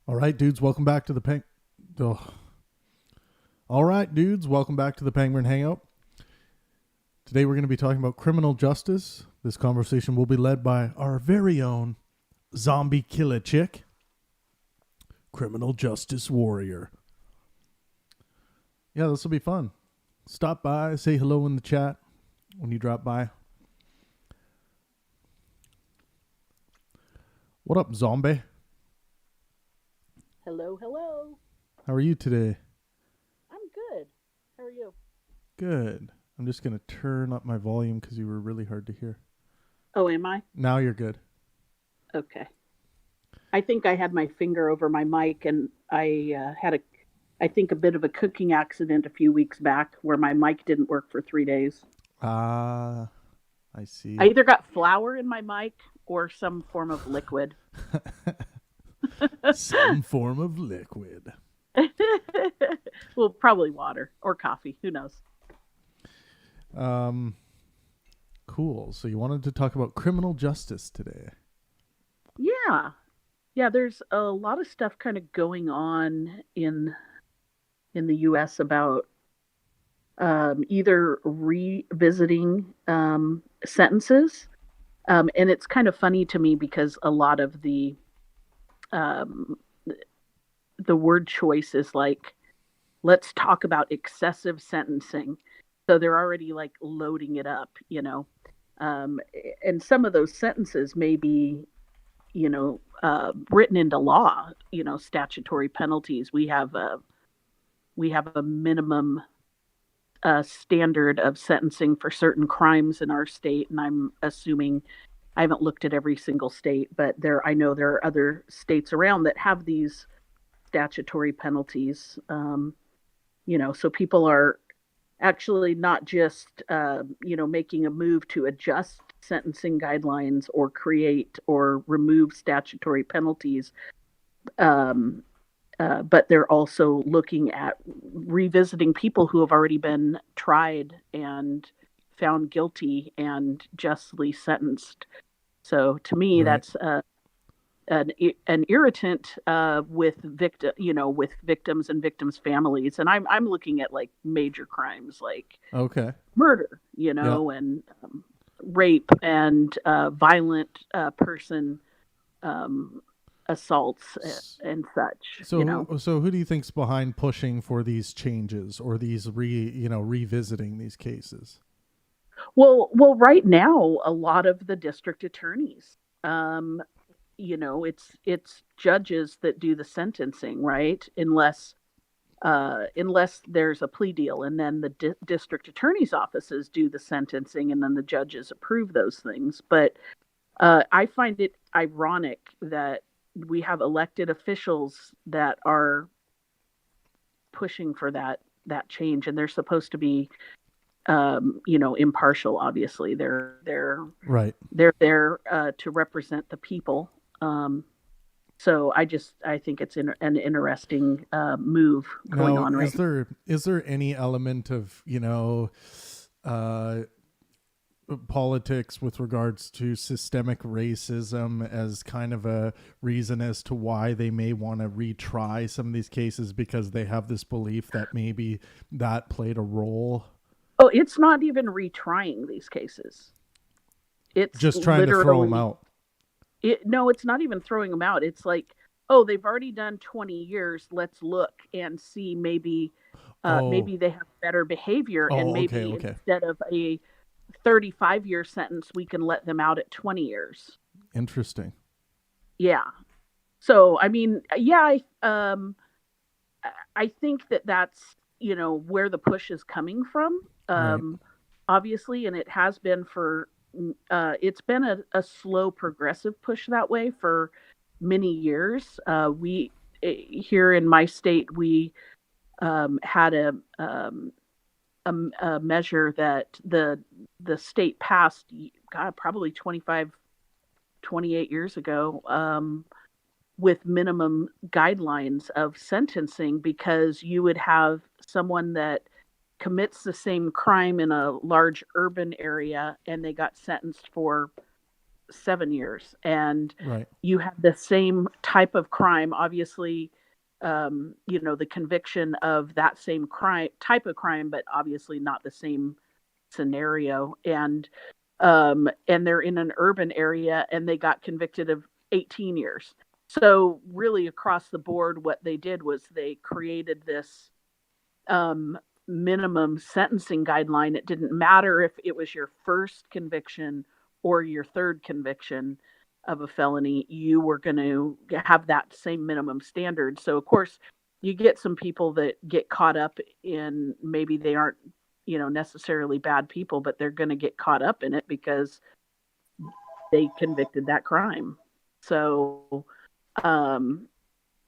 All right, dudes, welcome back to the Pang. Oh. All right, dudes, welcome back to the Pangburn Hangout. Today we're going to be talking about criminal justice. This conversation will be led by our very own zombie killer chick, criminal justice warrior. Yeah, this will be fun. Stop by, say hello in the chat when you drop by. What up, zombie? Hello, hello. How are you today? I'm good. How are you? Good. I'm just going to turn up my volume because you were really hard to hear. Oh, am I? Now you're good. Okay. I think I had my finger over my mic and I had I think, a bit of a cooking accident a few weeks back where my mic didn't work for 3 days. Ah, I I see. either got flour in my mic or some form of liquid. Some form of liquid. Well, probably water or coffee. Who knows? Um, cool. So you wanted to talk about criminal justice today. Yeah. Yeah, there's a lot of stuff kind of going on in the US about either revisiting sentences. And it's kind of funny to me because a lot of um, the word choice is like, let's talk about excessive sentencing. So they're already like loading it up, you know. Um, and some of those sentences may be, written into law, statutory penalties. We have a minimum standard of sentencing for certain crimes in our state, and I'm assuming I haven't looked at every single state, but I know there are other states around that have these statutory penalties. So people are actually not just making a move to adjust sentencing guidelines or create or remove statutory penalties. Um, but they're also looking at revisiting people who have already been tried and found guilty and justly sentenced. So to me, Right. that's an irritant with victims and victims' families. And I'm looking at like major crimes like Okay. murder, Yeah. and rape and violent person um, assaults and such. So who do you think's behind pushing for these changes or these revisiting these cases? Well, right now, a lot of the district attorneys, um, it's judges that do the sentencing, right? Unless there's a plea deal, and then the district attorney's offices do the sentencing, and then the judges approve those things. But I find it ironic that we have elected officials that are pushing for that change, and they're supposed to be impartial. Obviously, Right. they're there to represent the people. So I think it's an interesting move going Now, on right is now. there any element of uh, politics with regards to systemic racism as kind of a reason as to why they may want to retry some of these cases because they have this belief that maybe that played a role? Oh, it's not even retrying these cases. It's Just trying to throw them literally out. no, it's not even throwing them out. It's like, oh, they've already done 20 years. Let's look and see Oh, maybe they have better behavior, and oh, okay, maybe okay. instead of a 35-year sentence, we can let them out at 20 years. Interesting. Yeah. So, I mean, yeah, I think that that's, where the push is coming from. Right. Obviously, and it has been it's been a slow progressive push that way for many years. We Here in my state, we had a measure that the state passed, God, probably 25, 28 years ago, with minimum guidelines of sentencing, because you would have someone that commits the same crime in a large urban area and they got sentenced for 7 years. And Right. you have the same type of crime, obviously, the conviction of that same crime, type of crime, but obviously not the same scenario. And they're in an urban area and they got convicted of 18 years. So really across the board, what they did was they created this um, minimum sentencing guideline. It didn't matter if it was your first conviction or your third conviction of a felony, you were going to have that same minimum standard. So, of course, you get some people that get caught up in, maybe they aren't, necessarily bad people, but they're going to get caught up in it because they convicted that crime. So, um,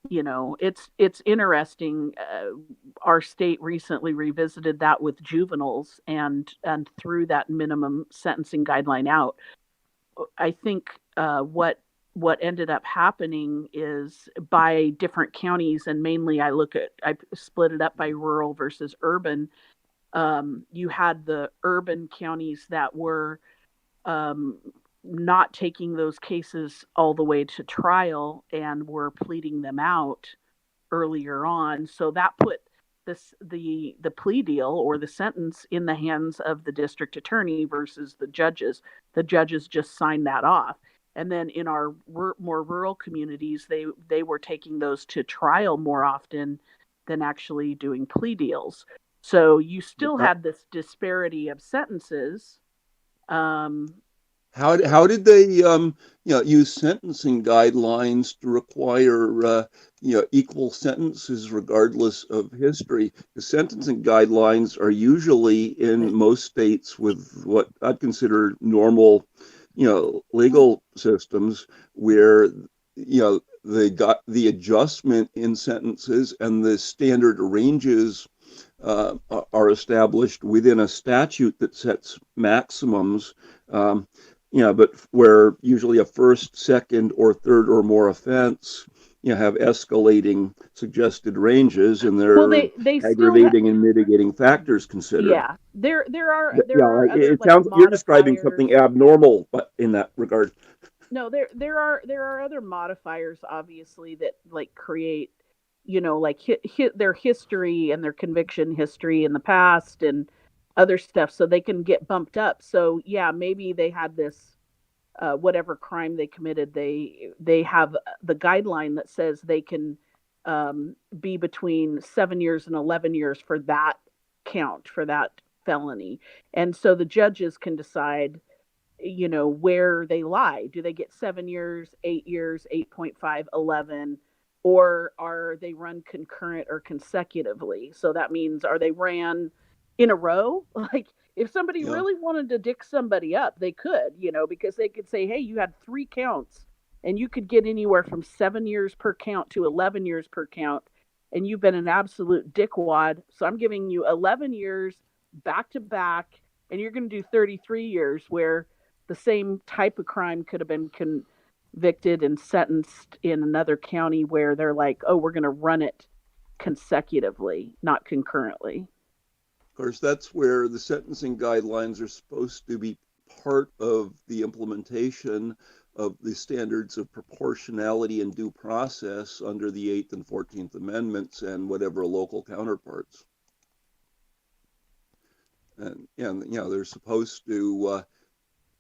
it's interesting. Our state recently revisited that with juveniles and threw that minimum sentencing guideline out. I think what ended up happening is, by different counties, and mainly I split it up by rural versus urban. You had the urban counties that were um, not taking those cases all the way to trial and were pleading them out earlier on. So that put the plea deal or the sentence in the hands of the district attorney versus the judges. The judges just signed that off. And then in our more rural communities, they were taking those to trial more often than actually doing plea deals. So you still Uh, had this disparity of sentences. Um, how did they use sentencing guidelines to require equal sentences regardless of history? The sentencing guidelines are usually in most states with what I'd consider normal, legal systems where they got the adjustment in sentences and the standard ranges are established within a statute that sets maximums. Um, but where usually a first, second, or third or more offense, have escalating suggested ranges, and well, there are they still aggravating and mitigating factors considered. yeah. There are Yeah, other, it like, sounds you're describing modifiers. something abnormal in that regard. No, there are other modifiers, obviously, that like create, like their history and their conviction history in the past and other stuff, so they can get bumped up. So yeah, maybe they had this whatever crime they committed, they have the guideline that says they can be between 7 years and 11 years for that count, for that felony, and so the judges can decide, where they lie. Do they get 7 years, 8 years, 8.5, 11, or are they run concurrent or consecutively? So that means, are they ran in a row? Like, if somebody Yeah. really wanted to dick somebody up, they could, because they could say, hey, you had 3 counts and you could get anywhere from 7 years per count to 11 years per count. And you've been an absolute dickwad. So I'm giving you 11 years back to back, and you're going to do 33 years, where the same type of crime could have been convicted and sentenced in another county, where they're like, oh, we're going to run it consecutively, not concurrently. Of course, that's where the sentencing guidelines are supposed to be part of the implementation of the standards of proportionality and due process under the 8th and 14th Amendments and whatever local counterparts. And they're supposed to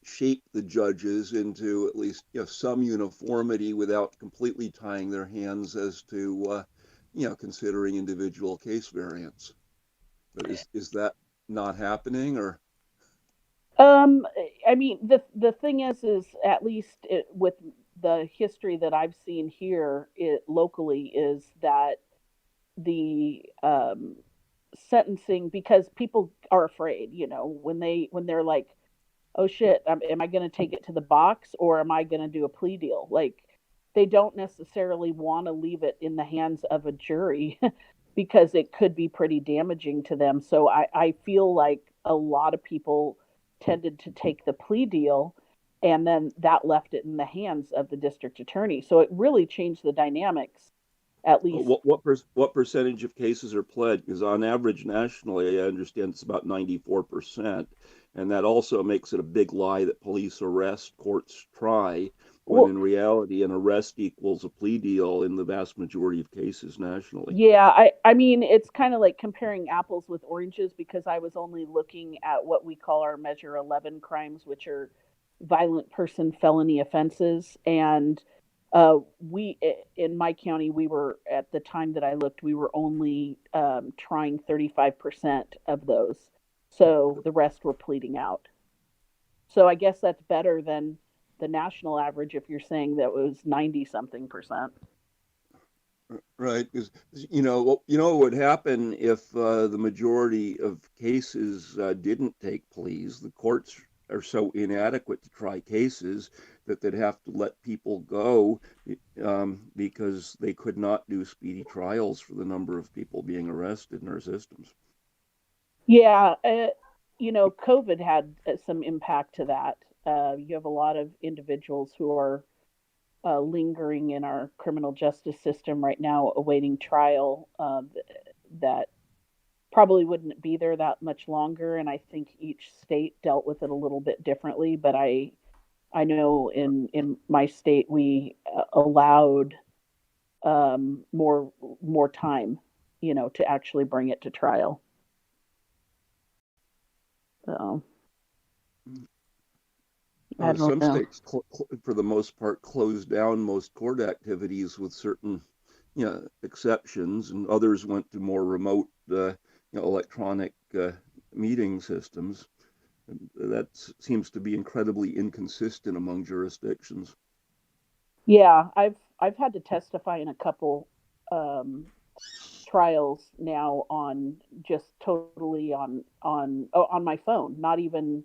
shape the judges into at least some uniformity without completely tying their hands as to considering individual case variants. But is that not happening, or? Um, I mean, the thing is at least with the history that I've seen here, locally, is that the sentencing, because people are afraid, when they're like, oh shit, am I going to take it to the box, or am I going to do a plea deal? Like, they don't necessarily want to leave it in the hands of a jury because it could be pretty damaging to them. So I feel like a lot of people tended to take the plea deal, and then that left it in the hands of the district attorney. So it really changed the dynamics, at least. What percentage of cases are pled? Because on average nationally, I understand it's about 94%. And that also makes it a big lie that police arrest, courts try, when Well, in reality, an arrest equals a plea deal in the vast majority of cases nationally. yeah, I mean, it's kind of like comparing apples with oranges because I was only looking at what we call our Measure 11 crimes, which are violent person felony offenses. And in my county, we were, at the time that I looked, we were only trying 35% of those. So the rest were pleading out. So I guess that's better than the national average if you're saying that was 90 something percent. Right, because you know what would happen if the majority of cases didn't take pleas. The courts are so inadequate to try cases that they'd have to let people go because they could not do speedy trials for the number of people being arrested in our systems. Yeah, COVID had some impact to that. You have a lot of individuals who are lingering in our criminal justice system right now, awaiting trial, that probably wouldn't be there that much longer. And I think each state dealt with it a little bit differently. But I know in my state we allowed more time, to actually bring it to trial. So I don't Some know. states, for the most part, closed down most court activities with certain, exceptions, and others went to more remote, electronic meeting systems. That seems to be incredibly inconsistent among jurisdictions. Yeah, I've had to testify in a couple um, trials now on just totally on my phone, not even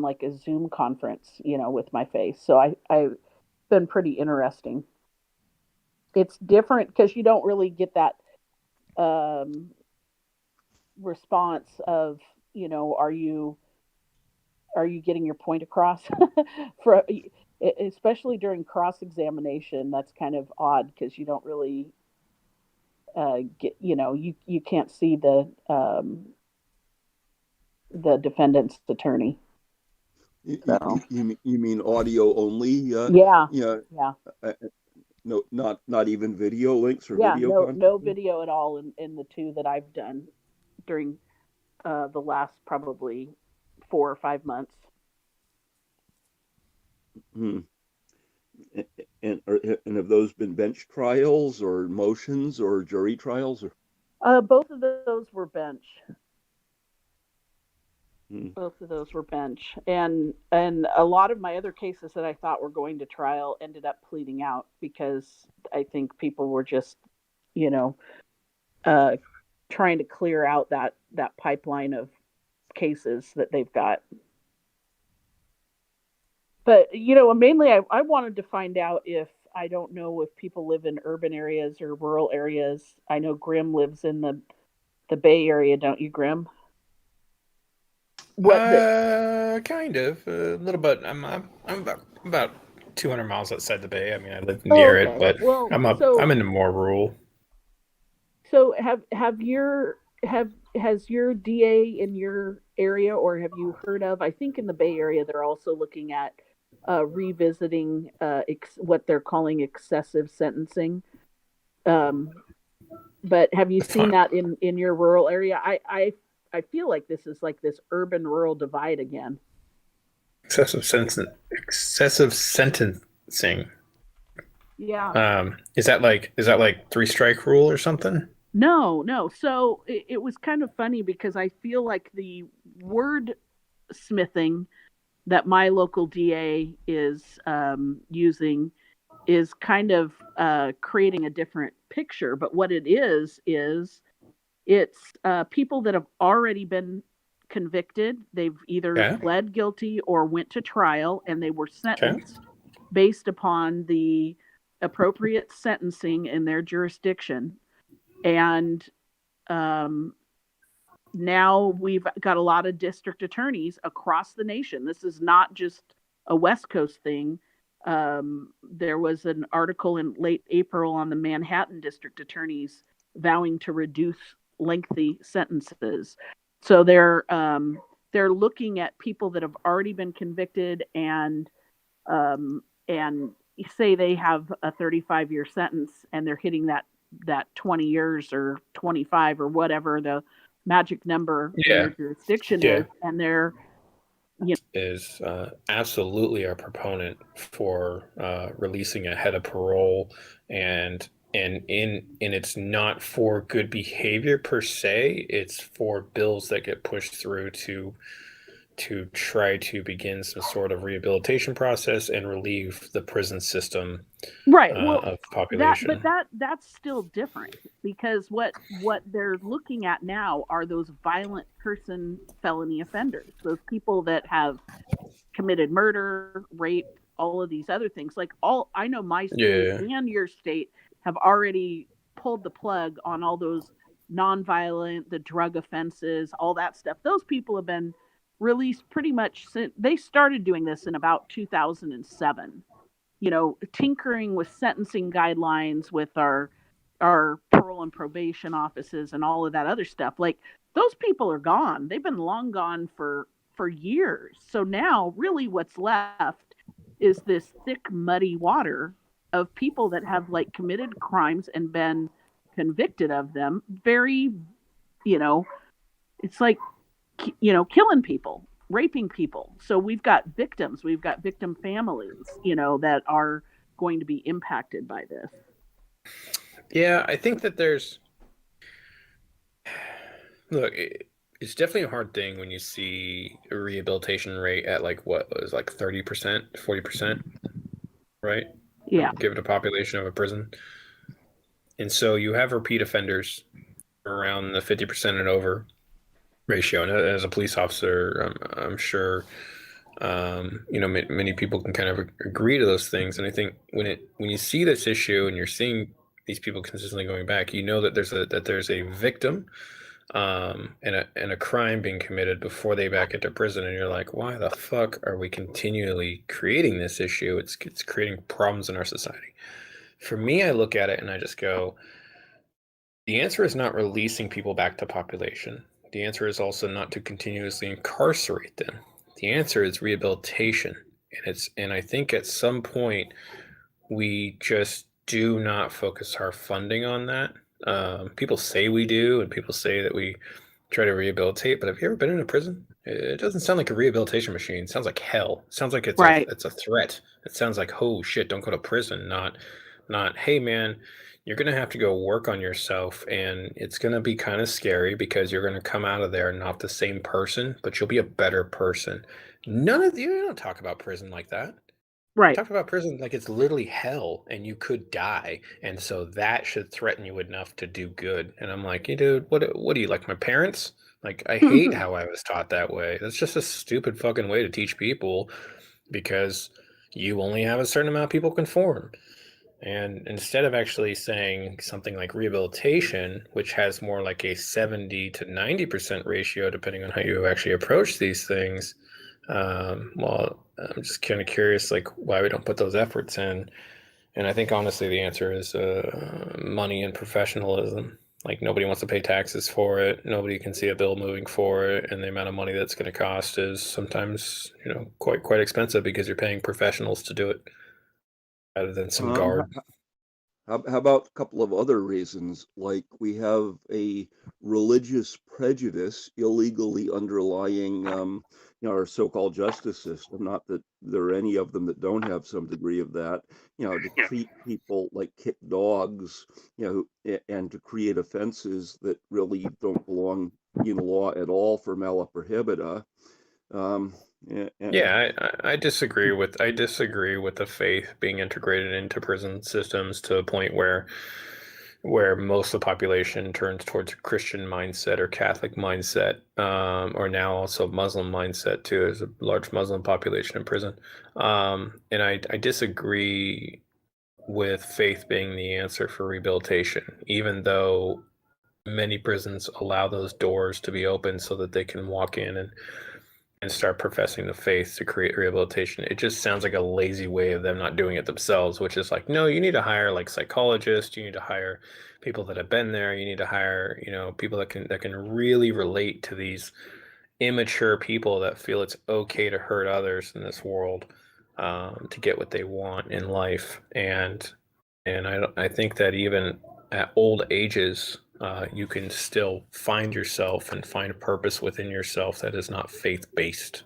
like a Zoom conference, with my face. So I've been pretty interesting. It's different because you don't really get that um, response of, are you getting your point across? For especially during cross examination, that's kind of odd because you don't really get, you can't see the defendant's attorney. So You mean audio only? yeah, Yeah, yeah, uh, no, not even video links or yeah. video No conferencing. video at all in the two that I've done during the last probably 4 or 5 months. Hmm. And have those been bench trials or motions or jury trials or? Both of those were bench. Hmm. Both of those were bench, and a lot of my other cases that I thought were going to trial ended up pleading out because I think people were just, you know, uh, trying to clear out that pipeline of cases that they've got. But mainly I wanted to find out if, I don't know if people live in urban areas or rural areas. I know Grim lives in the Bay Area, don't you, Grim? What the Kind of a little bit. I'm about 200 miles outside the bay. I mean, I live Oh, near it, okay. but Well, I'm in the more rural. so has your DA in your area, or have you heard of? I think in the Bay Area they're also looking at revisiting what they're calling excessive sentencing. Um, but have you The seen fun, that in your rural area? I feel like this is like this urban rural divide again. excessive sentencing. Yeah. Is that like three strike rule or something? No, no. So it was kind of funny because I feel like the word smithing that my local DA is using is kind of creating a different picture. But what it is it's people that have already been convicted. They've either Okay. pled guilty or went to trial, and they were Okay. sentenced based upon the appropriate sentencing in their jurisdiction. And um, now we've got a lot of district attorneys across the nation. This is not just a West Coast thing. There was an article in late April on the Manhattan district attorneys vowing to reduce lengthy sentences. So they're looking at people that have already been convicted and say they have a 35-year sentence and they're hitting that 20 years or 25 or whatever the magic number in their jurisdiction is, and they're is absolutely a proponent for releasing ahead of parole, and it's not for good behavior per se. It's for bills that get pushed through to try to begin some sort of rehabilitation process and relieve the prison system of population. That's still different, because what they're looking at now are those violent person felony offenders, those people that have committed murder, rape, all of these other things. Like I know my state and your state have already pulled the plug on all those nonviolent, the drug offenses, all that stuff. Those people have been released pretty much since they started doing this in about 2007. Tinkering with sentencing guidelines with our parole and probation offices and all of that other stuff. Like, those people are gone. They've been long gone for years. So now really what's left is this thick, muddy water of people that have committed crimes and been convicted of them. Very, it's like, killing people, raping people. So we've got victims, we've got victim families, that are going to be impacted by this. Yeah, I think that it's definitely a hard thing when you see a rehabilitation rate at 30%, 40%, right? Yeah. Given a population of a prison. And so you have repeat offenders around the 50% and over ratio. And as a police officer, I'm sure, many people can kind of agree to those things. And I think when you see this issue and you're seeing these people consistently going back, that there's a victim and a crime being committed before they back into prison, and you're like, why the fuck are we continually creating this issue? It's creating problems in our society. For me, I look at it and I just go, the answer is not releasing people back to population. The answer is also not to continuously incarcerate them. The answer is rehabilitation, and I think at some point we just do not focus our funding on that. People say we do, and people say that we try to rehabilitate, but have you ever been in a prison? It doesn't sound like a rehabilitation machine. It sounds like hell. It sounds like it's a threat. It sounds like, oh shit, don't go to prison. Not, hey man, you're going to have to go work on yourself, and it's going to be kind of scary because you're going to come out of there not the same person, but you'll be a better person. None of you don't talk about prison like that. Right. Talk about prison like it's literally hell and you could die. And so that should threaten you enough to do good. And I'm like, hey, dude, what do you like, my parents? Like, I hate how I was taught that way. That's just a stupid fucking way to teach people, because you only have a certain amount of people conform. And instead of actually saying something like rehabilitation, which has more like a 70 to 90% ratio, depending on how you actually approach these things, well, I'm just kind of curious, why we don't put those efforts in. And I think honestly, the answer is money and professionalism. Nobody wants to pay taxes for it. Nobody can see a bill moving for it, and the amount of money that's going to cost is sometimes, quite expensive because you're paying professionals to do it rather than some guard. How about a couple of other reasons? Like, we have a religious prejudice illegally underlying, our so-called justice system. Not that there are any of them that don't have some degree of that. To treat people like kick dogs, and to create offenses that really don't belong in law at all for mala prohibita. I disagree with the faith being integrated into prison systems to a point where most of the population turns towards a Christian mindset or Catholic mindset, or now also Muslim mindset too. There's a large Muslim population in prison, and I disagree with faith being the answer for rehabilitation, even though many prisons allow those doors to be open so that they can walk in and start professing the faith to create rehabilitation. It just sounds like a lazy way of them not doing it themselves, which is like, no, you need to hire psychologists, you need to hire people that have been there, you need to hire, people that can really relate to these immature people that feel it's okay to hurt others in this world to get what they want in life. And I think that even at old ages, you can still find yourself and find a purpose within yourself that is not faith-based.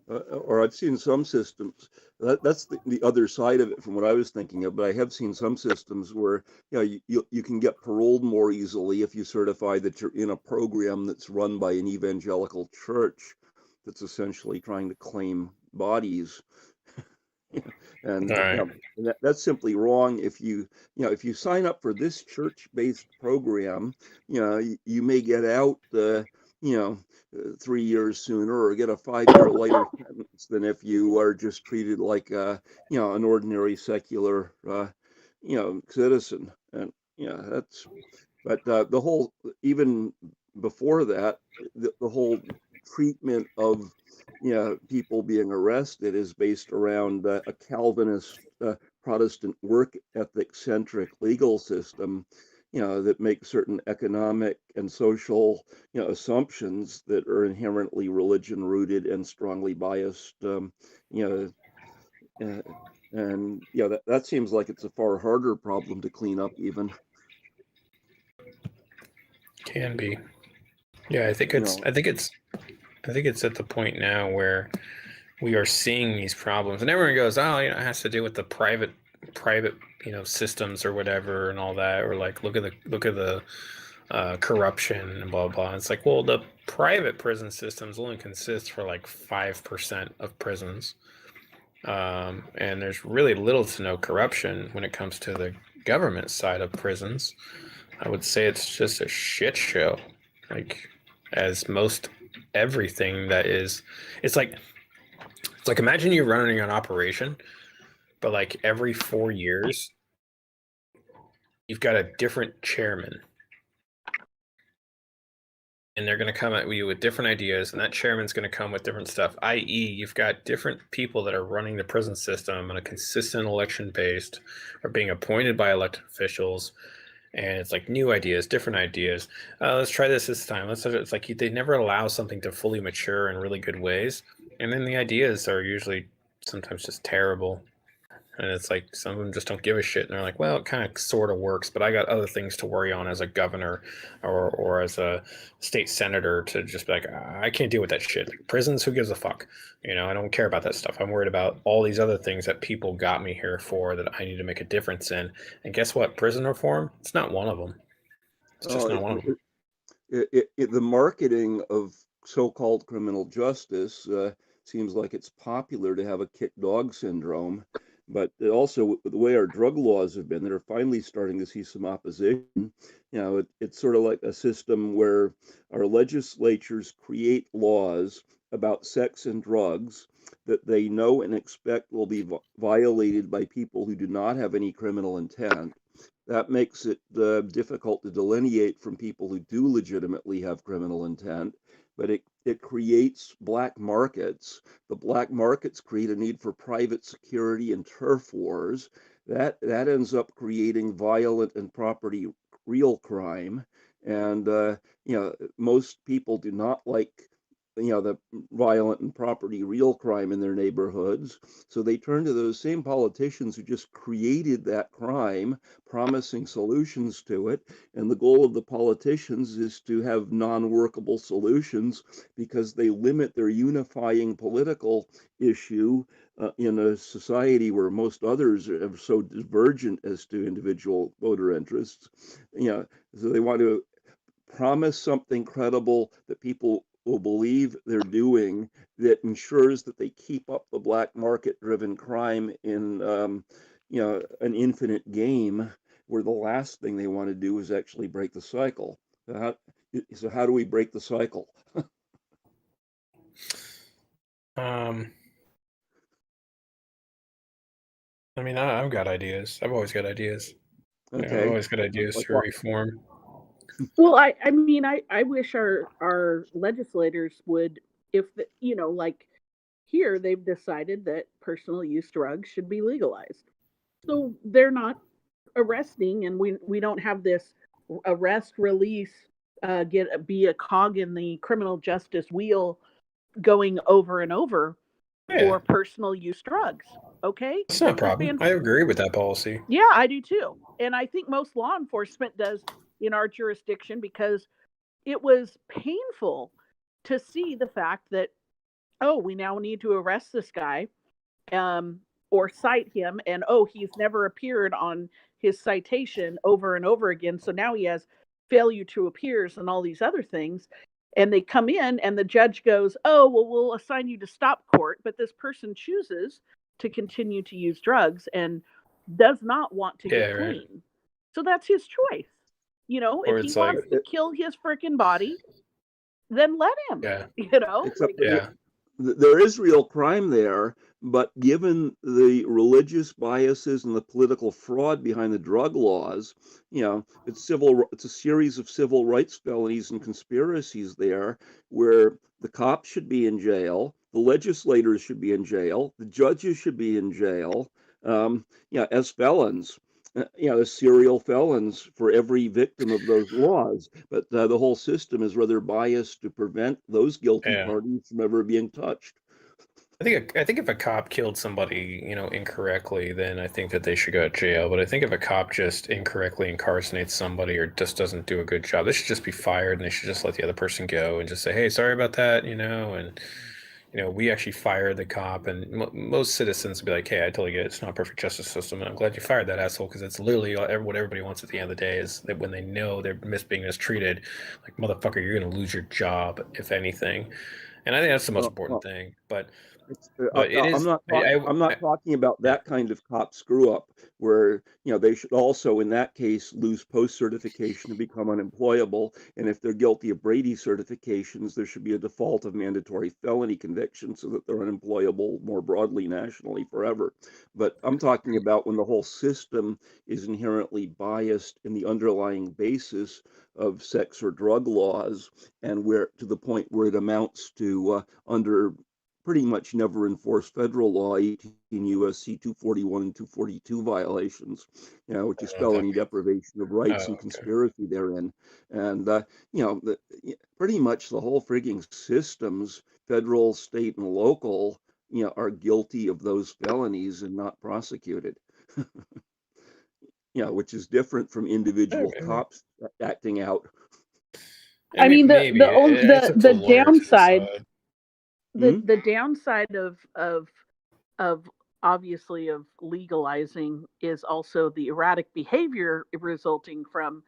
Or I've seen some systems. That's the other side of it from what I was thinking of. But I have seen some systems where you can get paroled more easily if you certify that you're in a program that's run by an evangelical church that's essentially trying to claim bodies. And All right. that's simply wrong. If you sign up for this church-based program, you may get out 3 years sooner, or get a 5-year lighter sentence than if you are just treated like an ordinary secular citizen. And that's. But the whole, even before that, the whole treatment of people being arrested is based around a Calvinist Protestant work ethic centric legal system, that makes certain economic and social assumptions that are inherently religion rooted and strongly biased. You know, and that seems like it's a far harder problem to clean up even. Can be. Yeah, I think it's at the point now where we are seeing these problems, and everyone goes, "Oh, it has to do with the private, systems or whatever, and all that," or like, look at the corruption and blah blah. It's like, well, the private prison systems only consist for like 5% of prisons, and there's really little to no corruption when it comes to the government side of prisons. I would say it's just a shit show, like as most everything that is. It's like imagine you're running an operation, but like every 4 years, you've got a different chairman, and they're going to come at you with different ideas, and that chairman's going to come with different stuff, i.e. you've got different people that are running the prison system on a consistent election based, or being appointed by elected officials, and it's like new ideas, different ideas. Let's try this time. It's like they never allow something to fully mature in really good ways, and then the ideas are usually sometimes just terrible. And it's like some of them just don't give a shit. And they're like, well, it kind of sort of works, but I got other things to worry on as a governor or as a state senator, to just be like, I can't deal with that shit. Like, prisons, who gives a fuck? I don't care about that stuff. I'm worried about all these other things that people got me here for, that I need to make a difference in. And guess what? Prison reform, it's not one of them. It's just not one of them. The marketing of so-called criminal justice seems like it's popular to have a kick dog syndrome, but also the way our drug laws have been, they're finally starting to see some opposition. It's sort of like a system where our legislatures create laws about sex and drugs that they know and expect will be violated by people who do not have any criminal intent. That makes it difficult to delineate from people who do legitimately have criminal intent, but it creates black markets. The black markets create a need for private security and turf wars. That ends up creating violent and property real crime. And most people do not like the violent and property real crime in their neighborhoods. So they turn to those same politicians who just created that crime, promising solutions to it. And the goal of the politicians is to have non-workable solutions, because they limit their unifying political issue in a society where most others are so divergent as to individual voter interests. So they want to promise something credible that people will believe they're doing, that ensures that they keep up the black market driven crime in an infinite game, where the last thing they want to do is actually break the cycle. So how do we break the cycle? I've got ideas. I've always got ideas. Okay. I've always got ideas to reform. Well, I wish our legislators would, like here they've decided that personal use drugs should be legalized. So they're not arresting, and we don't have this arrest release be a cog in the criminal justice wheel going over and over for personal use drugs. Okay? It's not a problem. I agree with that policy. Yeah, I do too. And I think most law enforcement does in our jurisdiction, because it was painful to see the fact that, oh, we now need to arrest this guy, or cite him, and oh, he's never appeared on his citation over and over again, so now he has failure to appears and all these other things. And they come in and the judge goes, oh, well, we'll assign you to stop court, but this person chooses to continue to use drugs and does not want to get clean. Right. So that's his choice. You know, if he wants to kill his freaking body, then let him. Yeah. You know? Except there is real crime there, but given the religious biases and the political fraud behind the drug laws, you know, it's a series of civil rights felonies and conspiracies there, where the cops should be in jail, the legislators should be in jail, the judges should be in jail, as felons. As serial felons for every victim of those laws. But the whole system is rather biased to prevent those guilty parties from ever being touched. I think if a cop killed somebody, incorrectly, then I think that they should go to jail. But I think if a cop just incorrectly incarcerates somebody or just doesn't do a good job, they should just be fired, and they should just let the other person go and just say, hey, sorry about that, and we actually fired the cop, and most citizens would be like, hey, I totally get it. It's not a perfect justice system, and I'm glad you fired that asshole, because it's literally what everybody wants at the end of the day, is that when they know they're being mistreated, like, motherfucker, you're going to lose your job, if anything. And I think that's the most important thing. But I'm not talking about that kind of cop screw up, where they should also in that case lose post certification and become unemployable, and if they're guilty of Brady certifications, there should be a default of mandatory felony conviction so that they're unemployable more broadly nationally forever. But I'm talking about when the whole system is inherently biased in the underlying basis of sex or drug laws, and where to the point where it amounts to under pretty much never enforced federal law, 18 U.S.C. 241 and 242 violations, which is felony deprivation of rights and conspiracy therein. And, pretty much the whole frigging systems, federal, state, and local, are guilty of those felonies and not prosecuted. Which is different from individual cops acting out. I mean, the downside. The downside of obviously of legalizing is also the erratic behavior resulting from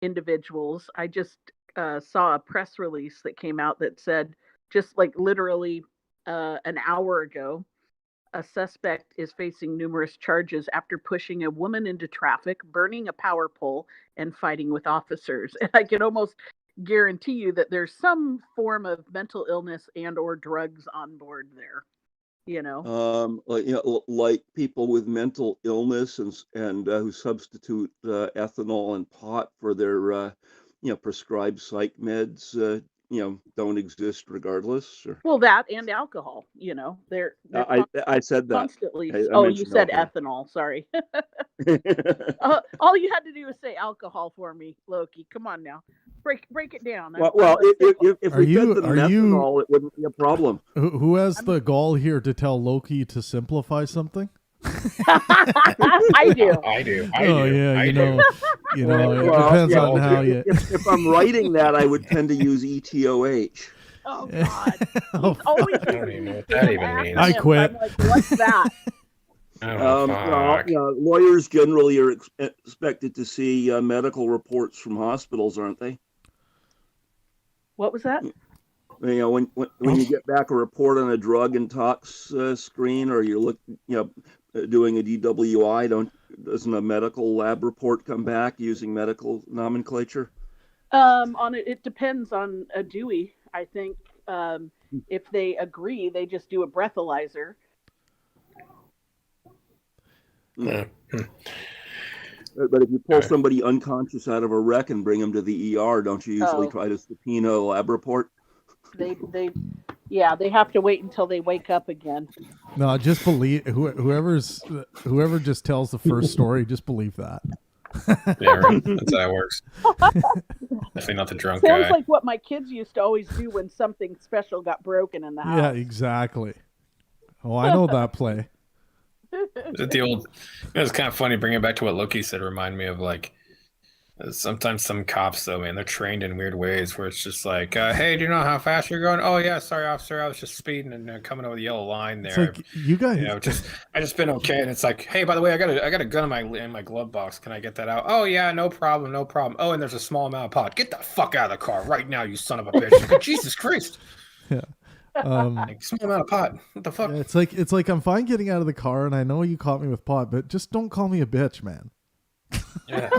individuals. I just saw a press release that came out that said, just like literally an hour ago, a suspect is facing numerous charges after pushing a woman into traffic, burning a power pole, and fighting with officers. And I can almost guarantee you that there's some form of mental illness and or drugs on board there, like people with mental illness and who substitute ethanol and pot for their prescribed psych meds don't exist regardless. Or... Well, that and alcohol, they're I said that constantly. You said ethanol. Sorry. All you had to do was say alcohol for me, Loki. Come on now. Break it down. Well, if we said the methanol, it wouldn't be a problem. Who has the gall here to tell Loki to simplify something? I do. Oh yeah, it depends on how you. If I'm writing that, I would tend to use ETOH. Oh God, he's always. I don't even know what that even means. I quit. I'm like, what's that? Lawyers generally are expected to see medical reports from hospitals, aren't they? What was that? When you get back a report on a drug and tox screen, or you're doing a DWI, doesn't a medical lab report come back using medical nomenclature? It depends on a Dewey. I think if they agree, they just do a breathalyzer. But if you pull somebody unconscious out of a wreck and bring them to the ER, don't you usually try to subpoena a lab report? They have to wait until they wake up again. No, just believe whoever just tells the first story. Just believe that. Yeah, right. That's how it works. Definitely not the drunk Sounds guy. like what my kids used to always do when something special got broken in the house. Yeah, exactly. Oh, I know that play. Is it the old? It's kind of funny bringing it back to what Loki said. Remind me of like sometimes some cops though, man, they're trained in weird ways where it's just like, hey, do you know how fast you're going? Oh yeah, sorry, officer, I was just speeding and coming over the yellow line there. It's like you guys, I just been okay. And it's like, hey, by the way, I got a gun in my glove box. Can I get that out? Oh yeah, no problem, no problem. Oh, and there's a small amount of pot. Get the fuck out of the car right now, you son of a bitch! Like, Jesus Christ. Yeah. Like, small amount of pot. What the fuck? Yeah, it's like I'm fine getting out of the car, and I know you caught me with pot, but just don't call me a bitch, man. Yeah.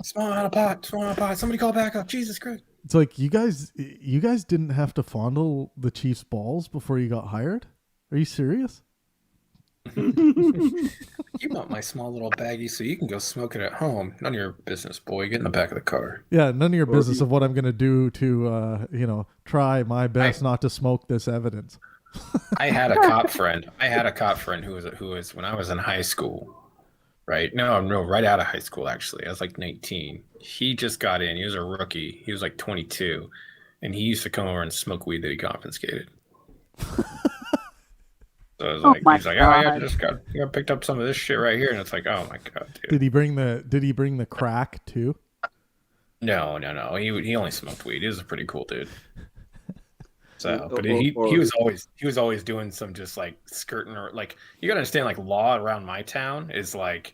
Small amount of pot. Small amount of pot. Somebody call back up. Jesus Christ. It's like you guys didn't have to fondle the Chiefs' balls before you got hired. Are you serious? You want my small little baggie so you can go smoke it at home. None of your business, boy. Get in the back of the car. Yeah, none of your business of what I'm going to do to, try my best not to smoke this evidence. I had a cop friend. Who was when I was in high school. Right? No, right out of high school, actually. I was like 19. He just got in. He was a rookie. He was like 22. And he used to come over and smoke weed that he confiscated. So I was like, he's like, oh yeah, I just got picked up some of this shit right here. And it's like, oh my God, dude. Did he bring the crack too? No. He only smoked weed. He was a pretty cool dude. So, but he was always doing some just like skirting, or like, you gotta understand, like, law around my town is like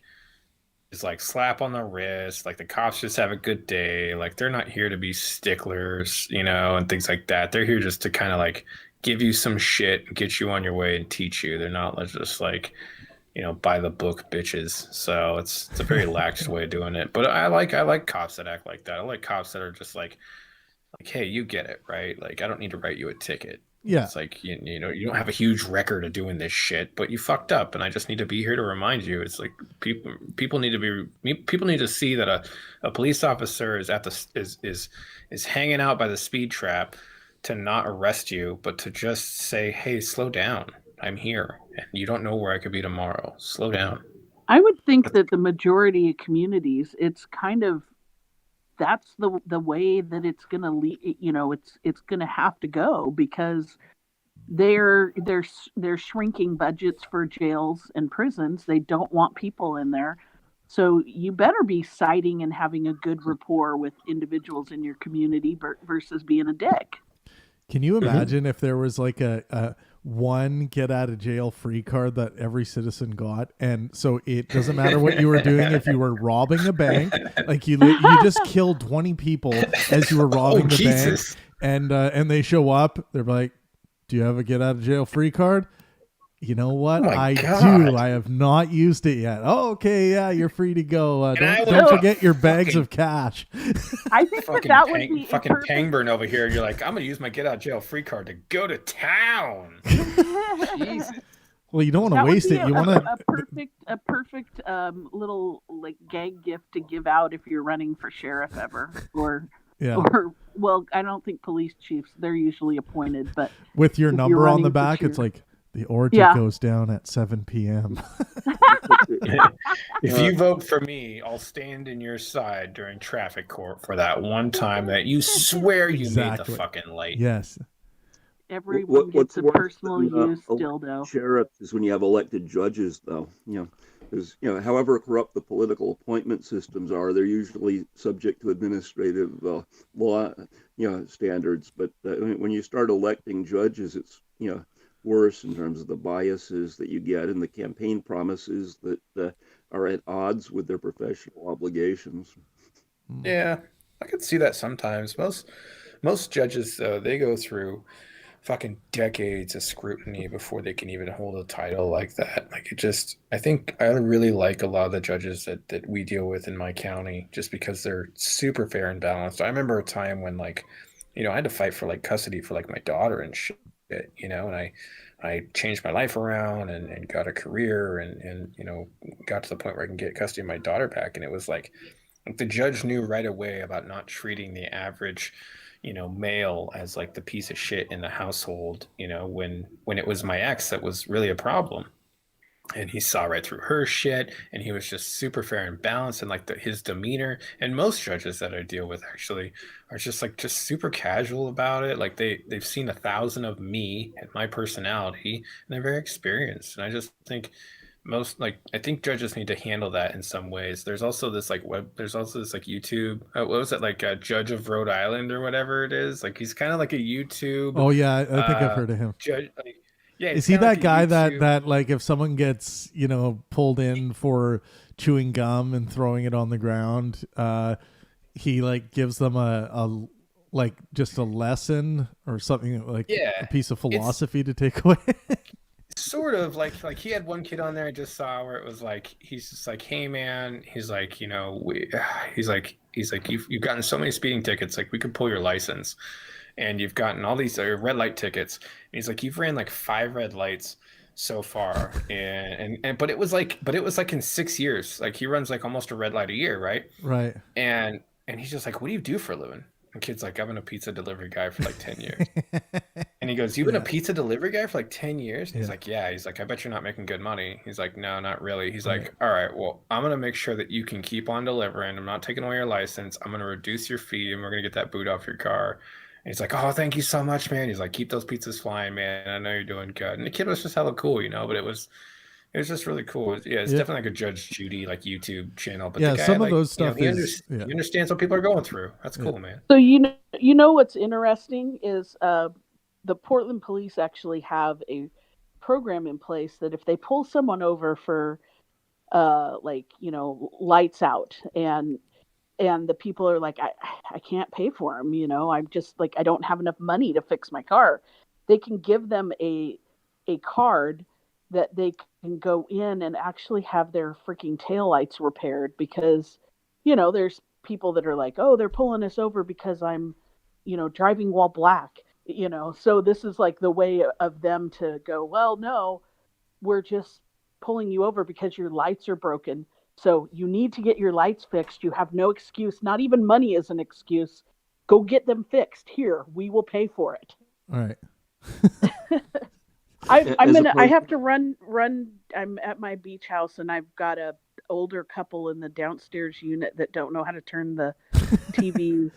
slap on the wrist. Like, the cops just have a good day. Like, they're not here to be sticklers, and things like that. They're here just to kind of like give you some shit, get you on your way, and teach you. They're not just like, by the book bitches. So it's a very lax way of doing it. But I like cops that act like that. I like cops that are just like, hey, you get it, right? Like, I don't need to write you a ticket. Yeah. It's like, you don't have a huge record of doing this shit, but you fucked up, and I just need to be here to remind you. It's like people need to see that a police officer is hanging out by the speed trap to not arrest you, but to just say, hey, slow down. I'm here, and you don't know where I could be tomorrow. Slow down. I would think that the majority of communities, it's kind of, that's the way that it's going to lead. It's going to have to go, because they're shrinking budgets for jails and prisons. They don't want people in there. So you better be citing and having a good rapport with individuals in your community versus being a dick. Can you imagine if there was like a one get out of jail free card that every citizen got, and so it doesn't matter what you were doing. If you were robbing a bank, like you just killed 20 people as you were robbing the Jesus. bank, and they show up, they're like, do you have a get out of jail free card? You know what? I do. I have not used it yet. Oh, okay. Yeah, you're free to go. Don't forget your bags of cash. I think that would be fucking Pangburn over here. You're like, I'm going to use my get out of jail free card to go to town. Jesus. Well, you don't want to waste it. You want a perfect little like gag gift to give out if you're running for sheriff ever, or well, I don't think police chiefs, they're usually appointed, but with your number on the back, it's like, the orgy goes down at 7 p.m. If you vote for me, I'll stand in your side during traffic court for that one time that you swear you made the fucking light. Yes. Everyone gets a personal use dildo. Sheriff is when you have elected judges, though. Because however corrupt the political appointment systems are, they're usually subject to administrative law, standards. But when you start electing judges, it's worse in terms of the biases that you get and the campaign promises that are at odds with their professional obligations. Yeah, I can see that sometimes. Most judges, though, they go through fucking decades of scrutiny before they can even hold a title like that. Like, I think I really like a lot of the judges that we deal with in my county, just because they're super fair and balanced. I remember a time when, like, I had to fight for like custody for like my daughter and shit. And I changed my life around and got a career and got to the point where I can get custody of my daughter back. And it was like the judge knew right away about not treating the average, male as like the piece of shit in the household, when it was my ex that was really a problem. and he saw right through her shit, and he was just super fair and balanced, and like his demeanor. And most judges that I deal with actually are just super casual about it. Like they've seen 1,000 of me and my personality, and they're very experienced. And I just think I think judges need to handle that in some ways. There's also this like YouTube, what was it, like a Judge of Rhode Island or whatever it is. Like he's kind of like a YouTube Oh yeah, I think I've heard of him. judge. Like, yeah, Is he's he kinda that like a guy YouTube- that like if someone gets, pulled in for chewing gum and throwing it on the ground, he like gives them a like just a lesson or something, like a piece of philosophy to take away? Sort of like he had one kid on there I just saw where it was like he's just like, hey man, he's like, he's like you've gotten so many speeding tickets, like we could pull your license, and you've gotten all these red light tickets. And he's like, you've ran like 5 red lights so far, and but it was like in 6 years. Like he runs like almost a red light a year, right? Right. And he's just like, what do you do for a living? And kid's like, I've been a pizza delivery guy for like 10 years. And he goes, you've been a pizza delivery guy for like 10 years? And he's like, yeah. He's like, I bet you're not making good money. He's like, no, not really. He's like, all right, well, I'm going to make sure that you can keep on delivering. I'm not taking away your license. I'm going to reduce your fee, and we're going to get that boot off your car. And he's like, oh, thank you so much, man. He's like, keep those pizzas flying, man. I know you're doing good. And the kid was just hella cool, but it was just really cool. It's definitely like a Judge Judy like YouTube channel. But the guy, some of like, those stuff he he understands what people are going through. That's cool, man. So you know what's interesting is the Portland police actually have a program in place that if they pull someone over for lights out, and the people are like, I can't pay for them, I'm just like, I don't have enough money to fix my car, they can give them a card that they can go in and actually have their freaking taillights repaired, because there's people that are like, oh, they're pulling us over because I'm driving while black, so this is like the way of them to go, well, no, we're just pulling you over because your lights are broken, so you need to get your lights fixed. You have no excuse. Not even money is an excuse. Go get them fixed. Here, we will pay for it. All right. I have to run. I'm at my beach house, and I've got a older couple in the downstairs unit that don't know how to turn the TV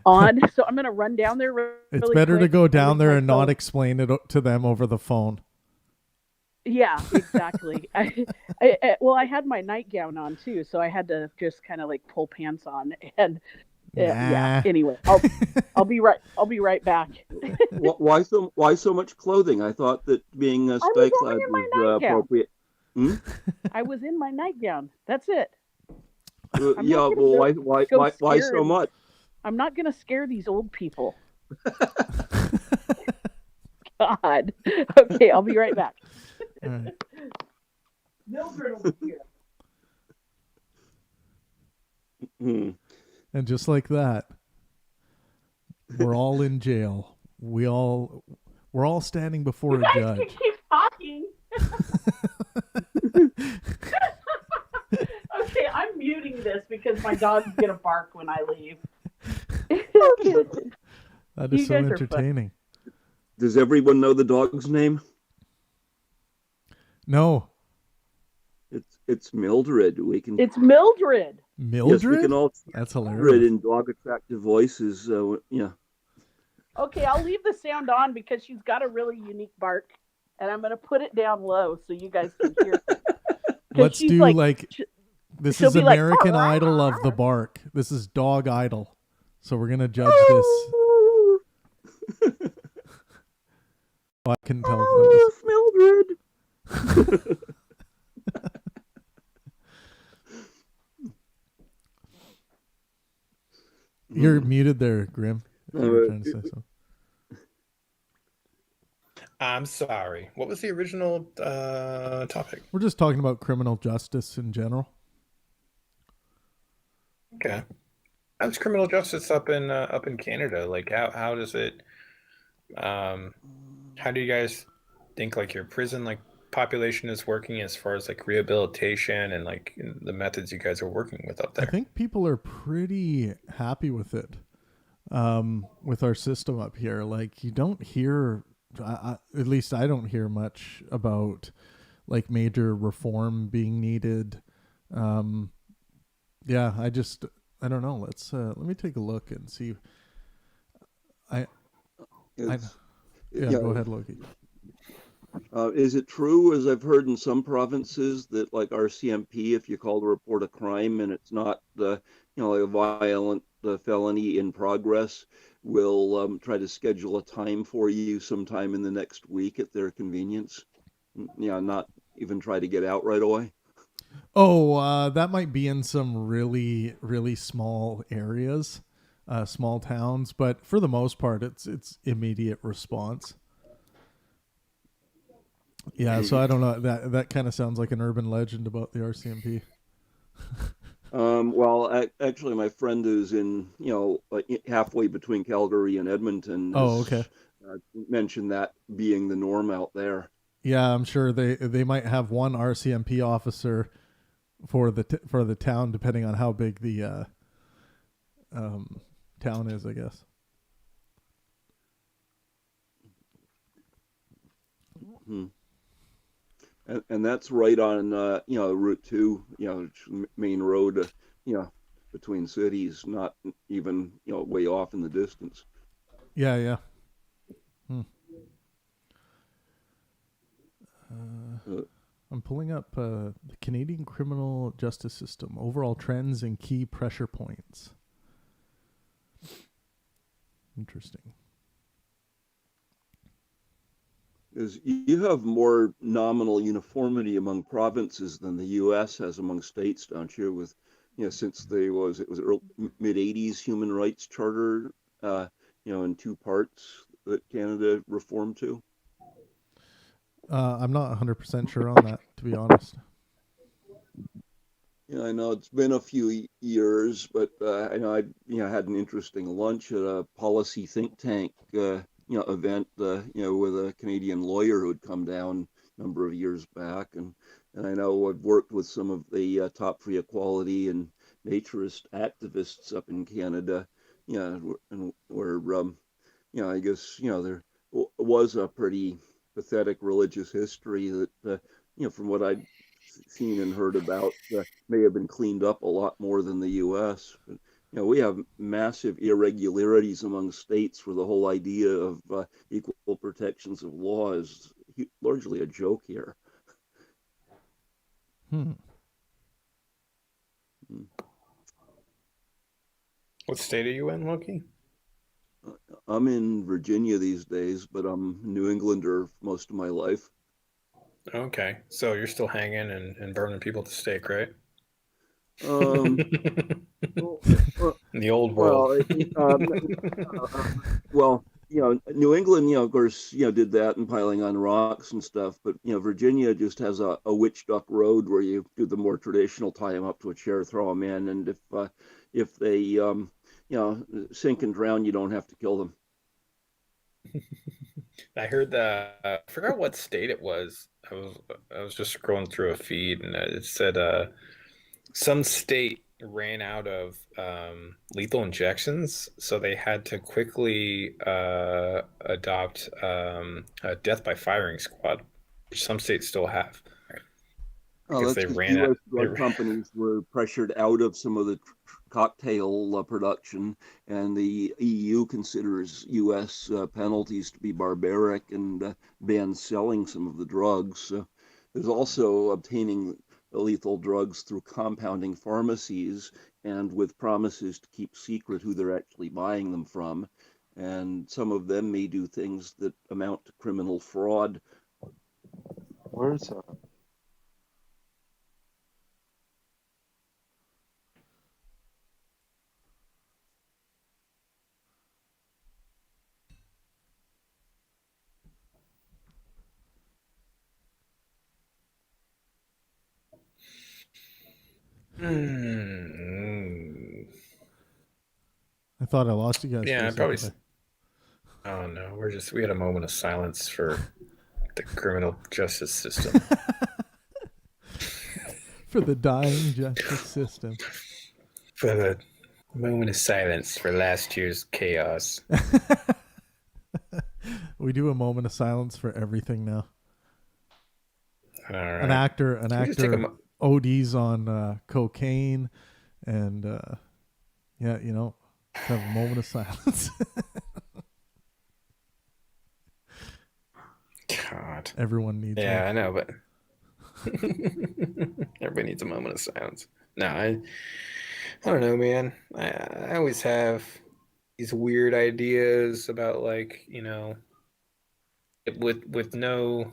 on. So I'm going to run down there really It's better quick to go down there and not phone. explain it to them over the phone. Yeah, exactly. I had my nightgown on too, so I had to just kind of like pull pants on, and yeah. Anyway, I'll be right back. Why so much clothing? I thought that being sky clad was appropriate. I was in my nightgown. That's it. Why so much? I'm not going to scare these old people. God. Okay, I'll be right back. All right. Mildred will be here. And just like that, we're all in jail. We're all standing before a judge. You keep talking. Okay, I'm muting this because my dog's gonna bark when I leave. That is so entertaining. Does everyone know the dog's name? No. It's Mildred. It's Mildred. Mildred? Yes, we can all. That's hilarious. Mildred in dog attractive voices. Yeah. Okay, I'll leave the sound on because she's got a really unique bark, and I'm gonna put it down low so you guys can hear it. Let's do this is American Idol of the bark. This is Dog Idol. So we're gonna judge this. I can tell. Mildred. You're muted there, Grim. You're trying to say something. I'm sorry. What was the original topic? We're just talking about criminal justice in general. Okay. How's criminal justice up in Canada? Like, how does it? How do you guys think like your prison population is working as far as like rehabilitation and like the methods you guys are working with up there? I think people are pretty happy with it, with our system up here. Like you don't hear, at least I don't hear much about like major reform being needed. Yeah, I don't know. Let me take a look and see. I It's, yeah, go ahead, Loki. Is it true, as I've heard in some provinces, that like RCMP, if you call to report a crime and it's not like a violent felony in progress, will try to schedule a time for you sometime in the next week at their convenience? Not even try to get out right away. Oh, that might be in some really, really small areas, small towns, but for the most part, it's immediate response. Yeah, so I don't know. That kind of sounds like an urban legend about the RCMP. Well, actually, my friend who's in, like halfway between Calgary and Edmonton Oh, okay. has mentioned that being the norm out there. Yeah, I'm sure they might have one RCMP officer for the town, depending on how big the town is, I guess. Hmm. And that's right on Route 2, main road, between cities, not even way off in the distance. Yeah, yeah. Uh, I'm pulling up the Canadian criminal justice system, overall trends and key pressure points. Interesting. is you have more nominal uniformity among provinces than the U.S. has among states, don't you? With since it was mid '80s Human Rights Charter, in two parts that Canada reformed to. I'm not 100% sure on that, to be honest. Yeah, I know it's been a few years, but I know I had an interesting lunch at a policy think tank event with a Canadian lawyer who had come down a number of years back, and I know I've worked with some of the top free equality and naturist activists up in Canada, and where I guess there was a pretty pathetic religious history that from what I'd seen and heard about may have been cleaned up a lot more than the U.S. But, we have massive irregularities among states where the whole idea of equal protections of law is largely a joke here. Hmm. What state are you in, Loki? I'm in Virginia these days, but I'm a New Englander most of my life. Okay, so you're still hanging and burning people at the stake, right? Um, well, In the old world. well, well, New England, of course, did that and piling on rocks and stuff. But Virginia just has a witch duck road where you do the more traditional, tie them up to a chair, throw them in, and if they sink and drown, you don't have to kill them. I heard that I forgot what state it was. I was just scrolling through a feed and it said some state ran out of lethal injections, so they had to quickly adopt a death by firing squad, which some states still have Oh, because that's they because ran out. U.S. drug companies were pressured out of some of the cocktail production, and the EU considers U.S. Penalties to be barbaric and bans selling some of the drugs. There's also obtaining lethal drugs through compounding pharmacies and with promises to keep secret who they're actually buying them from. And some of them may do things that amount to criminal fraud. Where's Hmm. I thought I lost you guys for Yeah, a I probably. second. Oh no, we had a moment of silence for the criminal justice system. For the dying justice system. For the moment of silence for last year's chaos. We do a moment of silence for everything now. All right. An actor We just take a ODs on cocaine, and yeah, you know, have a moment of silence. God. Everyone needs Yeah, one. I know, but everybody needs a moment of silence. No, I don't know, man. I always have these weird ideas about, like, you know, with no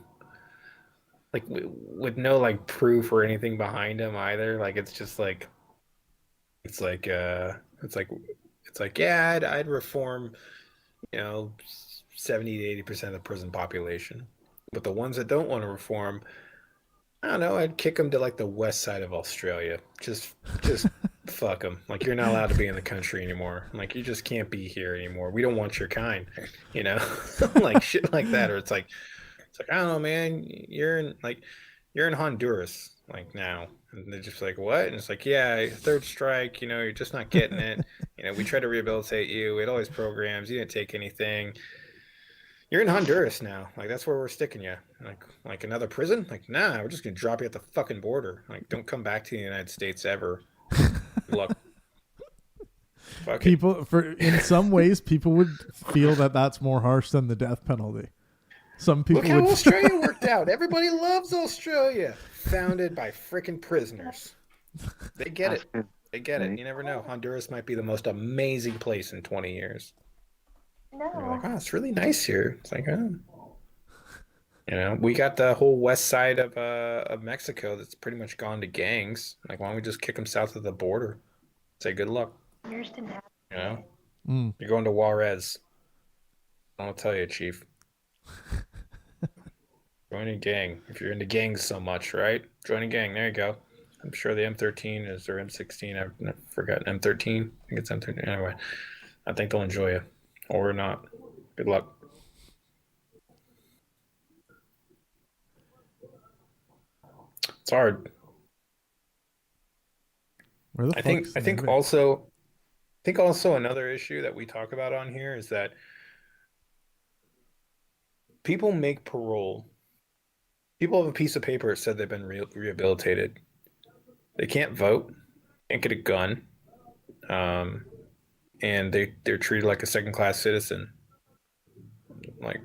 with no like proof or anything behind them either. Like it's just like it's like it's like it's like yeah, I'd reform, you know, 70 to 80% of the prison population. But the ones that don't want to reform, I don't know, I'd kick them to like the west side of Australia. Just fuck them. Like you're not allowed to be in the country anymore. Like you just can't be here anymore. We don't want your kind, you know? Like shit like that. Or it's like, I don't know, man, you're in Honduras like now. And they're just like, what? And it's like, yeah, third strike, you know, you're just not getting it. You know, we try to rehabilitate you. We had all these programs, you didn't take anything. You're in Honduras now. Like that's where we're sticking you. Like another prison? Like, nah, we're just gonna drop you at the fucking border. Like, don't come back to the United States ever. Good luck. Fuck it. In some ways, people would feel that that's more harsh than the death penalty. Some people Look how would. Australia worked out. Everybody loves Australia. Founded by freaking prisoners. They get it. They get it. You never know. Honduras might be the most amazing place in 20 years. You're like, oh, it's really nice here. It's like, oh. You know, we got the whole west side of Mexico that's pretty much gone to gangs. Like, why don't we just kick them south of the border? Say good luck. You know, you're going to Juarez. I'll tell you, Chief. Join a gang. If you're into gangs so much, right? Join a gang. There you go. I'm sure the M13 is, or M16. I've forgotten. M13. I think it's M13. Anyway, I think they'll enjoy you, or not. Good luck. It's hard. I think also another issue that we talk about on here is that people make parole. People have a piece of paper that said they've been rehabilitated. They can't vote, can't get a gun, and they're treated like a second-class citizen. Like,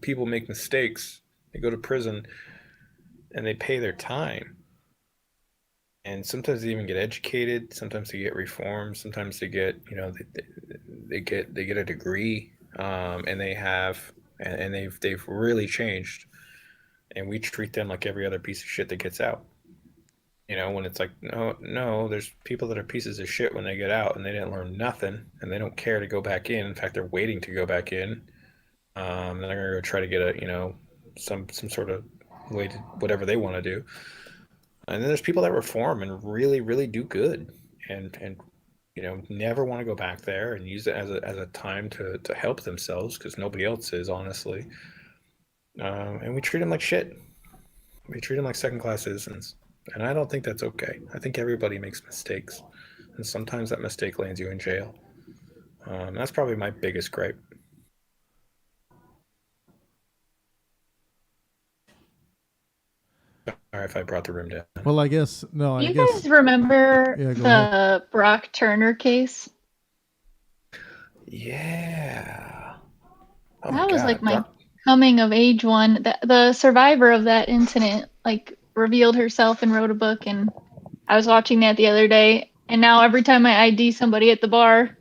people make mistakes, they go to prison, and they pay their time. And sometimes they even get educated. Sometimes they get reformed. Sometimes they get, you know, they get a degree, and they've really changed. And we treat them like every other piece of shit that gets out. You know, when it's like, no, there's people that are pieces of shit when they get out and they didn't learn nothing and they don't care to go back in. In fact, they're waiting to go back in. And they're gonna go try to get a, you know, some sort of way to whatever they want to do. And then there's people that reform and really, really do good, and you know, never want to go back there and use it as a time to help themselves because nobody else is, honestly. And we treat them like shit. We treat them like second-class citizens, and I don't think that's okay. I think everybody makes mistakes, and sometimes that mistake lands you in jail. That's probably my biggest gripe. Sorry if I brought the room down. Well, I guess no. You guys remember the Brock Turner case? Yeah. Oh that was like my coming of age one. The survivor of that incident like revealed herself and wrote a book, and I was watching that the other day, and now every time I ID somebody at the bar,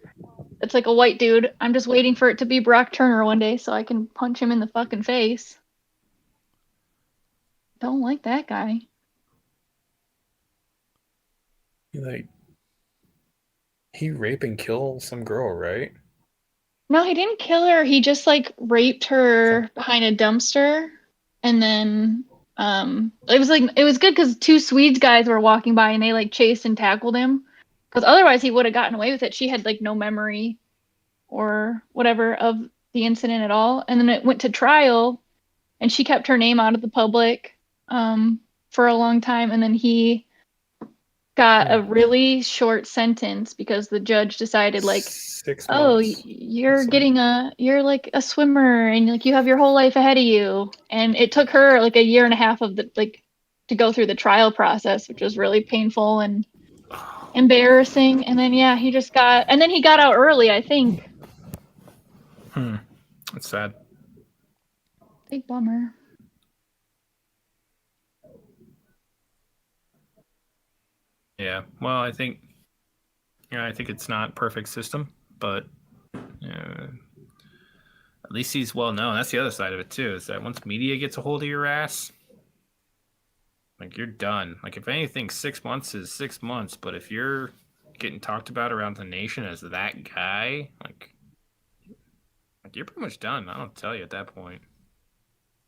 it's like a white dude. I'm just waiting for it to be Brock Turner one day so I can punch him in the fucking face. Don't like that guy. He rape and kill some girl, right? No, he didn't kill her. He just like raped her behind a dumpster, and then it was good because two Swedes guys were walking by and they like chased and tackled him, because otherwise he would have gotten away with it. She had like no memory or whatever of the incident at all, and then it went to trial, and she kept her name out of the public for a long time, and then he got a really short sentence because the judge decided, like, 6 oh, months. you're like a swimmer and like you have your whole life ahead of you. And it took her like a year and a half of the like to go through the trial process, which was really painful and embarrassing. And then he got out early, I think. That's sad. Big bummer. Yeah. Well, I think it's not perfect system, but at least he's well known. That's the other side of it too, is that once media gets a hold of your ass, like, you're done. Like, if anything, 6 months is 6 months, but if you're getting talked about around the nation as that guy, like you're pretty much done. I don't tell you at that point.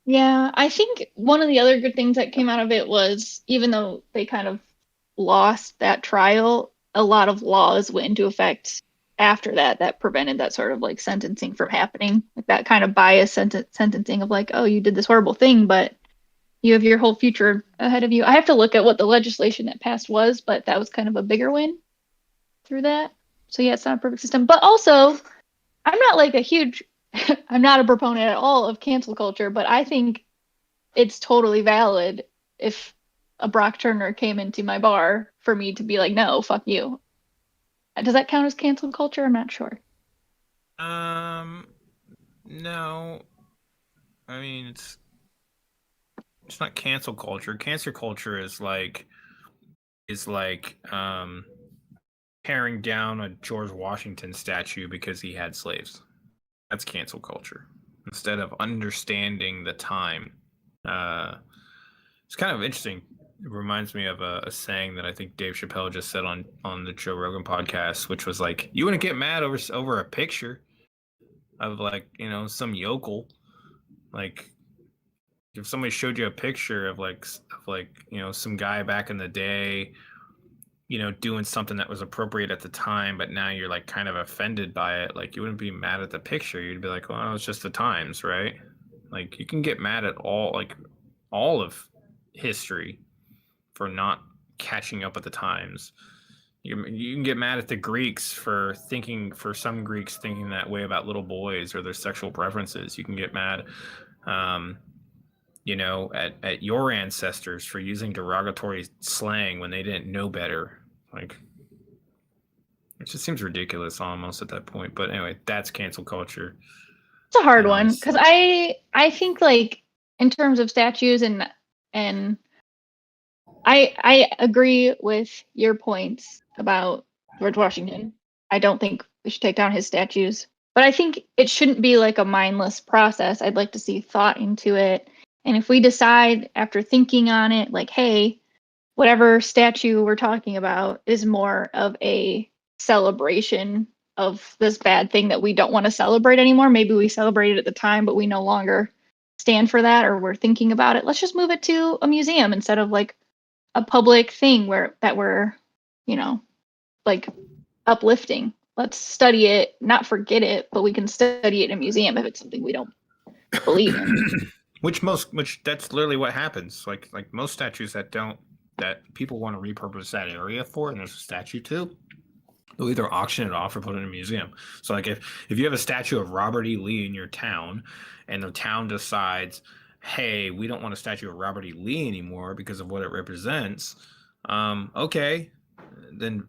Yeah, I think one of the other good things that came out of it was, even though they kind of lost that trial, a lot of laws went into effect after that prevented that sort of like sentencing from happening. Like that kind of biased sentencing of like, oh, you did this horrible thing, but you have your whole future ahead of you. I have to look at what the legislation that passed was, but that was kind of a bigger win through that. So yeah, it's not a perfect system. But also, I'm not like I'm not a proponent at all of cancel culture, but I think it's totally valid if a Brock Turner came into my bar for me to be like, no, fuck you. Does that count as cancel culture? I'm not sure. No. I mean, it's not cancel culture. Cancel culture is like tearing down a George Washington statue because he had slaves. That's cancel culture. Instead of understanding the time. It's kind of interesting. It reminds me of a saying that I think Dave Chappelle just said on the Joe Rogan podcast, which was like, you wouldn't get mad over a picture of like, some yokel. Like, if somebody showed you a picture of some guy back in the day, doing something that was appropriate at the time, but now you're like kind of offended by it, like, you wouldn't be mad at the picture. You'd be like, well, it's just the times, right? Like, you can get mad at all of history for not catching up at the times. You can get mad at the Greeks for some Greeks thinking that way about little boys or their sexual preferences. You can get mad at your ancestors for using derogatory slang when they didn't know better. Like, it just seems ridiculous almost at that point. But anyway, that's cancel culture. It's a hard one because I think, like, in terms of statues and I agree with your points about George Washington. I don't think we should take down his statues, but I think it shouldn't be like a mindless process. I'd like to see thought into it. And if we decide after thinking on it, like, hey, whatever statue we're talking about is more of a celebration of this bad thing that we don't want to celebrate anymore. Maybe we celebrated at the time, but we no longer stand for that, or we're thinking about it. Let's just move it to a museum instead of like a public thing we're like uplifting. Let's study it, not forget it, but we can study it in a museum if it's something we don't believe in. Which that's literally what happens. Like most statues that people want to repurpose that area for, and there's a statue too, they'll either auction it off or put it in a museum. So like if you have a statue of Robert E. Lee in your town, and the town decides, hey, we don't want a statue of Robert E. Lee anymore because of what it represents, okay, then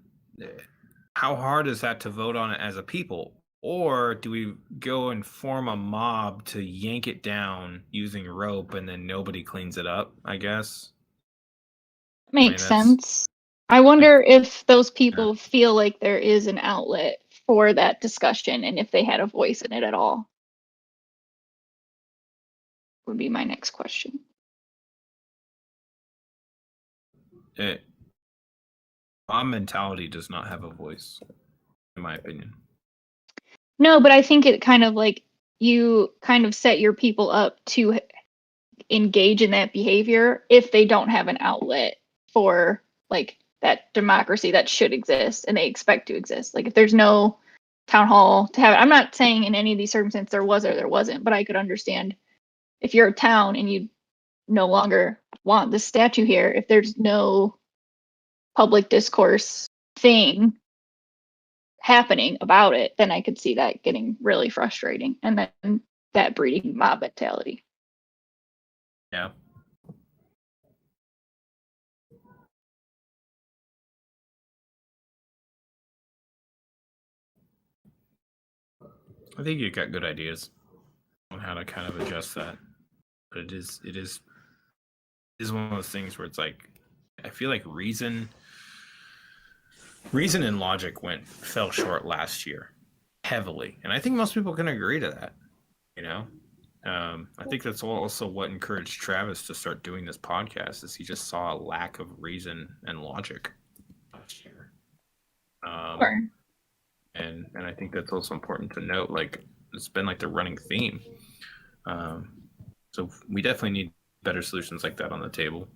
how hard is that to vote on it as a people? Or do we go and form a mob to yank it down using rope, and then nobody cleans it up, I guess? Makes sense. I wonder if those people feel like there is an outlet for that discussion, and if they had a voice in it at all. Would be my next question. Mob mentality does not have a voice, in my opinion. No, but I think it kind of like you kind of set your people up to engage in that behavior if they don't have an outlet for like that democracy that should exist and they expect to exist. Like if there's no town hall to have it, I'm not saying in any of these circumstances there was or there wasn't, but I could understand if you're a town and you no longer want this statue here, if there's no public discourse thing happening about it, then I could see that getting really frustrating, and then that breeding mob mentality. Yeah. I think you got good ideas on how to kind of adjust that. But it is one of those things where it's like, I feel like reason and logic fell short last year heavily, and I think most people can agree to that. You know, I think that's also what encouraged Travis to start doing this podcast, is he just saw a lack of reason and logic last year. Sure. And I think that's also important to note. Like, it's been like the running theme. So we definitely need better solutions like that on the table,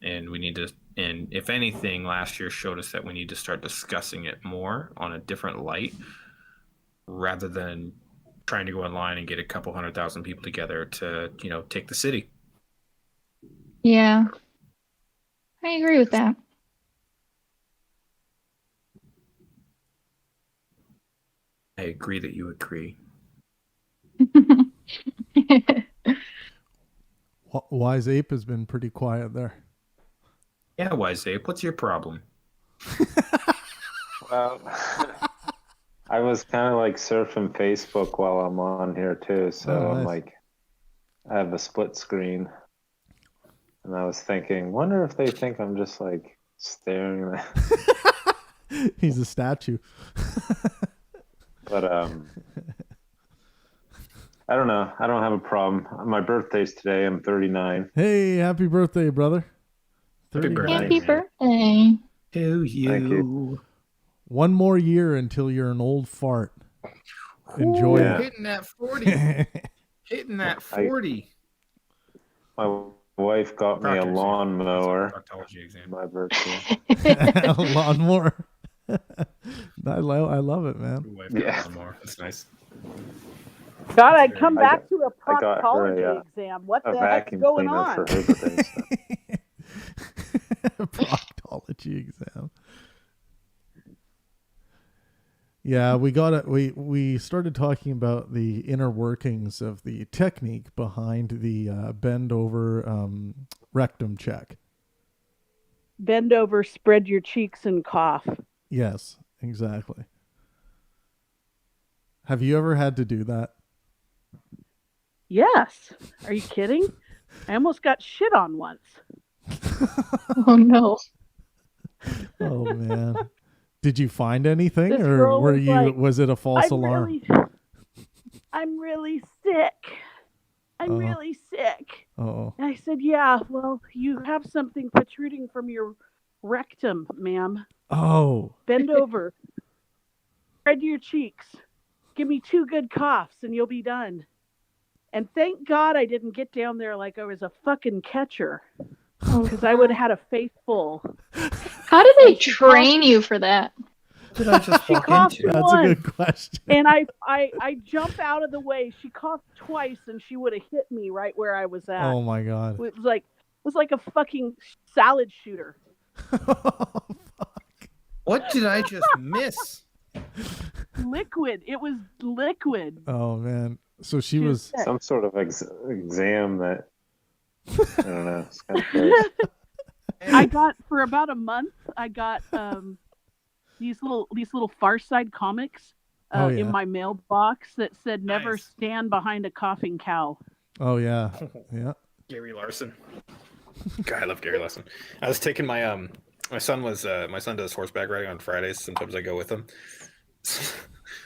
and we need to. And if anything, last year showed us that we need to start discussing it more on a different light, rather than trying to go online and get a couple 100,000 people together to, take the city. Yeah, I agree with that. I agree that you agree. Wise Ape has been pretty quiet there. Yeah, Wise Ape, what's your problem? Well, I was kind of like surfing Facebook while I'm on here too, so Oh, I'm nice. like, I have a split screen, and I was thinking, wonder if they think I'm just like staring at. He's a statue. But I don't know. I don't have a problem. My birthday's today. I'm 39. Hey, happy birthday, brother. Happy 39. birthday. Happy birthday. To you. Thank you. One more year until you're an old fart. Enjoy Yeah. Hitting that 40. it. Hitting that 40. My wife got me a Proctor's lawnmower proctology exam. for my birthday. A lawnmower. I love it, man. Your wife Yeah. got one more. That's nice. God, I'd come I back got- to a I got her proctology a, exam. What A the heck's vacuum going cleaner on? for her birthday. So. Proctology exam. Yeah, we started talking about the inner workings of the technique behind the bend over rectum check. Bend over, spread your cheeks, and cough. Yes, exactly. Have you ever had to do that? Yes. Are you kidding? I almost got shit on once. Oh no. Oh man. Did you find anything, This or girl were was you like, was it a false alarm? I'm really sick. I'm Oh. really sick. Oh. And I said, yeah, well, you have something protruding from your rectum, ma'am. Oh. Bend over. Spread your cheeks. Give me 2 good coughs and you'll be done. And thank God I didn't get down there like I was a fucking catcher, because I would have had a face full. How did they And she train you for that? What did I just She walk coughed into? That's a once. good question. And I jump out of the way. She coughed twice and she would have hit me right where I was at. Oh my god. It was like a fucking salad shooter. What did I just miss? Liquid. It was liquid. Oh man. So she She was sick. Some sort of exam that, I don't know. It's kind of gross. I got, for about a month, I got these little Far Side comics Oh, yeah. in my mailbox that said "Never Nice. stand behind a coughing cow." Oh yeah. Yeah. Gary Larson. God, I love Gary Larson. I was taking my my son does horseback riding on Fridays. Sometimes I go with him.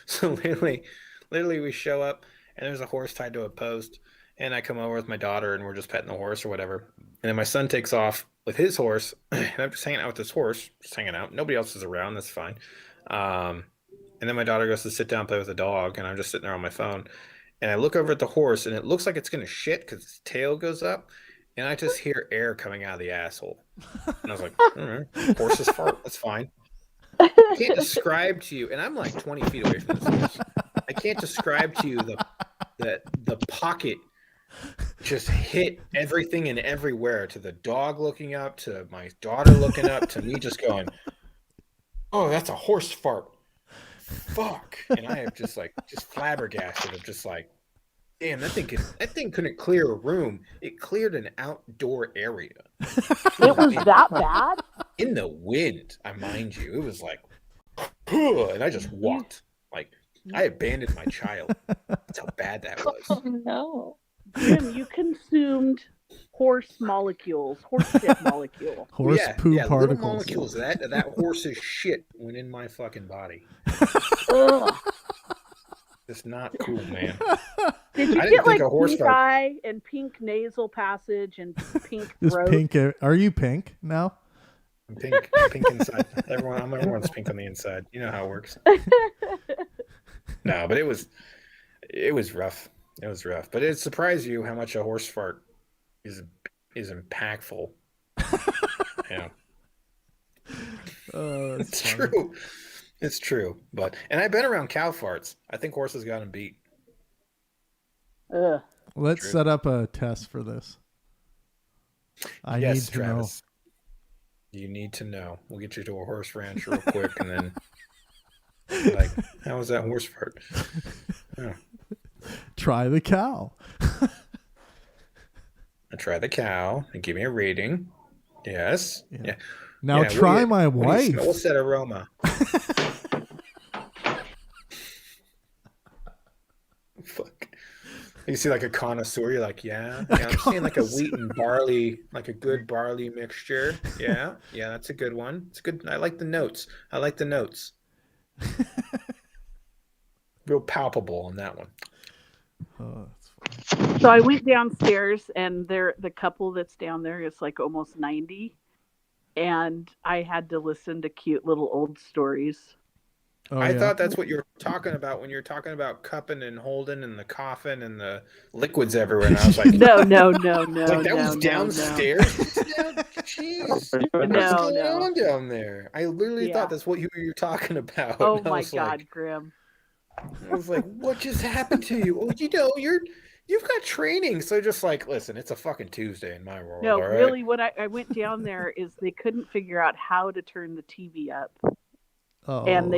So literally we show up and there's a horse tied to a post, and I come over with my daughter and we're just petting the horse or whatever. And then my son takes off with his horse, and I'm just hanging out with this horse, just hanging out. Nobody else is around. That's fine. And then my daughter goes to sit down and play with the dog, and I'm just sitting there on my phone. And I look over at the horse, and it looks like it's going to shit because its tail goes up, and I just hear air coming out of the asshole. And I was like, all right, horse's fart. That's fine. I can't describe to you, and I'm like 20 feet away from this horse. I can't describe to you the pocket just hit everything and everywhere, to the dog looking up, to my daughter looking up, to me just going, oh, that's a horse fart. Fuck. And I have just flabbergasted of just like, damn, that thing couldn't clear a room. It cleared an outdoor area. It was that bad? In the wind, I mind you. It was like, and I just walked. Like, I abandoned my child. That's how bad that was. Oh no. Jim, you consumed horse molecules, horse shit molecule. Horse poo little particles. molecules. That horse's shit went in my fucking body. Ugh. It's not cool, man. Did you I didn't get like think a horse pink fart- eye and pink nasal passage and pink Is throat? pink? Are you pink now? I'm pink inside. Everyone's pink on the inside. You know how it works. No, but it was rough. It was rough. But it surprised you how much a horse fart is impactful. Yeah. It's funny. true. It's true. And I've been around cow farts. I think horses got them beat. Ugh. Let's True. set up a test for this. I Yes, need to Travis. You need to know. We'll get you to a horse ranch real quick, and then like, how was that horse fart? Oh, know. Try the cow. I try the cow and give me a rating. Yes. Yeah. Now Yeah, try my what do you wife. smell? What's that aroma? Fuck. You see like a connoisseur, you're like, yeah, I'm seeing like a wheat and barley, like a good barley mixture. Yeah, that's a good one. It's good. I like the notes. Real palpable on that one. Oh, that's funny. So I went downstairs, and the couple that's down there is like almost 90, and I had to listen to cute little old stories. Oh, I yeah. thought that's what you were talking about when you were talking about cupping and holding and the coffin and the liquids everywhere. And I was like, No. like that was downstairs. Jeez, what's No. going on down there? I literally Yeah. thought that's what you were talking about. Oh And I my was God, like- Grim. I was like, what just happened to you? Oh, you've got training. So just like, listen, it's a fucking Tuesday in my world. No, all right? really, what I went down there is they couldn't figure out how to turn the TV up. Oh. And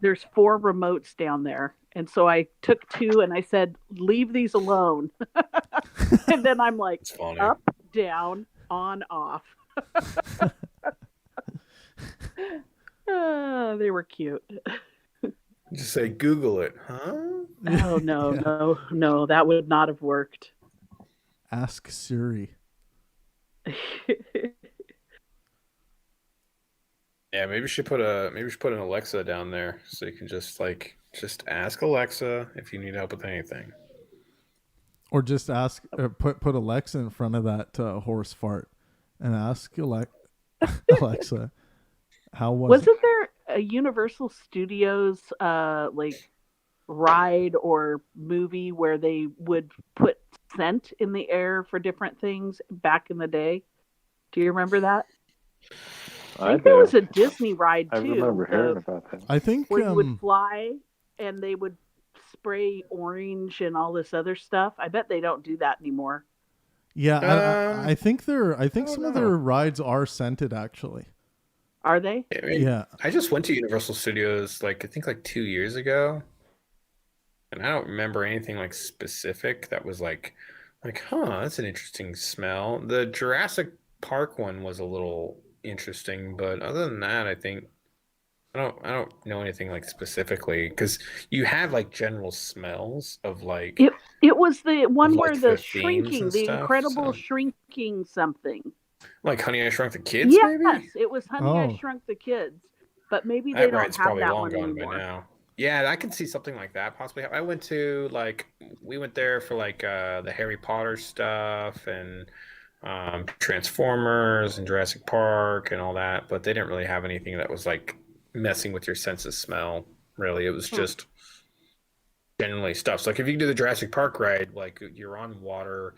there's 4 remotes down there. And so I took 2 and I said, leave these alone. And then I'm like, It's funny. up, down, on, off. They were cute. Just say, Google it, huh? Oh, Yeah. no, that would not have worked. Ask Siri. Yeah, maybe we should put an Alexa down there so you can just ask Alexa if you need help with anything. Or just ask, put Alexa in front of that horse fart and ask Alexa, how Wasn't there a Universal Studios like ride or movie where they would put scent in the air for different things back in the day? Do you remember that? I think there was a Disney ride too. I remember hearing about that. I think where you would fly and they would spray orange and all this other stuff. I bet they don't do that anymore. Yeah, I think some of know. their rides are scented actually. Are they? I mean, Yeah. I just went to Universal Studios I think 2 years ago, and I don't remember anything like specific that was like, that's an interesting smell. The Jurassic Park one was a little interesting, but other than that, I think I don't know anything like specifically, because you have like general smells of like It was the one Of, where like, the the themes shrinking, and the stuff, incredible so- shrinking something. like Honey I Shrunk the Kids, Yes, maybe. it was Honey Oh. I Shrunk the Kids, but maybe they That don't ride's have probably that long one gone anymore. by now. Yeah, I can see something like that possibly. I went to we went there for the Harry Potter stuff and Transformers and Jurassic Park and all that, but they didn't really have anything that was like messing with your sense of smell. Really, it was just generally stuff. So if you do the Jurassic Park ride, you're on water.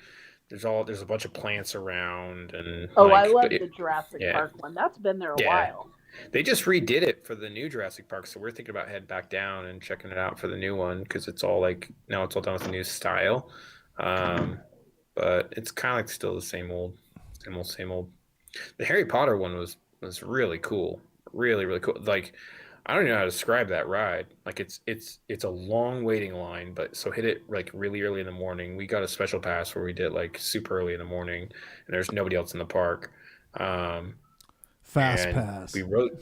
There's a bunch of plants around, and Oh, I love the Jurassic yeah. Park one. That's been there a Yeah. while. They just redid it for the new Jurassic Park, so we're thinking about heading back down and checking it out for the new one, because it's all now it's all done with a new style. but it's kind of like still the same old. The Harry Potter one was really cool, really cool. Like, I don't even know how to describe that ride. Like, it's a long waiting line, but so hit it like really early in the morning. We got a special pass where we did like super early in the morning, and there's nobody else in the park. Fast and pass. We rode.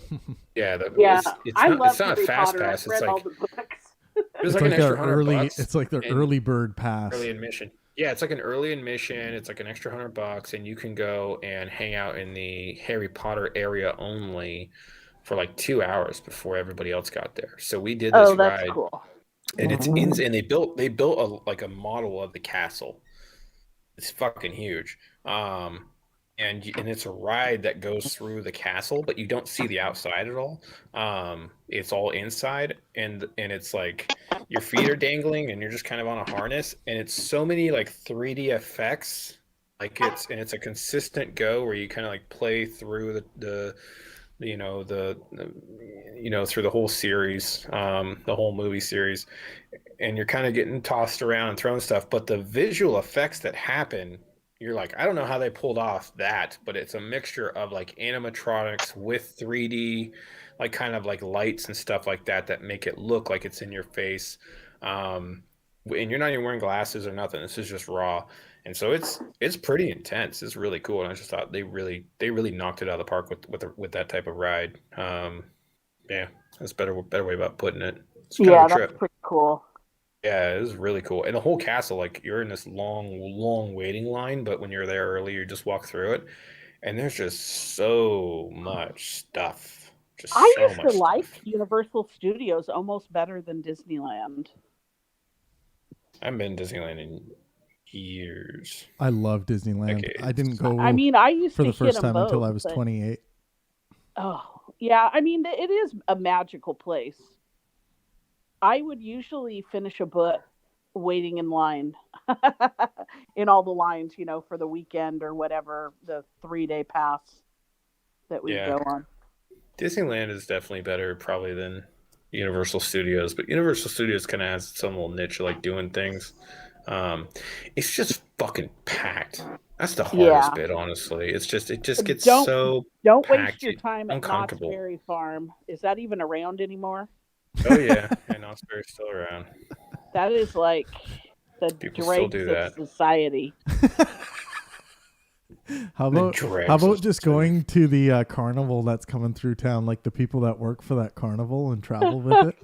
Yeah, Yeah, I love it's not a Harry fast Potter. pass. I've read It's all like the books. it was It's like an like extra their early. $100. It's like their and- early bird pass. Early admission. Yeah, it's like an early admission. It's like an extra $100, and you can go and hang out in the Harry Potter area only for like 2 hours before everybody else got there. So we did this Oh, that's ride, cool. and and they built a model of the castle. It's fucking huge. And it's a ride that goes through the castle, but you don't see the outside at all. It's all inside, and it's like your feet are dangling, and you're just kind of on a harness, and it's so many like 3D effects, like it's a consistent go where you kind of like play through the through the whole series, the whole movie series, and you're kind of getting tossed around and thrown stuff, but the visual effects that happen, you're like, I don't know how they pulled off that, but it's a mixture of like animatronics with 3D, like kind of like lights and stuff like that make it look like it's in your face. And you're not even wearing glasses or nothing. This is just raw. And so it's pretty intense. It's really cool. And I just thought they really knocked it out of the park with that type of ride. Yeah, that's a better way about putting it. It's kind of a trip. That's pretty cool. Yeah, it was really cool. And the whole castle, like you're in this long waiting line, but when you're there early, you just walk through it, and there's just so much stuff. I used to like Universal Studios almost better than Disneyland. I haven't been to Disneyland in years. I love Disneyland. Decades. I didn't go. I mean, I used for to the first time both, until I was 28. Oh yeah, I mean it is a magical place. I would usually finish a book waiting in line in all the lines, for the weekend or whatever, the 3-day pass that we go on. Disneyland is definitely better probably than Universal Studios, but Universal Studios kind of has some little niche of like doing things. It's just fucking packed. That's the hardest bit, honestly. It just gets so don't packed, waste your time at Knott's Berry Farm. Is that even around anymore? Oh yeah, and Knott's Berry's still around. That is like the dregs of society. How about just going to the carnival that's coming through town, like the people that work for that carnival and travel with it?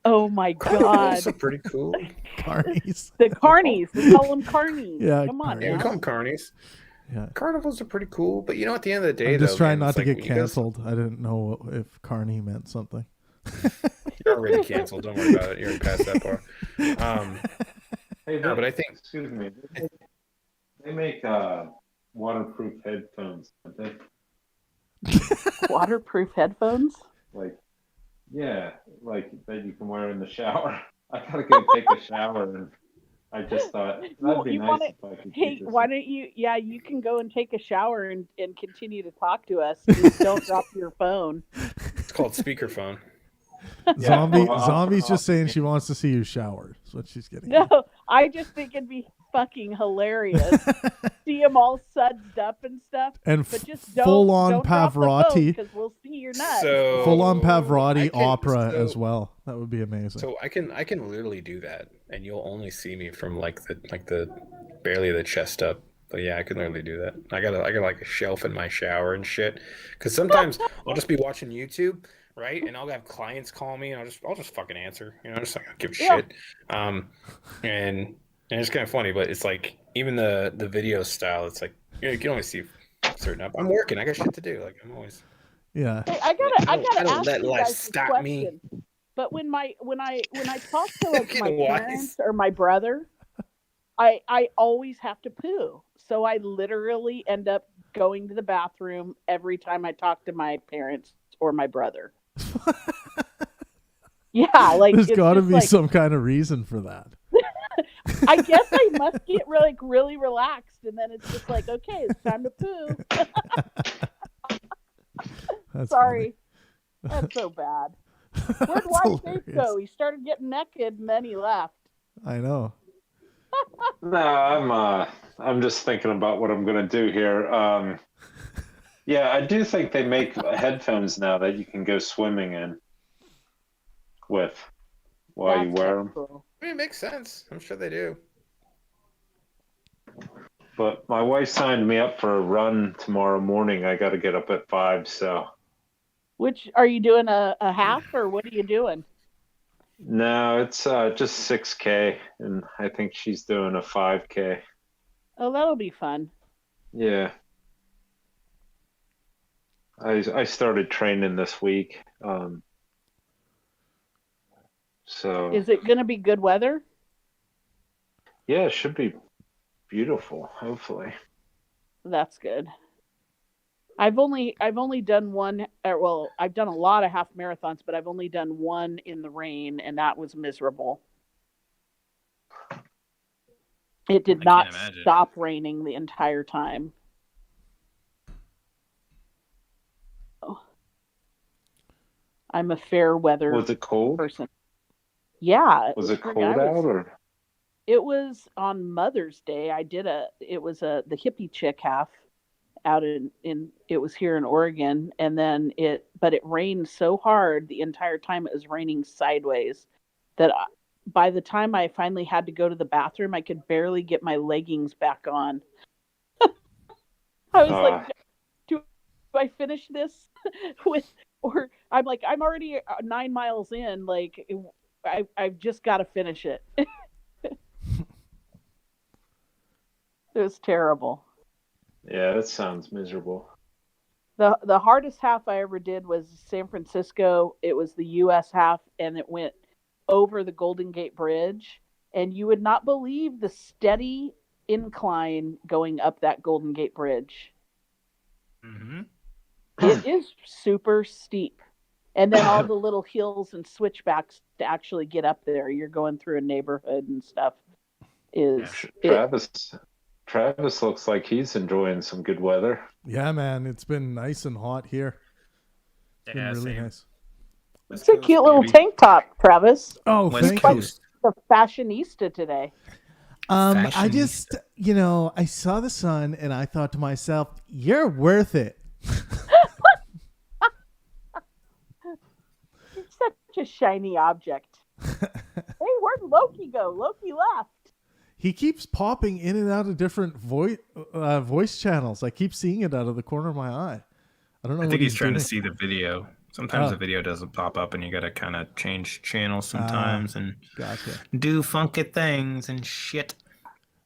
Oh my God. Carnivals are pretty cool. Carnies. The carnies. We call them carnies. Yeah, come on. Yeah, we call them carnies. Yeah. Carnivals are pretty cool, but at the end of the day, I'm just trying not to get canceled. I didn't know if carny meant something. You're already canceled. Don't worry about it. You're already past that part. But I think. Excuse me. They make waterproof headphones, don't they? Waterproof headphones? Like that you can wear in the shower. I gotta go take a shower, and I just thought that'd be nice if I could. Hey, why don't you? Yeah, you can go and take a shower and continue to talk to us. Just don't drop your phone. It's called speakerphone. Zombie's just saying she wants to see you shower. That's what she's getting. No, I just think it'd be fucking hilarious. See them all sudsed up and stuff, and but just full on Pavarotti because we'll see your nuts. So full on Pavarotti opera as well. That would be amazing. So I can literally do that, and you'll only see me from like the barely the chest up. But yeah, I can literally do that. I got like a shelf in my shower and shit. Because sometimes I'll just be watching YouTube, right? And I'll have clients call me, and I'll just fucking answer. Just like, I don't give a shit. And it's kind of funny, but it's like even the video style. It's like you can only see certain up. I'm working. I got shit to do. Like I'm always. Yeah. Hey, I gotta don't ask let you life guys stop a question. me. But when I talk to like my Wise. parents or my brother, I always have to poo. So I literally end up going to the bathroom every time I talk to my parents or my brother. Yeah, like there's got to be like, some kind of reason for that. I guess I must get really relaxed, and then it's just like, okay, it's time to poo. Sorry, that's so bad. Where'd White Face go? He started getting naked, and then he left. I know. No, I'm just thinking about what I'm gonna do here. Yeah, I do think they make headphones now that you can go swimming in with while you That's wear kinda them. cool. I mean, it makes sense. I'm sure they do. But my wife signed me up for a run tomorrow morning. I got to get up at 5, so Which are you doing a half or what are you doing? no, it's just 6K, and I think she's doing a 5K. Oh, that'll be fun. Yeah, I started training this week, so Is it going to be good weather? yeah, it should be beautiful. Hopefully, That's good. I've only done one. Well, I've done a lot of half marathons, but I've only done one in the rain, and that was miserable. It did I not can't imagine. stop raining the entire time. Oh. I'm a fair weather was it cold? person. Yeah, Was it pretty- cold I out was- or? It was on Mother's Day. It was the hippie chick half out in it was here in Oregon, and then it rained so hard the entire time. It was raining sideways that by the time I finally had to go to the bathroom, I could barely get my leggings back on. I was like, do I finish this with, or I'm like, I'm already 9 miles in, like I've just got to finish it. It was terrible. Yeah, that sounds miserable. The hardest half I ever did was San Francisco. It was the US half, and it went over the Golden Gate Bridge, and you would not believe the steady incline going up that Golden Gate Bridge. Mm-hmm. It is super steep. And then all the little hills and switchbacks to actually get up there. You're going through a neighborhood and stuff. Travis looks like he's enjoying some good weather. Yeah, man, it's been nice and hot here. It's been really same. nice. It's a cute little tank top, Travis. Oh, West thank Coast. you. The fashionista today. I Fashionista. just, I saw the sun and I thought to myself, you're worth it. It's such a shiny object. Hey, where'd Loki go? Loki left. He keeps popping in and out of different voice channels. I keep seeing it out of the corner of my eye. I don't know. I what think he's trying to doing. see the video. Sometimes the video doesn't pop up, and you got to kind of change channels sometimes and Gotcha. do funky things and shit.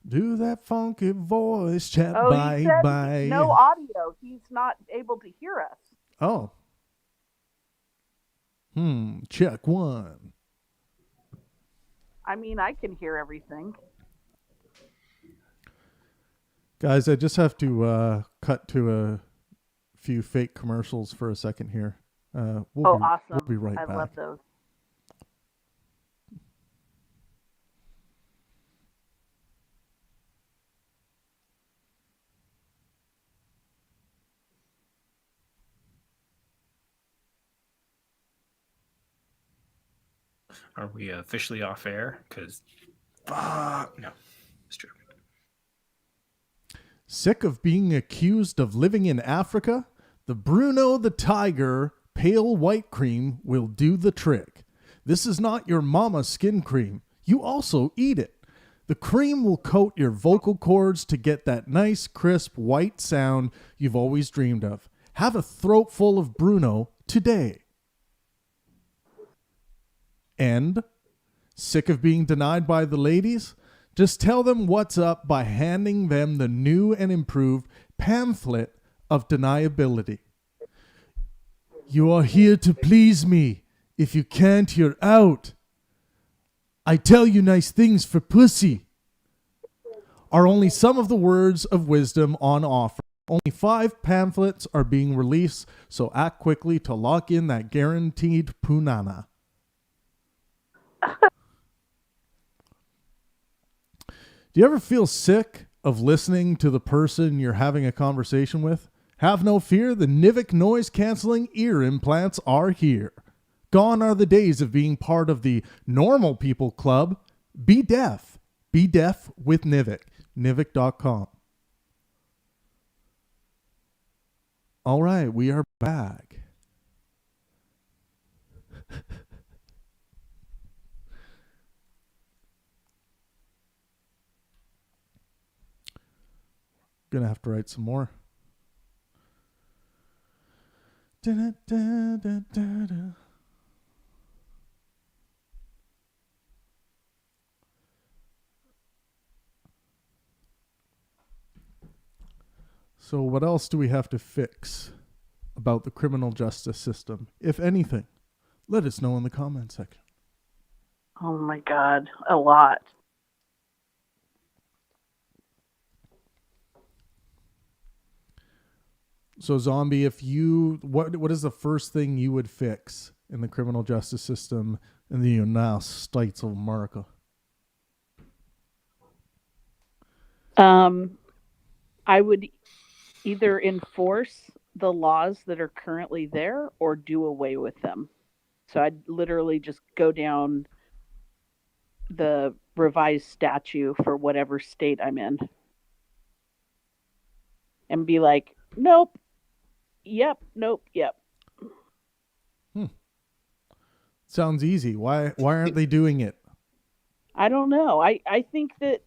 Do that funky voice chat. Oh, Bye he said bye. no audio. He's not able to hear us. Oh. Check one. I mean, I can hear everything. Guys, I just have to cut to a few fake commercials for a second here. Awesome. Awesome. We'll be right I back. love those. Are we officially off air? Because, no, it's true. Sick of being accused of living in Africa? The Bruno the Tiger Pale White Cream will do the trick. This is not your mama's skin cream. You also eat it. The cream will coat your vocal cords to get that nice, crisp, white sound you've always dreamed of. Have a throat full of Bruno today. And sick of being denied by the ladies? Just tell them what's up by handing them the new and improved pamphlet of deniability. You are here to please me. If you can't, you're out. I tell you nice things for pussy. Are only some of the words of wisdom on offer. Only 5 pamphlets are being released, so act quickly to lock in that guaranteed punana. Do you ever feel sick of listening to the person you're having a conversation with? Have no fear, the Nivik noise-canceling ear implants are here. Gone are the days of being part of the normal people club. Be deaf. Be Deaf with Nivik. Nivik.com. All right, we are back. Gonna have to write some more. Da-da-da-da-da-da. So what else do we have to fix about the criminal justice system, if anything? Let us know in the comment section. Oh my God, a lot. So Zombie, if you what is the first thing you would fix in the criminal justice system in the United States of America? I would either enforce the laws that are currently there or do away with them. So I'd literally just go down the revised statute for whatever state I'm in and be like, nope, yep, nope, yep. Sounds easy. Why aren't they doing it? I don't know. I think that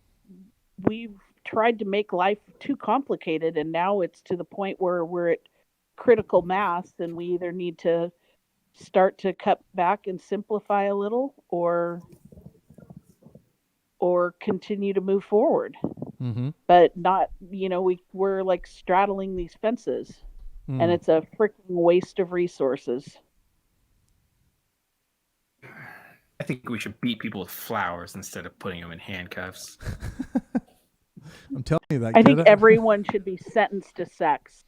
we've tried to make life too complicated, and now it's to the point where we're at critical mass and we either need to start to cut back and simplify a little or continue to move forward. Mm-hmm. But not, we're like straddling these fences and it's a freaking waste of resources. I think we should beat people with flowers instead of putting them in handcuffs. I'm telling you that. I think everyone should be sentenced to sex.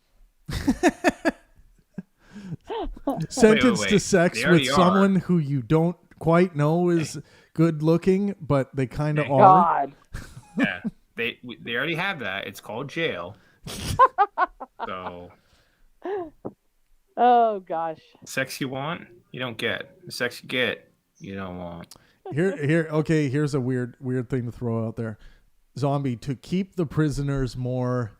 Sentenced Wait. to sex with someone who you don't quite know is good looking, but they kind of are. God. Yeah, they already have that. It's called jail. So, oh gosh. sex you want, you don't get. The sex you get, you don't want. Okay, here's a weird thing to throw out there. Zombie, to keep the prisoners more,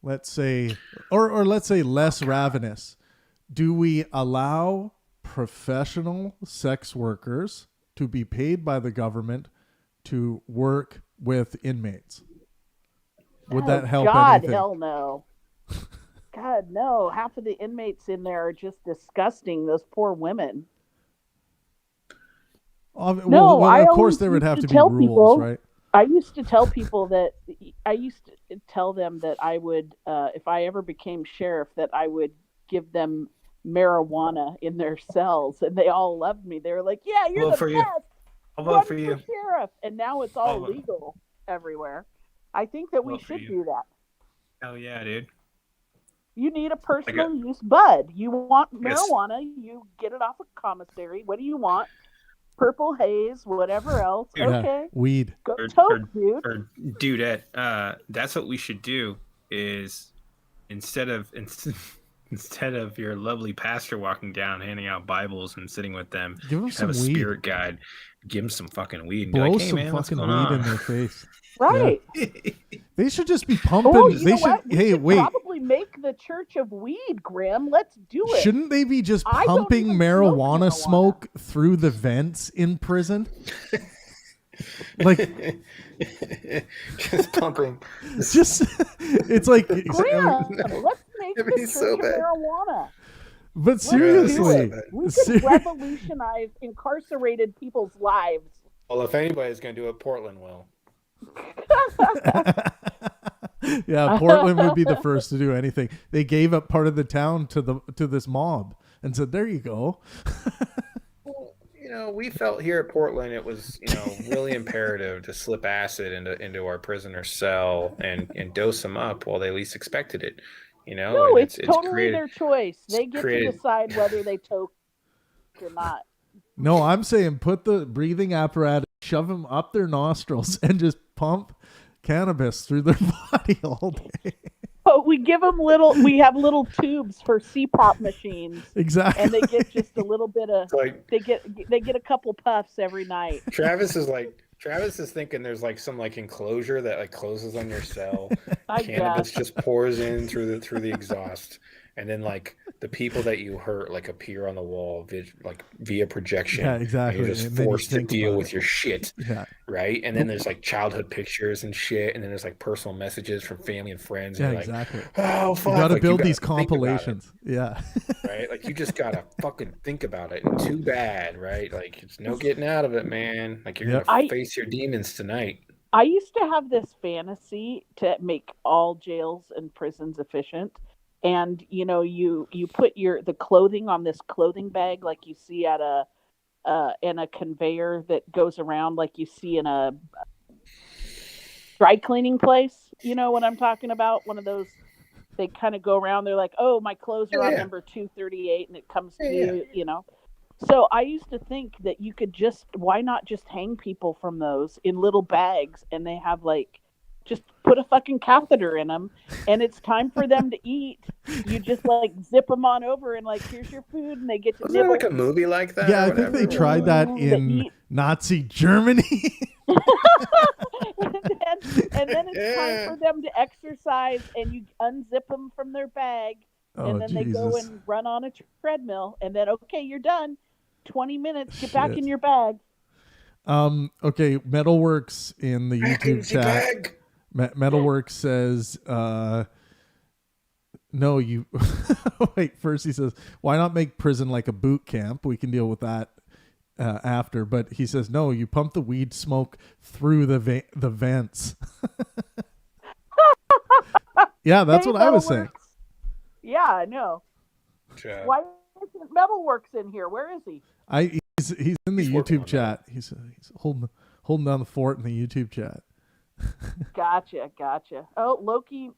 let's say, or let's say less ravenous, do we allow professional sex workers to be paid by the government to work with inmates? Would that help anything? Hell no. God, no. Half of the inmates in there are just disgusting. Those poor women. Of course there would have to be rules, people, right? I used to tell people that I would, if I ever became sheriff, that I would give them marijuana in their cells, and they all loved me. They were like, "Yeah, you're the best. I'll vote for you, sheriff." And now it's all legal everywhere. I think that we should do that. Hell yeah, dude. You need a personal use bud. You want marijuana, you get it off a commissary. What do you want? Purple haze, whatever else. Dude, okay. Weed. Go toke, dude. Or dudette. That's what we should do is instead of your lovely pastor walking down handing out Bibles and sitting with them, give them some have a weed. spirit guide, give them some fucking weed and blow be like, hey, some man, fucking weed on? in their face. Right. Yeah. They should just be pumping. You know what? We should probably make the Church of Weed, Grim. Let's do it. Shouldn't they be just pumping marijuana smoke through the vents in prison? Like just pumping. It's like Grim, let's make the Church so of bad. Marijuana. But seriously, we could revolutionize incarcerated people's lives. Well, if anybody's going to do it, Portland will. Yeah, Portland would be the first to do anything. They gave up part of the town to this mob and said, "There you go." Well, we felt here at Portland it was, really imperative to slip acid into our prisoner's cell and dose them up while they least expected it. No, it's totally their choice. They get to decide whether they toke or not. No, I'm saying put the breathing apparatus, shove them up their nostrils, and just pump cannabis through their body all day. But we give them we have little tubes for CPAP machines. Exactly. And they get just a little bit of, they get a couple puffs every night. Travis is like Travis is thinking there's like some like enclosure that like closes on your cell. I Cannabis guess. just pours in through the exhaust, and then like the people that you hurt like appear on the wall like via projection. Yeah, exactly. And you're just And then you forced to think deal about with it. your shit. Yeah. Right, and then there's like childhood pictures and shit, and then there's like personal messages from family and friends. And Yeah, you're like, exactly. oh fuck! You got to Like, build gotta these think about it, compilations. Yeah. right? Like you just gotta fucking think about it. And too bad, right? Like it's no getting out of it, man. Like you're Yep. gonna face your demons tonight. I used to have this fantasy to make all jails and prisons efficient. And you put the clothing on this clothing bag like you see at in a conveyor that goes around like you see in a dry cleaning place. You know what I'm talking about? One of those, they kind of go around. They're like, oh, my clothes are on Yeah. number 238, and it comes to Yeah. you. So I used to think that you could why not just hang people from those in little bags, and they have like, just put a fucking catheter in them, and it's time for them to eat. You just like zip them on over, and like, here's your food, and they get to Wasn't there nibble. like a movie like that? Yeah, or I think they whatever? tried that They in eat- Nazi Germany. and then it's Yeah. time for them to exercise, and you unzip them from their bag, Oh, and then they go Jesus. and run on a treadmill, and then okay, you're done. 20 minutes, get back Shit. in your bag. Okay, Metalworks in the YouTube Easy chat. bag. Metalworks says, no, you wait. First, he says, why not make prison like a boot camp? We can deal with that after. But he says, no, you pump the weed smoke through the vents. Yeah, that's Hey, what I was saying. Metalworks. Yeah, I know. Yeah. Why isn't Metalworks in here? Where is he? He's in the He's working YouTube on chat. He's holding down the fort in the YouTube chat. Gotcha. Oh, Loki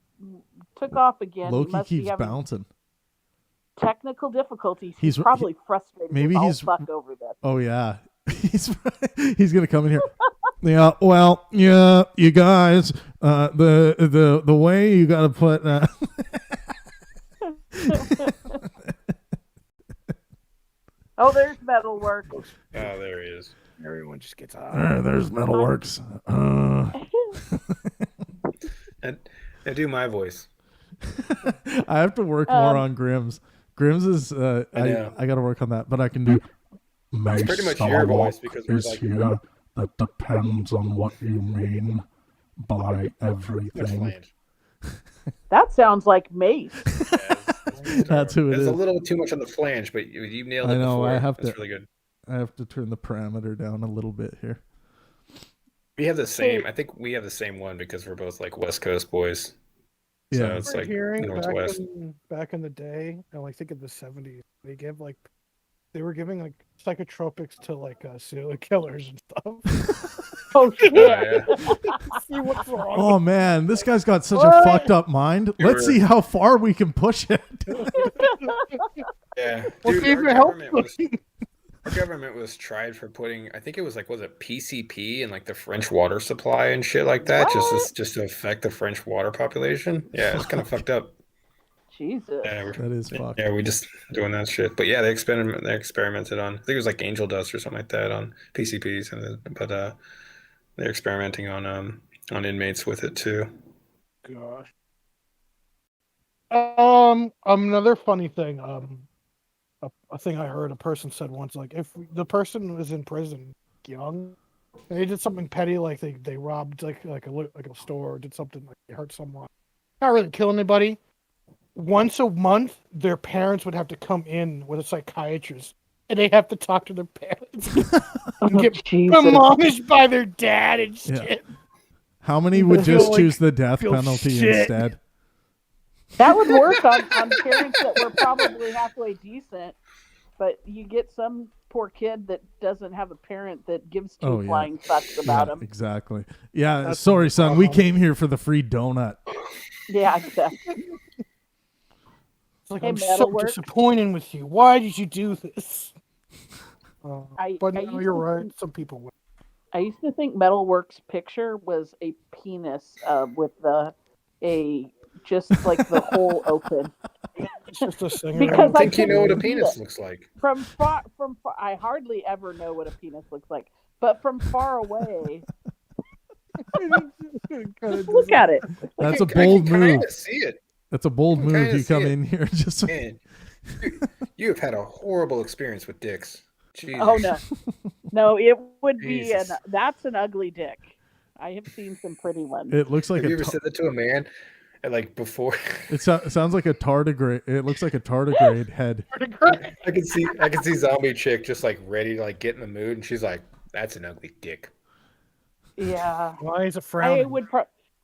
took off again. He Loki must be keeps having bouncing. technical difficulties. He's- He's probably frustrated. maybe as all he's- fuck over this. Oh yeah, he's gonna come in here. Yeah, well, yeah, you guys, the way you gotta put. Oh, there's Metalworks. Oh, there he is. Everyone just gets out. There's Metalworks. I do my voice. I have to work more Um, on Grimm's. Grimm's is I know. I got to work on that, but I can do. It's pretty much your voice because we're like here. That depends on what you mean by much everything. flange. That sounds like Mace. That's who it There's is. a little too much on the flange, but you nailed it. I know, Before. I have That's to- really good. I have to turn the parameter down a little bit here. We have the same. I think we have the same one because we're both like West Coast boys. So Yeah. it's We're like hearing Northwest. back in the day, and like think of the 70s, they were giving like psychotropics to like serial killers and stuff. Oh shit! Yeah. See what's wrong. Oh man, this guy's got such a What? fucked up mind. You Let's were- see how far we can push it. Yeah, Well, dude, see if it helps. our government was tried for putting. I think it was like, was it PCP and like the French water supply and shit like that, just to affect the French water population. Yeah, it's kind of fucked up. Jesus. Yeah, That is fucked. we just doing that shit. But yeah, they experimented on. I think it was like angel dust or something like that on PCPs, but they're experimenting on inmates with it too. Gosh. Another funny thing. A thing I heard a person said once, like if the person was in prison young, and they did something petty, like they robbed like a store, or did something like they hurt someone, not really kill anybody. Once a month, their parents would have to come in with a psychiatrist, and they have to talk to their parents and get Jesus. admonished by their dad and shit. How many would I feel just like- choose the death feel penalty shit. instead? That would work on parents that were probably halfway decent, but you get some poor kid that doesn't have a parent that gives two Oh, yeah. flying fucks about Yeah, him. exactly. Yeah, That's sorry, the son. We problem. came here for the free donut. Yeah, exactly. It's like Hey, I'm so Metalwork. disappointed with you. Why did you do this? But I no, used you're to right. think- Some people would. I used to think Metalworks' picture was a penis with just like the hole open. It's just a singer. Because I I think you know what a couldn't see penis it. looks like. From far, I hardly ever know what a penis looks like, but from far away, just look at it. That's I a can bold move. kind of see it. That's a bold I can move. kinda You see come it. in here just. Man, you have had a horrible experience with dicks. Jesus. Oh no, it would be Jesus. that's an ugly dick. I have seen some pretty ones. It looks like Have you ever said that to a man? And like before, it sounds like a tardigrade. It looks like a tardigrade head. I can see zombie chick just like ready to like get in the mood, and she's like, "That's an ugly dick." Yeah, Why is it frowning?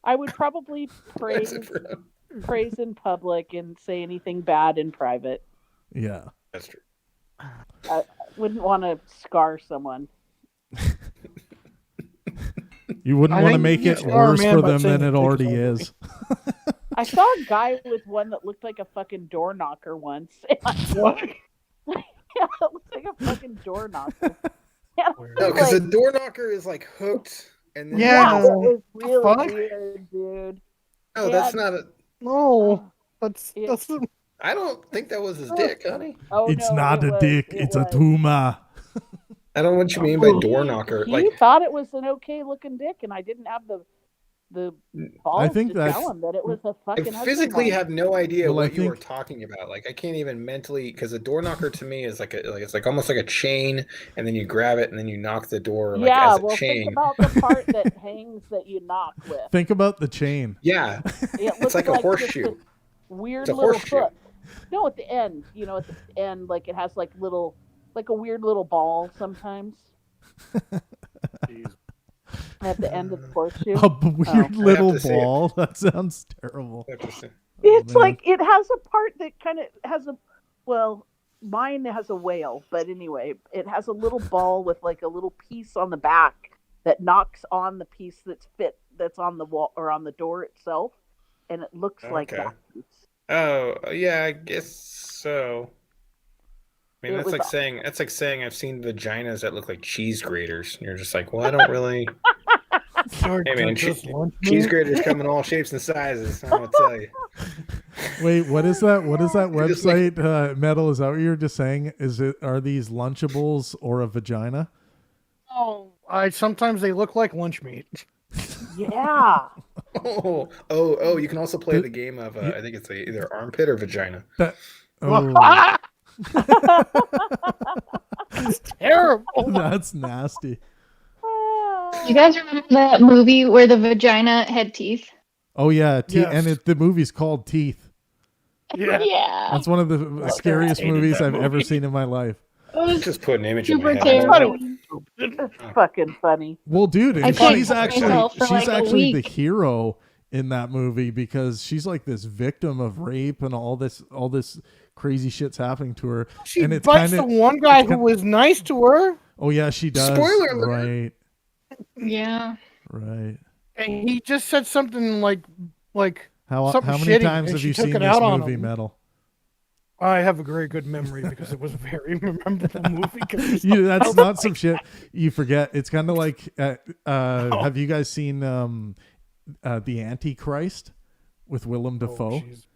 I would probably praise in public and say anything bad in private. Yeah, That's true. I wouldn't want to scar someone. you wouldn't I want to think make you it scar a worse man for by them saying than it his dick already is is. I saw a guy with one that looked like a fucking door knocker once. What? Yeah, it looked like a fucking door knocker. Yeah, No, because the door knocker is like hooked, and then Yeah. it was really Fuck? weird, dude. No, that's not a. No, that's Yeah. that's. I don't think that was his dick, honey. Oh, It's no, not it a was- dick. it It's a was. tumor. I don't know what you mean by door knocker. He Like, thought it was an okay looking dick, and I didn't have the balls think to that's- tell him that it was a I fucking. ugly physically one. have no idea Well, I what you were think- talking about. Like, I can't even mentally, because a door knocker to me is like it's like almost like a chain, and then you grab it and then you knock the door like Yeah, as a well, chain. think about the part that hangs that you knock with. Think about the chain. Yeah, It looks like a just horseshoe. this weird It's a little horseshoe. hook. No, at the end, at the end, like it has like a weird little ball sometimes at the end of the horseshoe. A weird little to see it. ball. That sounds terrible. I have to say. It's man. like it has a part that kind of has mine has a whale, but anyway, it has a little ball with like a little piece on the back that knocks on the piece that's on the wall or on the door itself, and it looks like Okay. that piece. Oh, yeah, I guess so. I mean, It that's was like saying I've seen vaginas that look like cheese graters. And you're just like, well, I don't really. Hey man, cheese graters come in all shapes and sizes. I'm gonna tell you. Wait, what is that? What is that You're just like- website? Metal, is that what you were just saying? Are these Lunchables or a vagina? Oh, sometimes they look like lunch meat. Yeah. Oh! You can also play the game of I think it's either armpit or vagina. Oh, It's terrible. that's nasty. You guys remember that movie where the vagina had teeth? Oh yeah, Yes. and the movie's called Teeth. Yeah. Yeah. That's one of the scariest hated movies that I've ever movie. seen in my life. It was Just put an image in my super head. terrible. It's fucking funny. Well, dude, I and can't she's help actually myself for, she's like, a actually the week. hero in that movie because she's like this victim of rape and all this crazy shit's happening to her. She and it's bites kinda, the one guy it's who kinda- was nice to her, Oh yeah, she does. Spoiler alert. Right, Yeah. right. and he just said something like How Something many shitty, times and have she you took seen it this out on movie, him. Metal? I have a very good memory because it was very remember the movie. 'Cause That's not some shit you forget. It's kind of like have you guys seen the Antichrist with Willem Dafoe? jeez.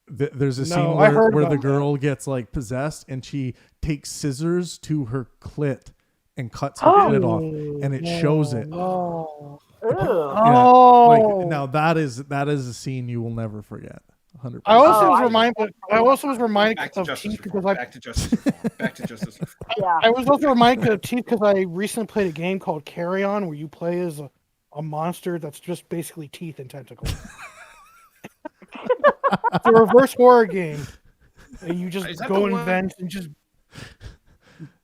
There's a No, scene I heard where the about that. girl gets like possessed and she takes scissors to her clit and cuts her clit off, and it shows it. Oh, Ugh. Yeah, oh. like now that is a scene you will never forget. 100%. I also Oh, was I- reminded. I also was reminded Back to of Justice teeth Reform. because Back to Justice Reform. Back to Justice Reform. Yeah. I was also reminded of teeth because I recently played a game called Carry On where you play as a monster that's just basically teeth and tentacles. It's a reverse horror game. And you Is just that go the in one- vents and just.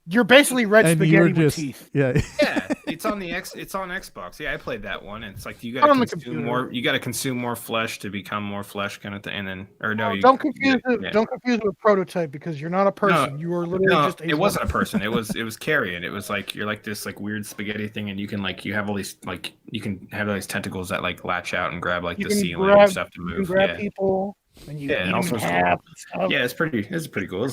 You're basically red and spaghetti you're with just teeth. yeah. Yeah, it's on Xbox. Yeah, I played that one. And it's like you Not on gotta the consume computer. more. You gotta consume more flesh to become more flesh, kind of thing. And then, or no, Don't confuse yeah, it. yeah. Don't confuse it with prototype because you're not a person. You are literally No, just a it wasn't a person. It was carrion. It was like you're like this like weird spaghetti thing, and you can you have all these you can have all these tentacles that like latch out and grab like You the can ceiling grab- and stuff to You can move. grab Yeah, people and you Yeah, and eat all them in sorts of half and stuff. yeah, it's pretty cool.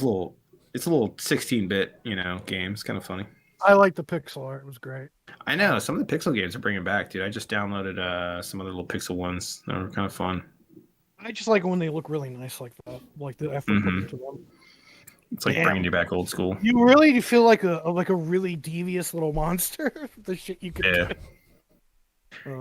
It's a little 16-bit game. It's kind of funny. I like the pixel art. It was great. I know some of the pixel games are bringing back, dude. I just downloaded some other little pixel ones that were kind of fun. I just like it when they look really nice like that, like the effort put into them. It's like bringing you back old school. You really feel like a really devious little monster. The shit you could do.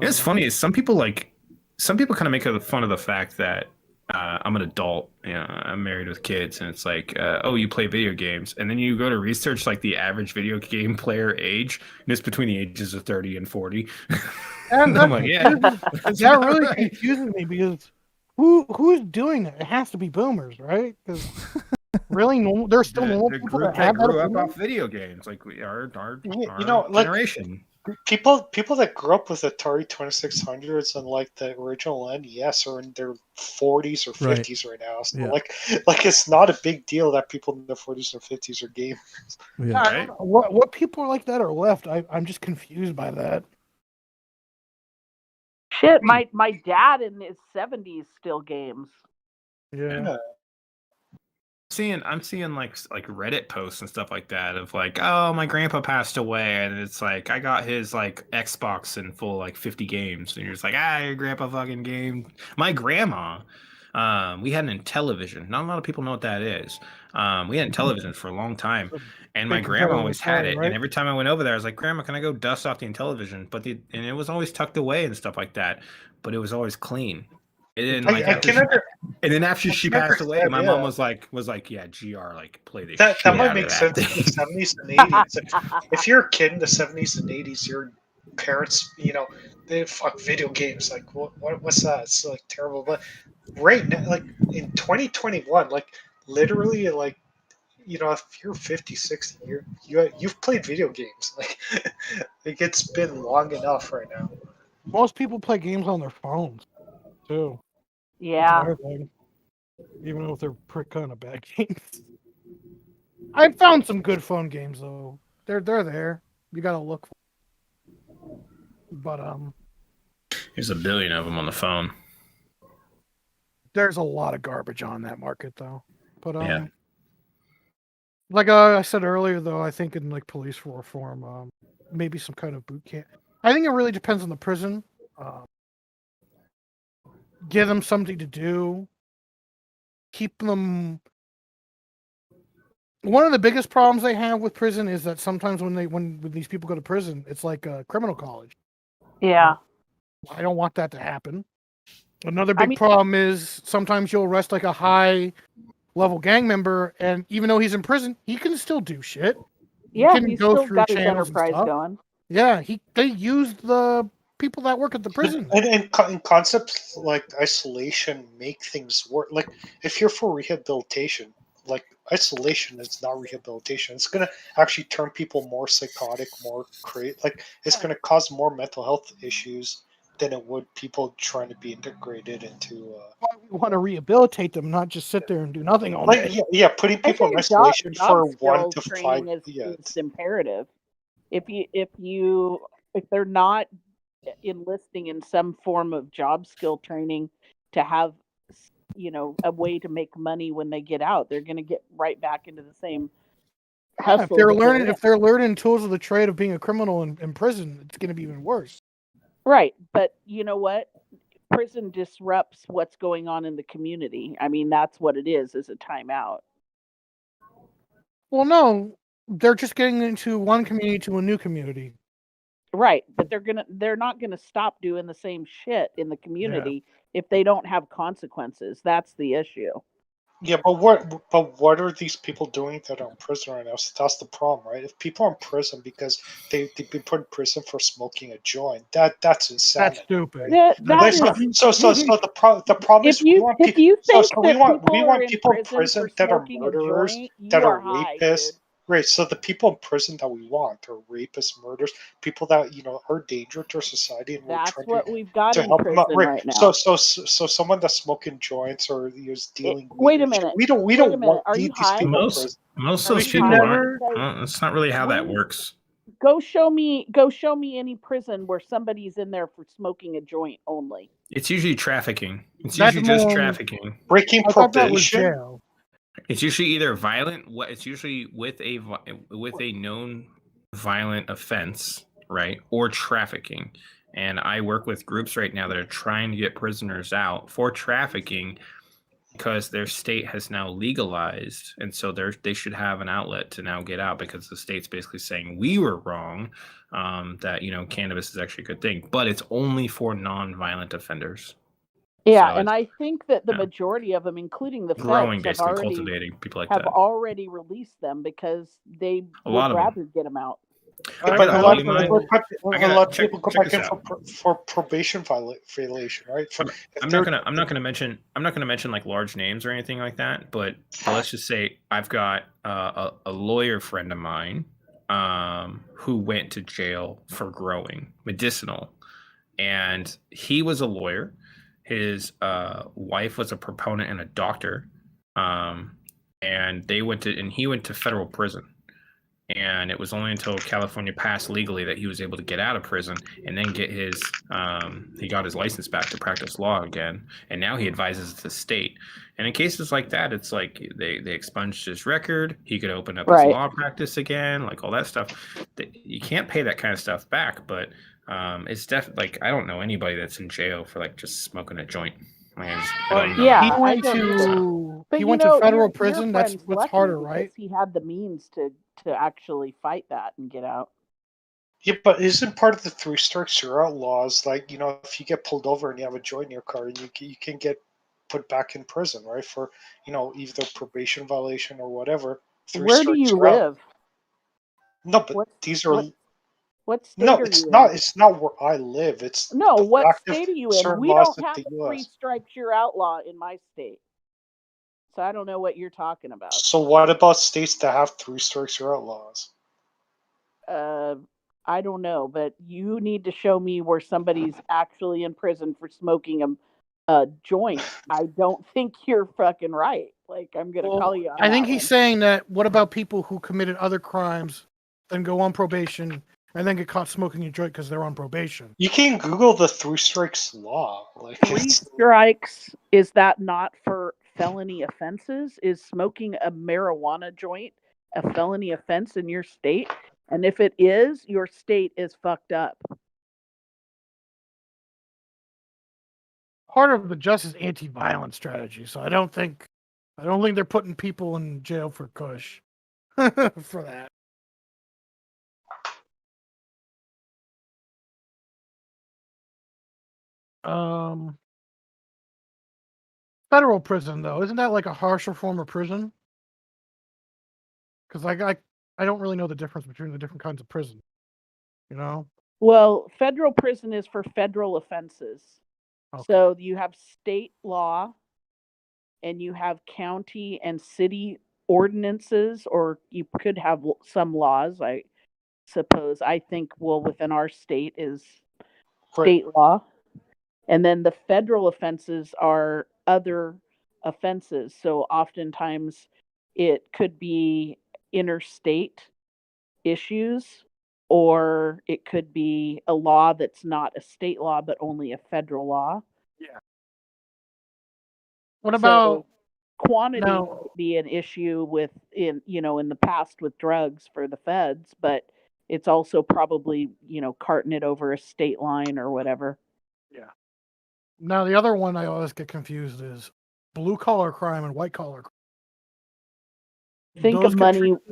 It's funny is some people kind of make fun of the fact that I'm an adult, I'm married with kids, and it's like, oh, you play video games, and then you go to research like the average video game player age, and it's between the ages of 30 and 40. And I'm like, yeah, that really confuses me because who's doing it? It has to be boomers, right? Because really, there's still normal people that grew up off video games, like our generation. People that grew up with Atari 2600s and like the original NES are in their 40s or 50s right now. So like it's not a big deal that people in their 40s or 50s are gamers. Yeah. Right? What people like that are left? I'm just confused by that. Shit, my dad in his 70s still games. Yeah. I'm seeing like Reddit posts and stuff like that of like, oh, my grandpa passed away, and it's like I got his like Xbox in full like 50 games, and you're just like, your grandpa fucking game. My grandma, we had an Intellivision. Not a lot of people know what that is. We had Intellivision for a long time, and my grandma always had it. Right? And every time I went over there, I was like, Grandma, can I go dust off the Intellivision? And it was always tucked away and stuff like that, but it was always clean. And then after she passed away, my mom was like, yeah, GR, like play the that might make sense in the 70s and 80s. If you're a kid in the 70s and 80s, your parents, they fuck video games. Like, what's that? It's like terrible. But right now, like in 2021, like literally, like if you're 50, 60, you've played video games. Like, it's been long enough right now. Most people play games on their phones too. Yeah. Even though they're kind of bad games. I found some good phone games though. They're there. You gotta look for them. But there's a billion of them on the phone. There's a lot of garbage on that market though. But like I said earlier though, I think in like police reform, maybe some kind of boot camp. I think it really depends on the prison. Give them something to do. Keep them. One of the biggest problems they have with prison is that sometimes when these people go to prison, it's like a criminal college. Yeah. I don't want that to happen. Another big problem is sometimes you'll arrest like a high level gang member, and even though he's in prison, he can still do shit. Yeah, he's still got his enterprise going. Yeah, they use the people that work at the prison. And concepts like isolation make things work. Like, if you're for rehabilitation, like, isolation is not rehabilitation. It's going to actually turn people more psychotic, more crazy. Like, it's going to cause more mental health issues than it would people trying to be integrated into... We want to rehabilitate them, not just sit there and do nothing all day. Yeah, putting people in isolation for 1 to 5 years. It's imperative. If they're not enlisting in some form of job skill training to have a way to make money when they get out, they're going to get right back into the same hustle. If they're learning tools of the trade of being a criminal in prison, it's going to be even worse. Right, but you know what? Prison disrupts what's going on in the community. I mean, that's what it is a timeout. Well, no, they're just getting into one community to a new community. Right, but they're not gonna stop doing the same shit in the community if they don't have consequences. That's the issue. Yeah, but what are these people doing that are in prison right now? So that's the problem, right? If people are in prison because they've been put in prison for smoking a joint, that's insane. That's stupid. Yeah, so the problem is we want people in prison that are murderers, that are rapists. Right, so the people in prison that we want are rapists, murderers, people that are dangerous to our society, and that's what we've got in prison right now. So someone that's smoking joints or is dealing. Wait a minute. We don't want these people. Most of those people aren't. That's not really how that works. Go show me any prison where somebody's in there for smoking a joint only. It's usually trafficking. It's usually just trafficking. Breaking probation. It's usually either violent. It's usually with a known violent offense, right, or trafficking. And I work with groups right now that are trying to get prisoners out for trafficking because their state has now legalized. And so they should have an outlet to now get out because the state's basically saying we were wrong, that, cannabis is actually a good thing. But it's only for non-violent offenders. Yeah, So and I think that the yeah. majority of them, including the Growing, feds, basically, cultivating people like have that. already released them because they A lot would of them. rather get them out. Yeah, I but got a a lot, buddy of mine. a lot of check people go back this in out. for probation violation, right? I'm not gonna mention like large names or anything like that, but let's just say I've got a lawyer friend of mine who went to jail for growing medicinal, and he was a lawyer. His wife was a proponent and a doctor, and he went to federal prison. And it was only until California passed legally that he was able to get out of prison and then get he got his license back to practice law again. And now he advises the state. And in cases like that, it's like they expunged his record. He could open up his law practice again, like all that stuff. You can't pay that kind of stuff back, but it's definitely like, I don't know anybody that's in jail for like just smoking a joint. Yeah, he went to federal prison. That's what's harder, right? He had the means to actually fight that and get out. Yeah, but isn't part of the 3 strikes you're out laws like, if you get pulled over and you have a joint in your car, and you can get put back in prison, right, for either probation violation or whatever. Where do you live? No, but these are. What state no, are it's you not. in? It's not where I live. It's no. What state are you in? We don't have the 3 strikes you're outlaw in my state. So I don't know what you're talking about. So what about states that have 3 strikes you're outlaws? I don't know, but you need to show me where somebody's actually in prison for smoking a joint. I don't think you're fucking right. Like, I'm gonna call you on I think that he's saying that. What about people who committed other crimes, then go on probation, and then get caught smoking a joint because they're on probation? You can Google the 3 strikes law. Like 3 strikes, is that not for felony offenses? Is smoking a marijuana joint a felony offense in your state? And if it is, your state is fucked up. Part of the justice anti-violence strategy, so I don't think they're putting people in jail for kush for that. Federal prison though, isn't that like a harsher form of prison? Because I don't really know the difference between the different kinds of prison. Well, federal prison is for federal offenses. Okay. So you have state law and you have county and city ordinances, or you could have some laws, I suppose. I think, within our state is state law. And then the federal offenses are other offenses. So oftentimes it could be interstate issues, or it could be a law that's not a state law but only a federal law. Yeah. What about quantity would be an issue in the past with drugs for the feds, but it's also probably, carting it over a state line or whatever. Yeah. Now the other one I always get confused is blue collar crime and white collar crime. Think of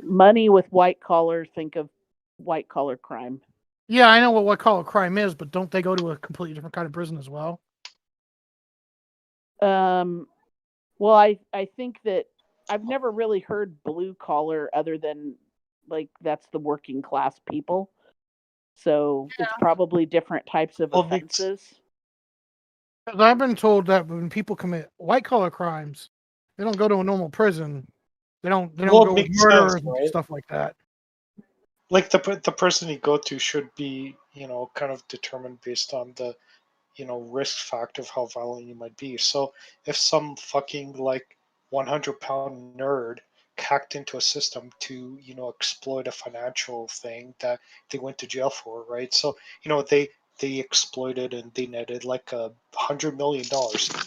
money with white collar, think of white collar crime. Yeah, I know what white collar crime is, but don't they go to a completely different kind of prison as well? Well, I think that I've never really heard blue collar other than like that's the working class people. So it's probably different types of offenses. I've been told that when people commit white collar crimes, they don't go to a normal prison. They don't go with murderers and stuff like that. Like the person you go to should be, kind of determined based on the, risk factor of how violent you might be. So if some fucking 100-pound nerd hacked into a system to, exploit a financial thing that they went to jail for, right? So, they exploited and they netted $100 million,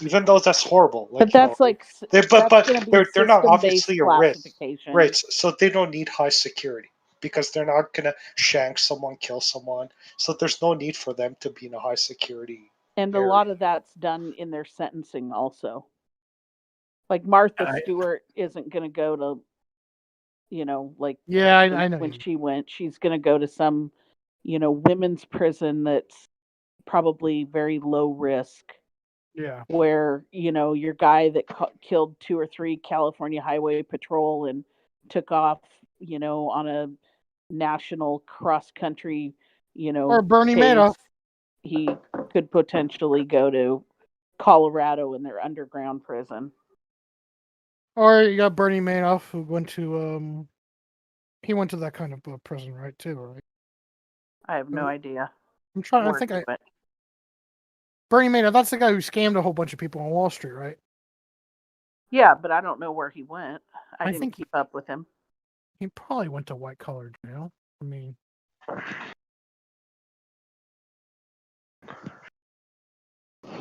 even though that's horrible. But that's they're not obviously a risk, right? So they don't need high security. because they're not gonna shank someone, kill someone. So there's no need for them to be in a high security. And a area. lot of that's done in their sentencing also. Like Martha I- Stewart isn't going to go to, like Yeah, I know. when she went, she's going to go to some, women's prison that's probably very low risk, Yeah. where, your guy that killed 2 or 3 California Highway Patrol and took off, on a national cross country, Or Bernie pace, Madoff. he could potentially go to Colorado in their underground prison. Or you got Bernie Madoff, who went to he went to that kind of prison, right? Too, right? I have no idea. I'm trying. I where think he I went. Bernie Madoff. That's the guy who scammed a whole bunch of people on Wall Street, right? Yeah, but I don't know where he went. I didn't think keep up with him. he probably went to white collar jail. I mean,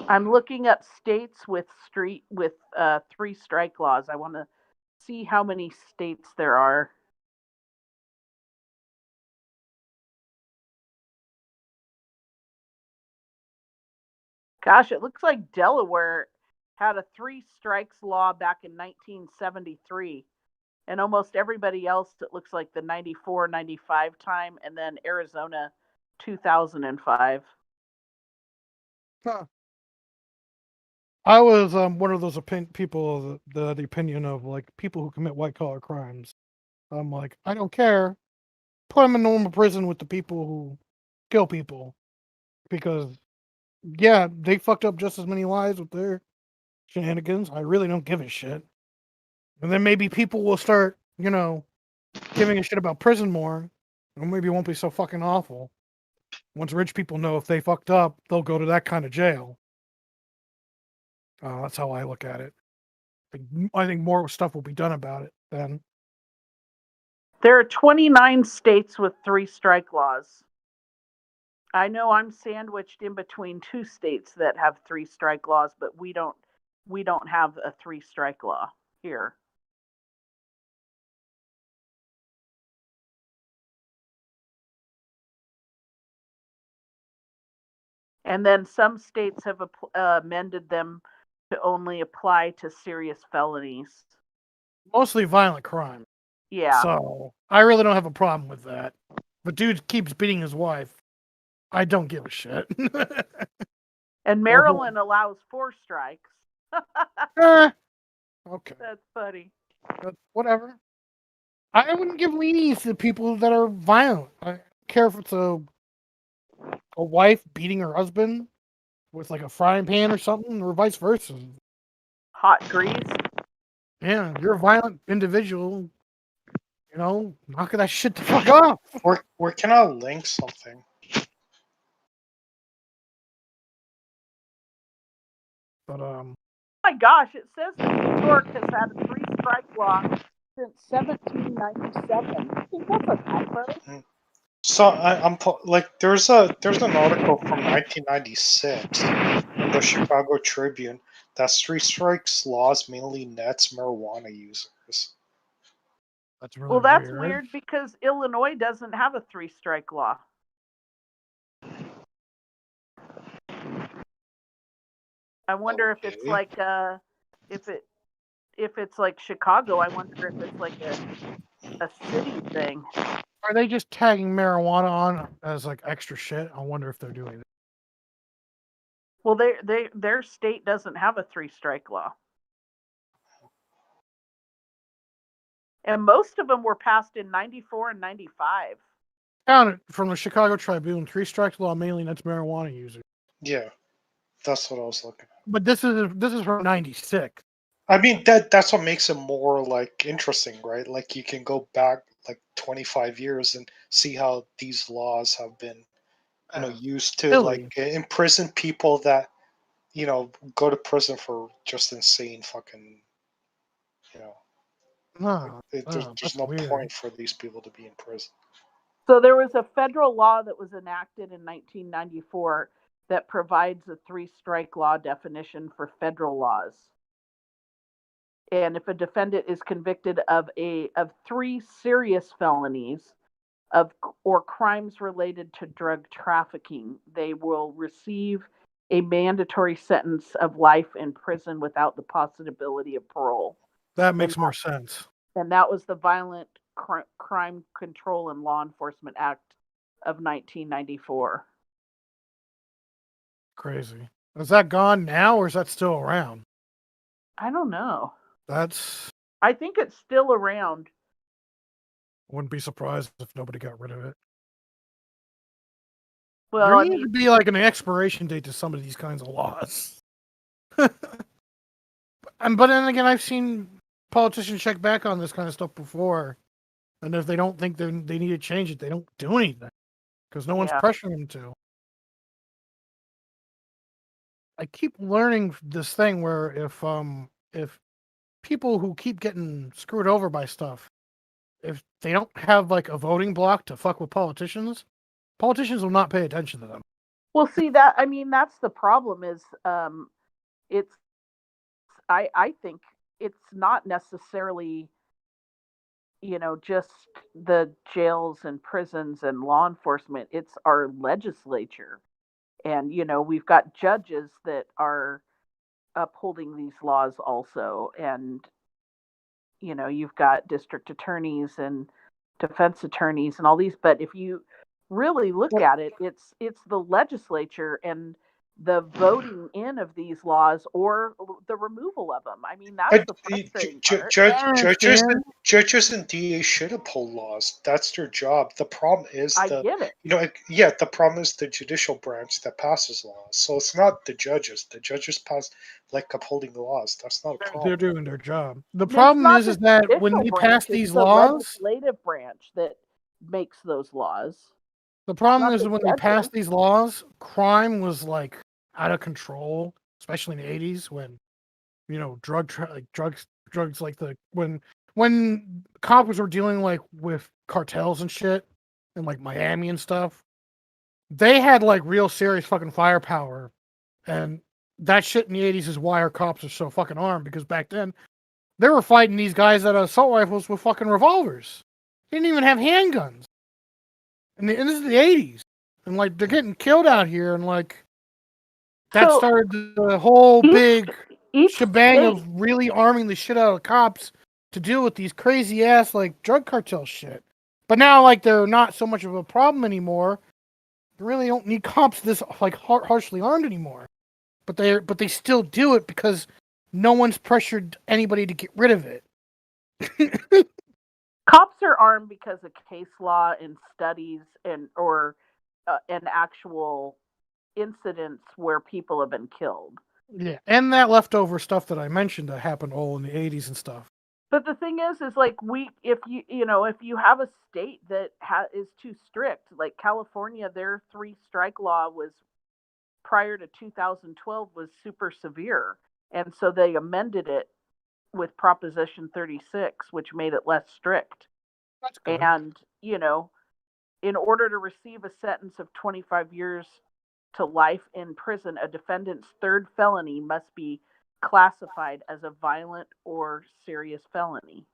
I'm looking up states with 3 strike laws. I want to see how many states there are. Gosh, it looks like Delaware had a 3 strikes law back in 1973. And almost everybody else, it looks like the 94, 95 time, and then Arizona 2005. huh. I was one of those people of the opinion of like people who commit white collar crimes. I'm like, I don't care. Put them in normal prison with the people who kill people, because yeah, they fucked up just as many lives with their shenanigans. I really don't give a shit. And then maybe people will start, giving a shit about prison more, and maybe it won't be so fucking awful. Once rich people know if they fucked up, they'll go to that kind of jail. That's how I look at it. I think more stuff will be done about it then. There are 29 states with 3 strike laws. I know I'm sandwiched in between 2 states that have 3 strike laws, but we don't have a 3 strike law here. And then some states have amended them to only apply to serious felonies. Mostly violent crime. Yeah. So I really don't have a problem with that. But dude keeps beating his wife. I don't give a shit. And Maryland allows 4 strikes. Okay. That's funny. But whatever. I wouldn't give leniency to people that are violent. I don't care if it's a wife beating her husband with like a frying pan or something, or vice versa. Hot grease. Yeah, you're a violent individual. Knock that shit the fuck off. Where can I link something? But oh my gosh, it says that New York has had a 3 strike law since 1797. I think that's a typo. So I'm like, there's an article from 1996 in the Chicago Tribune that 3 strikes laws mainly nets marijuana users. that's really Well, that's weird. weird because Illinois doesn't have a 3 strike law. I wonder if it's like if it's like Chicago. I wonder if it's like a city thing. Are they just tagging marijuana on as like extra shit? I wonder if they're doing that. Well, their state doesn't have a 3 strike law. And most of them were passed in 94 and 95. Found it from the Chicago Tribune. 3 strikes law mainly nets marijuana users. Yeah, that's what I was looking at. But this is from '96. I mean, that's what makes it more like interesting, right? Like you can go back like 25 years and see how these laws have been, used to silly. like imprison people that, go to prison for just insane fucking, No, there's that's no weird. point for these people to be in prison. So there was a federal law that was enacted in 1994 that provides a 3 strike law definition for federal laws. And if a defendant is convicted of 3 serious felonies, of or crimes related to drug trafficking, they will receive a mandatory sentence of life in prison without the possibility of parole. That And makes more sense. that was the Violent Crime Control and Law Enforcement Act of 1994. Crazy. Is that gone now, or is that still around? I don't know. I think it's still around. Wouldn't be surprised if nobody got rid of it. Well, there I needs mean, to be like an expiration date to some of these kinds of laws. But then again, I've seen politicians check back on this kind of stuff before, and if they don't think they need to change it, they don't do anything because no one's pressuring them to. I keep learning this thing where if people who keep getting screwed over by stuff, if they don't have like a voting block to fuck with politicians will not pay attention to them. Well, see that's the problem is it's I think it's not necessarily just the jails and prisons and law enforcement. It's our legislature. And we've got judges that are upholding these laws also, and you've got district attorneys and defense attorneys and all these, but if you really look at it, it's the legislature and the voting in of these laws or the removal of them. I mean, that's the frustrating part. Judges and DAs should uphold laws. That's their job. The problem is I get it. The problem is the judicial branch that passes laws. So it's not the judges. The judges pass upholding the laws. That's not a problem. They're doing their job. The problem is that when they pass these laws, the legislative branch that makes those laws. The problem is when they passed these laws, crime was like out of control, especially in the 80s when drugs like when cops were dealing like with cartels and shit in like Miami and stuff. They had like real serious fucking firepower, and that shit in the 80s is why our cops are so fucking armed, because back then they were fighting these guys that had assault rifles with fucking revolvers. They didn't even have handguns. And this is the 80s. And, like, they're getting killed out here. And, like, that started the whole big shebang of really arming the shit out of cops to deal with these crazy-ass, like, drug cartel shit. But now, like, they're not so much of a problem anymore. They really don't need cops this, like, harshly armed anymore. But they still do it because no one's pressured anybody to get rid of it. Cops are armed because of case law and studies and actual incidents where people have been killed. Yeah, and that leftover stuff that I mentioned that happened all in the 80s and stuff. But the thing is like if you have a state that is too strict, like California, their 3-strike law was prior to 2012 was super severe, and so they amended it with Proposition 36, which made it less strict. And, in order to receive a sentence of 25 years to life in prison, a defendant's third felony must be classified as a violent or serious felony.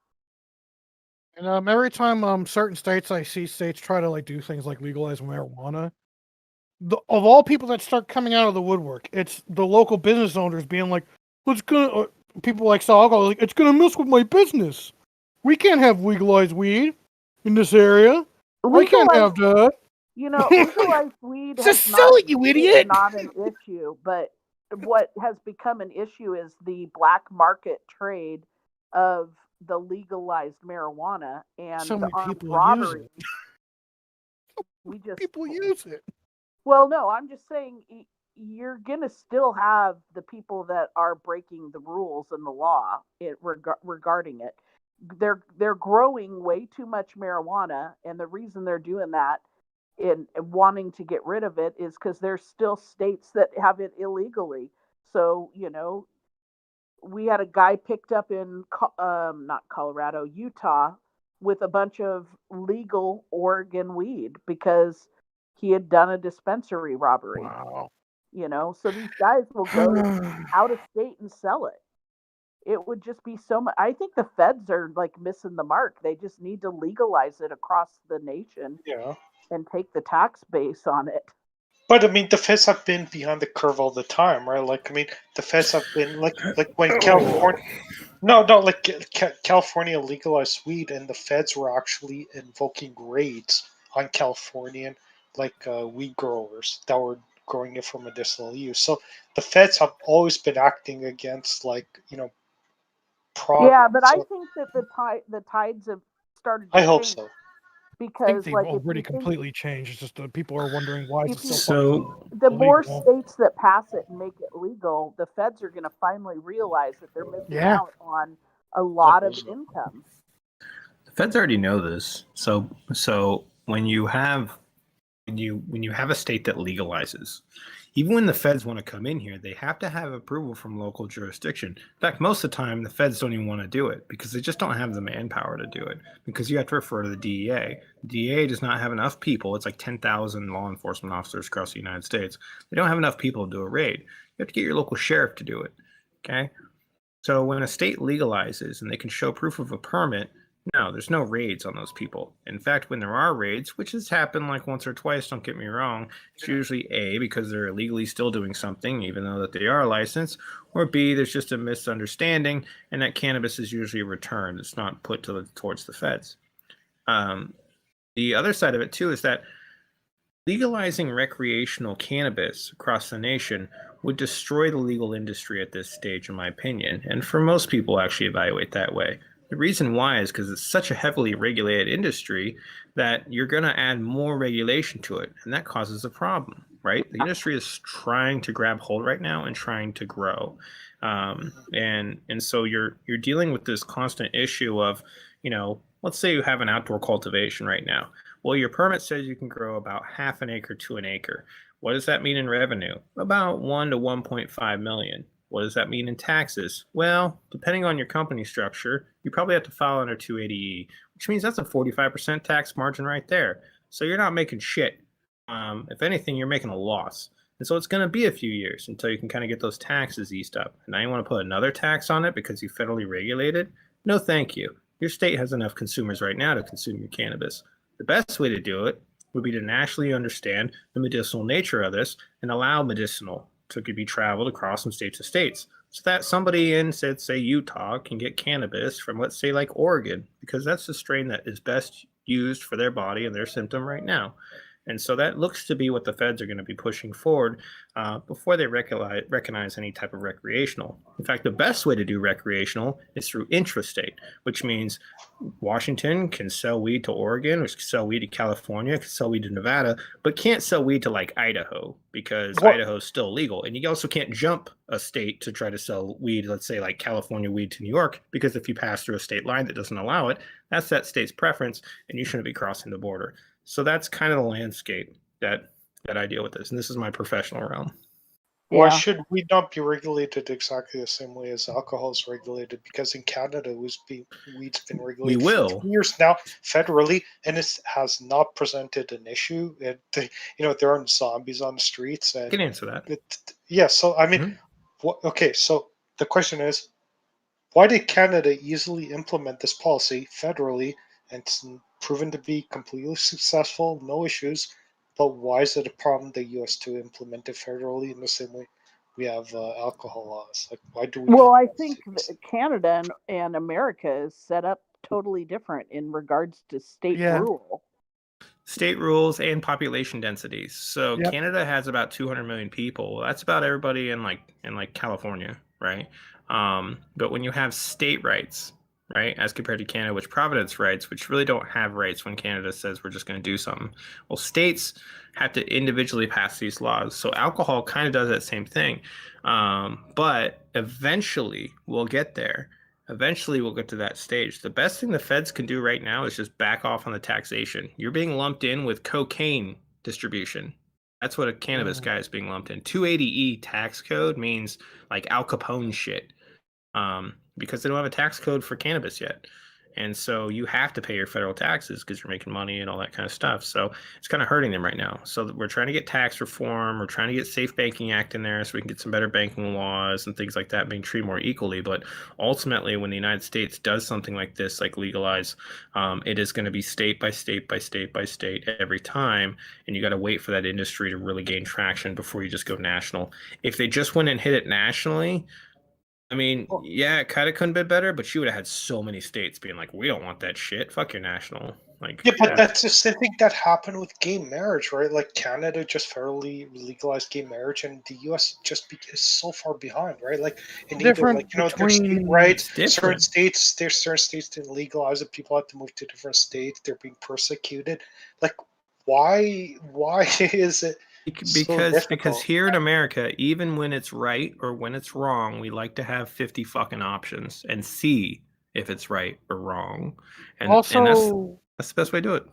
And every time certain states, I see states try to like do things like legalize marijuana, of all people that start coming out of the woodwork, it's the local business owners being like, people like sell alcohol, like, it's going to mess with my business. We can't have legalized weed in this area. We can't have that. Legalized weed is you idiot. Not an issue, but what has become an issue is the black market trade of the legalized marijuana and so the armed robbery. People use it. Well, no, I'm just saying you're going to still have the people that are breaking the rules and the law regarding it. They're growing way too much marijuana, and the reason they're doing that in wanting to get rid of it is because there's still states that have it illegally. So, we had a guy picked up in not Colorado, Utah, with a bunch of legal Oregon weed because he had done a dispensary robbery. Wow. So these guys will go out of state and sell it. it would just be so much. I think the feds are like missing the mark. They just need to legalize it across the nation Yeah. and take the tax base on it. But I mean, the feds have been behind the curve all the time, right? Like, I mean, the feds have been like when California, no, like California legalized weed, and the feds were actually invoking raids on Californian weed growers that were growing it for medicinal use. So the feds have always been acting against progress. Yeah, but I So think that the tides have started I to hope change so. I think because, they've like, if already you think completely changed. It's just people are wondering why is it if still you fucking the more illegal. states that pass it and make it legal, the feds are going to finally realize that they're missing Yeah. out on a lot of so. income. The feds already know this. So when you have a state that legalizes, even when the feds want to come in here, they have to have approval from local jurisdiction. In fact, most of the time, the feds don't even want to do it because they just don't have the manpower to do it, because you have to refer to the DEA. The DEA does not have enough people. It's like 10,000 law enforcement officers across the United States. They don't have enough people to do a raid. You have to get your local sheriff to do it. Okay? So when a state legalizes and they can show proof of a permit, no, there's no raids on those people. In fact, when there are raids, which has happened like once or twice, don't get me wrong, it's usually A, because they're illegally still doing something, even though that they are licensed, or B, there's just a misunderstanding, and that cannabis is usually returned. It's not put towards the feds. The other side of it, too, is that legalizing recreational cannabis across the nation would destroy the legal industry at this stage, in my opinion, and for most people actually evaluate that way. The reason why is because it's such a heavily regulated industry that you're going to add more regulation to it, and that causes a problem, right? The industry is trying to grab hold right now and trying to grow, and so you're dealing with this constant issue of, let's say you have an outdoor cultivation right now. Well, your permit says you can grow about half an acre to an acre. What does that mean in revenue? About 1 to 1.5 million. What does that mean in taxes? Well, depending on your company structure, you probably have to file under 280E, which means that's a 45% tax margin right there. So you're not making shit. If anything, you're making a loss. And so it's going to be a few years until you can kind of get those taxes eased up. And now you want to put another tax on it because you federally regulated? No, thank you. Your state has enough consumers right now to consume your cannabis. The best way to do it would be to nationally understand the medicinal nature of this and allow medicinal to be traveled across from state to states, so that somebody in, say, Utah can get cannabis from, let's say, like Oregon, because that's the strain that is best used for their body and their symptom right now. And so that looks to be what the feds are going to be pushing forward before they recognize any type of recreational. In fact, the best way to do recreational is through intrastate, which means Washington can sell weed to Oregon, or can sell weed to California, can sell weed to Nevada, but can't sell weed to like Idaho, because Idaho is still legal. And you also can't jump a state to try to sell weed, let's say like California weed to New York, because if you pass through a state line that doesn't allow it, that's that state's preference, and you shouldn't be crossing the border. So that's kind of the landscape that I deal with this, and this is my professional realm. Why Yeah. should weed not be regulated exactly the same way as alcohol is regulated? Because in Canada, weed's been regulated for 2 years now federally, and it has not presented an issue. There aren't zombies on the streets. And I can answer that. So I mean, okay. So the question is, why did Canada easily implement this policy federally, and it's proven to be completely successful, no issues? But why is it a problem the U.S. to implement it federally in the same way we have alcohol laws? Like, why do we? Well, I think Canada and America is set up totally different in regards to state rule. State rules and population densities. So Canada has about 200 million people. That's about everybody in California, right? But when you have state rights, right, as compared to Canada, which Providence rights, which really don't have rights when Canada says we're just going to do something. Well, states have to individually pass these laws. So alcohol kind of does that same thing. But eventually we'll get there. Eventually we'll get to that stage. The best thing the feds can do right now is just back off on the taxation. You're being lumped in with cocaine distribution. That's what a cannabis guy is being lumped in. 280E tax code means like Al Capone shit. Because they don't have a tax code for cannabis yet. And so you have to pay your federal taxes because you're making money and all that kind of stuff. So it's kind of hurting them right now. So we're trying to get tax reform. We're trying to get Safe Banking Act in there so we can get some better banking laws and things like that being treated more equally. But ultimately, when the United States does something like this, like legalize, it is going to be state by state by state by state every time. And you got to wait for that industry to really gain traction before you just go national. If they just went and hit it nationally, I mean, yeah, it kind of couldn't be better, but she would have had so many states being like, "We don't want that shit. Fuck your national." Like, Yeah, but that's the same thing that happened with gay marriage, right? Like Canada just federally legalized gay marriage, and the U.S. just is so far behind, right? Like in either, Different like there's between rights. It's Certain different. states didn't legalize it. People had to move to different states. They're being persecuted. Like, why is it so Because difficult? here in America, even when it's right or when it's wrong, we like to have 50 fucking options and see if it's right or wrong. And that's also the best way to do it.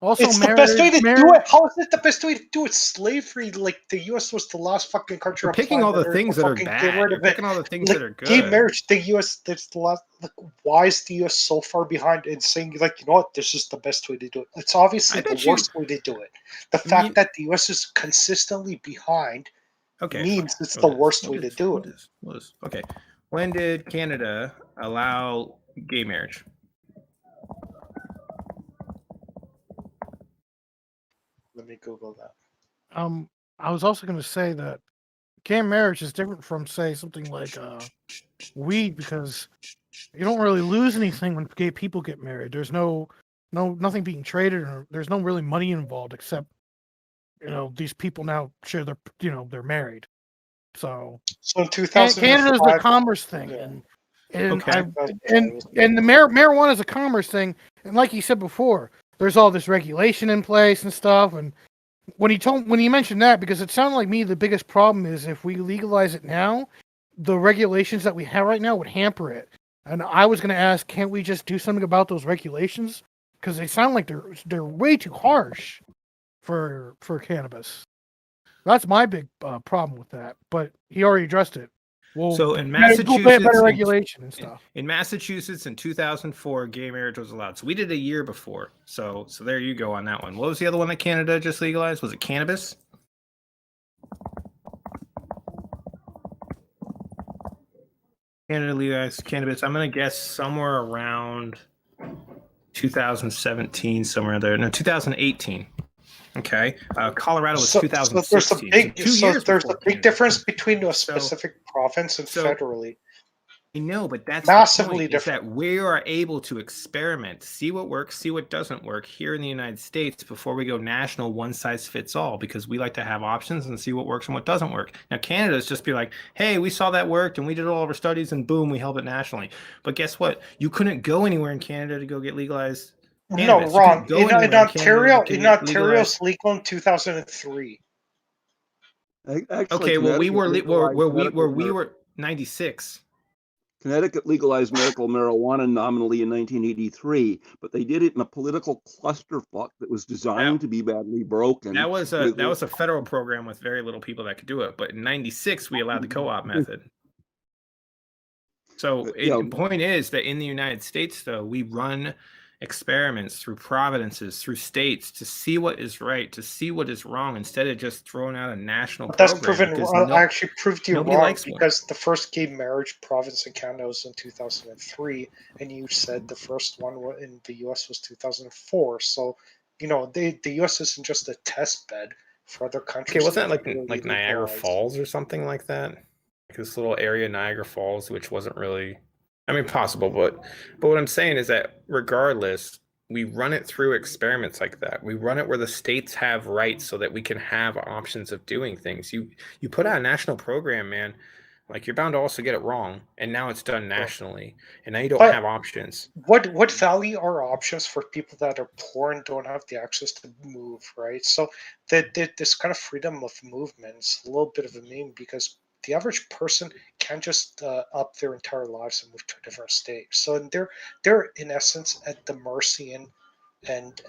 also It's the best way to do it. marriage. How is it the best way to do it? Slavery, like the U.S. was the last fucking country You're on picking all planet the Earth things to that are fucking get bad. rid You're of it. picking all the things Like that are gay good. marriage, the U.S. That's the last. Like, why is the U.S. so far behind in saying, like, you know what, this is the best way to do it? It's obviously I the bet you. worst way to do it. The fact that the U.S. is consistently behind Okay, means fine. it's What the is? worst way to do it. What is? Okay. When did Canada allow gay marriage? Let me Google that. I was also going to say that gay marriage is different from, say, something like weed, because you don't really lose anything when gay people get married. There's nothing being traded, or there's no really money involved, except these people now share they're married. So So in Canada is a 2005, commerce thing, yeah, and Okay. the marijuana is a commerce thing, and like you said before, there's all this regulation in place and stuff. And when he mentioned that, because it sounded like me, the biggest problem is if we legalize it now, the regulations that we have right now would hamper it. And I was going to ask, can't we just do something about those regulations? Because they sound like they're way too harsh for cannabis. That's my big problem with that. But he already addressed it. Well, So in better Massachusetts, regulation and stuff. in Massachusetts in 2004, gay marriage was allowed. So we did a year before. So there you go on that one. What was the other one that Canada just legalized? Was it cannabis? Canada legalized cannabis. I'm going to guess somewhere around 2017, somewhere there. No, 2018. Okay. Colorado was 2016. There's a big difference between a specific province and federally. I know, but that's massively the point, different. is that we are able to experiment, see what works, see what doesn't work here in the United States before we go national, one size fits all, because we like to have options and see what works and what doesn't work. Now, Canada's just be like, hey, we saw that worked and we did all of our studies and boom, we held it nationally. But guess what? You couldn't go anywhere in Canada to go get legalized cannabis. No, wrong. In Ontario, Ontario, it's legal in 2003. Actually, okay, well, we Connecticut we were 96. Connecticut legalized medical marijuana nominally in 1983, but they did it in a political clusterfuck that was designed to be badly broken. That was a federal program with very little people that could do it. But in '96, we allowed the co-op method. So the point is that in the United States, though, we run experiments through provinces, through states, to see what is right, to see what is wrong, instead of just throwing out a national program. That's proven. I actually proved you wrong, because the first gay marriage province in Canada was in 2003, and you said the first one in the U.S. was 2004. So, the U.S. isn't just a test bed for other countries. Okay, wasn't that like Niagara Falls or something like that? Like this little area, Niagara Falls, which wasn't really, I mean, possible, but what I'm saying is that regardless, we run it through experiments like that. We run it where the states have rights so that we can have options of doing things. You put out a national program, man, like you're bound to also get it wrong, and now it's done nationally, and now you don't have options. What value are options for people that are poor and don't have the access to move, right? So that this kind of freedom of movement is a little bit of a meme, because the average person can't just up their entire lives and move to a different state. So they're in essence at the mercy and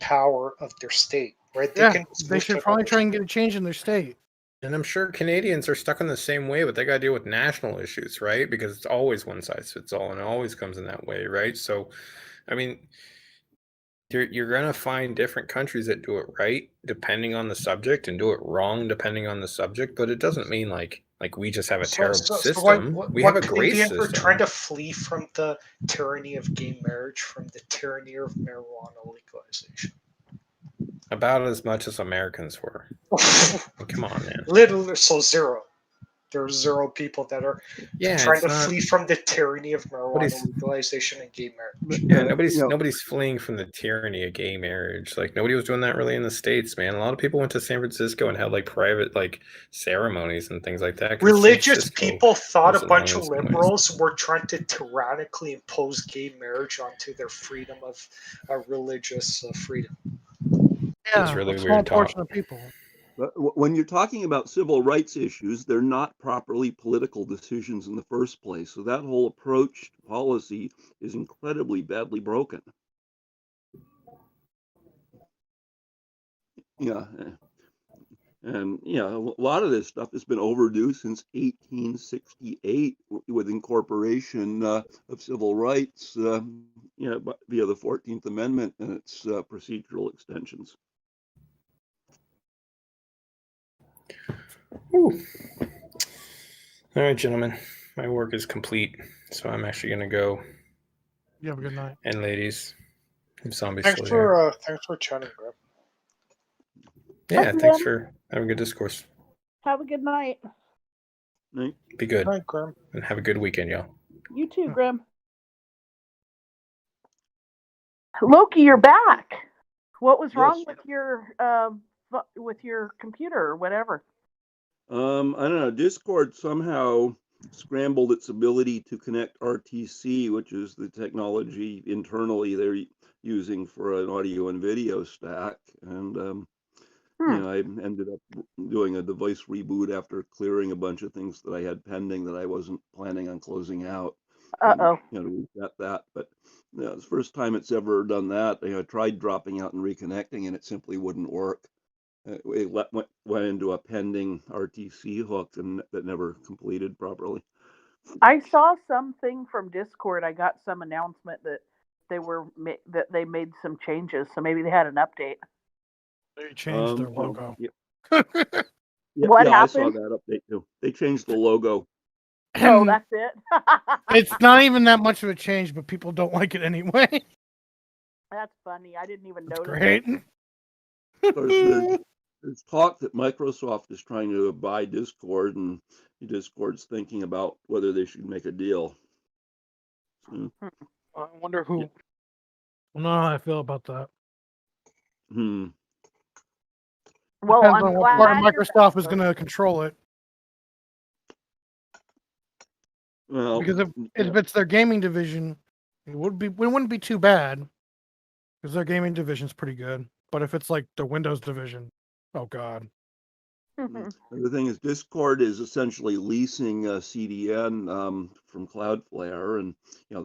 power of their state, right? They should probably try and get a change in their state. And I'm sure Canadians are stuck in the same way, but they got to deal with national issues, right? Because it's always one size fits all, and it always comes in that way, right? So, I mean, you're gonna find different countries that do it right depending on the subject, and do it wrong depending on the subject. But it doesn't mean like we just have a terrible system. We have a great Canadians are system. trying to flee from the tyranny of gay marriage, from the tyranny of marijuana legalization. About as much as Americans were. Come on, man. Little, so zero. There's 0 people that are trying to flee from the tyranny of marijuana legalization and gay marriage. Yeah, nobody's fleeing from the tyranny of gay marriage. Like nobody was doing that really in the States, man. A lot of people went to San Francisco and had like private like ceremonies and things like that. Religious people thought a bunch of liberals were trying to tyrannically impose gay marriage onto their freedom of religious freedom. Yeah, it's really a small weird portion talk. of people. But when you're talking about civil rights issues, they're not properly political decisions in the first place. So that whole approach to policy is incredibly badly broken. Yeah. And, a lot of this stuff has been overdue since 1868 with incorporation of civil rights, via the 14th Amendment and its procedural extensions. Ooh. All right, gentlemen, my work is complete, so I'm actually gonna go. You have a good night. And ladies, if Zombie's Thanks still here. for chatting, bro. Yeah, thanks for having a good discourse. Have a good night. Night. Be good. Night, Grim. And have a good weekend, y'all. You too, Grim. Loki, you're back. What was wrong with your computer or whatever? I don't know. Discord somehow scrambled its ability to connect RTC, which is the technology internally they're using for an audio and video stack. And, I ended up doing a device reboot after clearing a bunch of things that I had pending that I wasn't planning on closing out. Uh-oh. To reset that. But it's the first time it's ever done that. I tried dropping out and reconnecting, and it simply wouldn't work. It went into a pending RTC hook, and that never completed properly. I saw something from Discord. I got some announcement that they made some changes, so maybe they had an update. They changed their logo. What happened? I saw that update too. They changed the logo. Oh, that's it. It's not even that much of a change, but people don't like it anyway. That's funny. I didn't even notice. Great. There's talk that Microsoft is trying to buy Discord, and Discord's thinking about whether they should make a deal. I wonder who. I don't know how I feel about that. Well, depends I'm on what part of Microsoft is going to control it. Well, because if it's their gaming division, it wouldn't be too bad, because their gaming division's pretty good. But if it's like the Windows division, oh god. The thing is, Discord is essentially leasing CDN from Cloudflare, and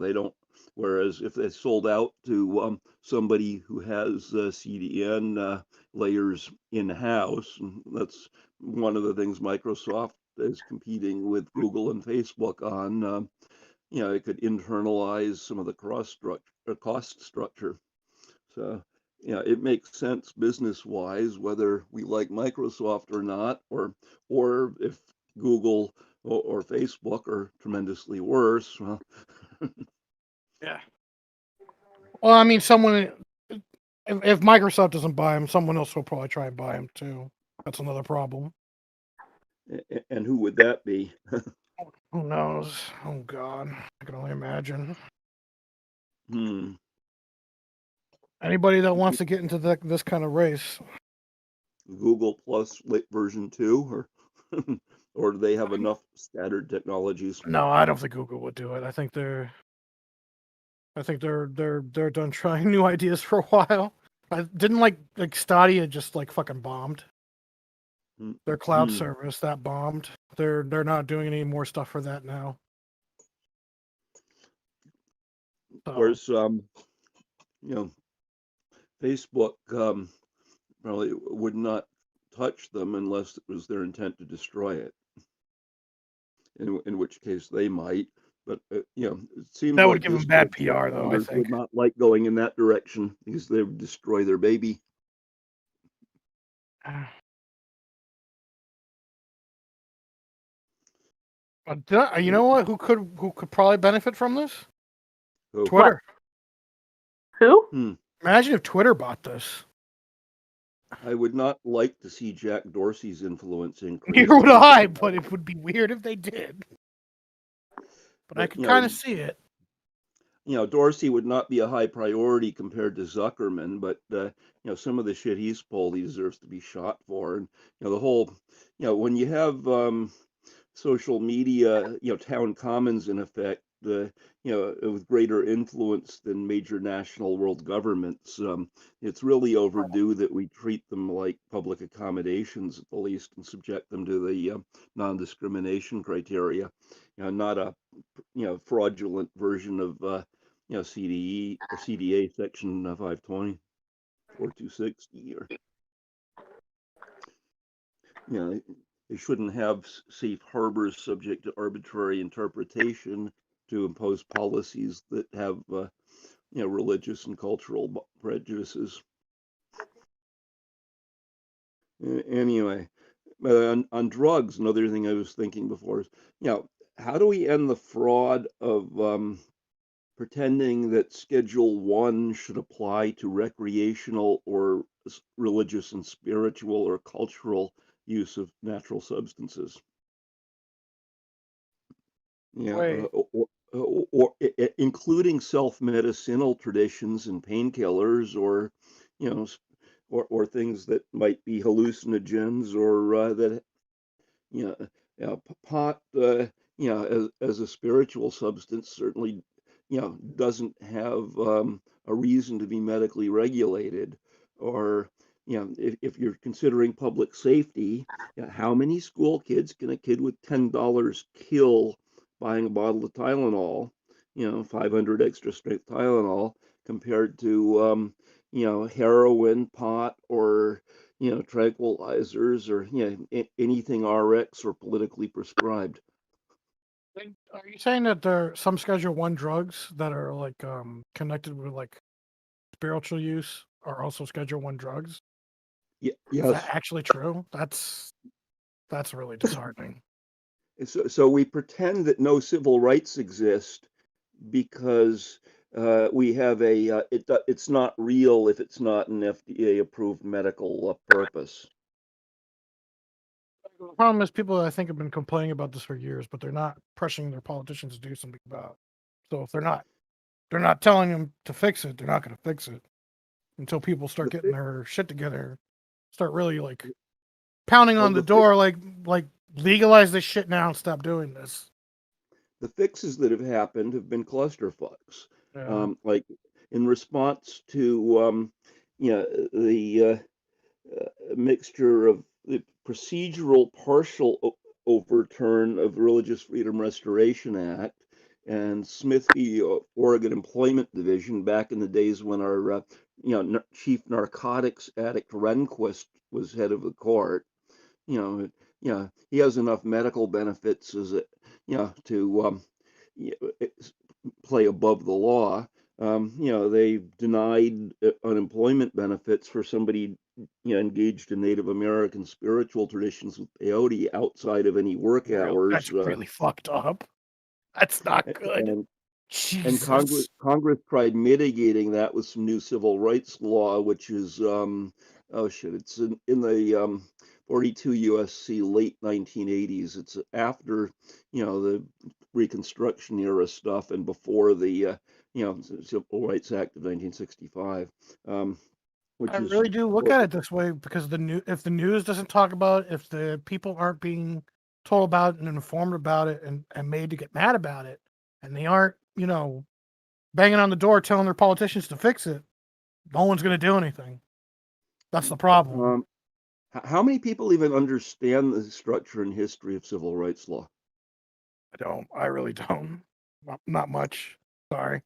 they don't. Whereas if they sold out to somebody who has CDN layers in house, and that's one of the things Microsoft is competing with Google and Facebook on. It could internalize some of the cost structure. So. It makes sense business-wise, whether we like Microsoft or not, or if Google or Facebook are tremendously worse. Well, yeah. Well, I mean, if Microsoft doesn't buy them, someone else will probably try and buy them too. That's another problem. And who would that be? Who knows? Oh God, I can only imagine. Anybody that wants to get into this kind of race. Google Plus version 2, or do they have enough scattered technologies? No, I don't think Google would do it. I think they're done trying new ideas for a while. I didn't like Stadia just fucking bombed. Their cloud service that bombed. They're not doing any more stuff for that now. Of course, Facebook probably would not touch them unless it was their intent to destroy it. In which case they might. But it seems That would like give them this bad court PR, though, I members think. would not like going in that direction because they would destroy their baby. You know what? Who could probably benefit from this? So, Twitter. Who? Imagine if Twitter bought this. I would not like to see Jack Dorsey's influence increase. Neither would I, but it would be weird if they did. But I could kind of see it. Dorsey would not be a high priority compared to Zuckerman, but some of the shit he's pulled, he deserves to be shot for. And the whole, when you have social media, town commons in effect, with greater influence than major national world governments, it's really overdue that we treat them like public accommodations at the least and subject them to the non-discrimination criteria, not a fraudulent version of CDE or CDA section 520 or 260 or they shouldn't have safe harbors subject to arbitrary interpretation to impose policies that have religious and cultural prejudices. Anyway, on drugs, another thing I was thinking before is, how do we end the fraud of pretending that Schedule 1 should apply to recreational or religious and spiritual or cultural use of natural substances? Or including self-medicinal traditions and painkillers, or or things that might be hallucinogens, or that pot as a spiritual substance certainly doesn't have a reason to be medically regulated. Or if you're considering public safety, how many school kids can a kid with $10 kill buying a bottle of Tylenol, 500 extra strength Tylenol, compared to heroin, pot, or tranquilizers, or anything RX or politically prescribed? Are you saying that there are some Schedule 1 drugs that are like connected with like spiritual use are also Schedule 1 drugs? Yes. Is that actually true? That's really disheartening. So we pretend that no civil rights exist because we have it's not real if it's not an FDA approved medical purpose. The problem is people, I think, have been complaining about this for years, but they're not pressuring their politicians to do something about it. So if they're not telling them to fix it, they're not going to fix it until people start getting their shit together, start really like pounding on the door, like legalize this shit now and stop doing this. The fixes that have happened have been clusterfucks. Yeah. Like in response to the mixture of the procedural partial overturn of the Religious Freedom Restoration Act and Smith v. Oregon Employment Division back in the days when our chief narcotics addict Rehnquist was head of the court. He has enough medical benefits as to play above the law. They denied unemployment benefits for somebody engaged in Native American spiritual traditions with peyote outside of any work hours. That's really fucked up. That's not good. And Congress tried mitigating that with some new civil rights law, which is it's in the 42 USC late 1980s. It's after the Reconstruction era stuff and before the Civil Rights Act of 1965. I really do look at it this way because if the news doesn't talk about it, if the people aren't being told about it and informed about it and made to get mad about it, and they aren't banging on the door telling their politicians to fix it, no one's going to do anything. That's the problem. How many people even understand the structure and history of civil rights law? I don't. I really don't. Not much. Sorry.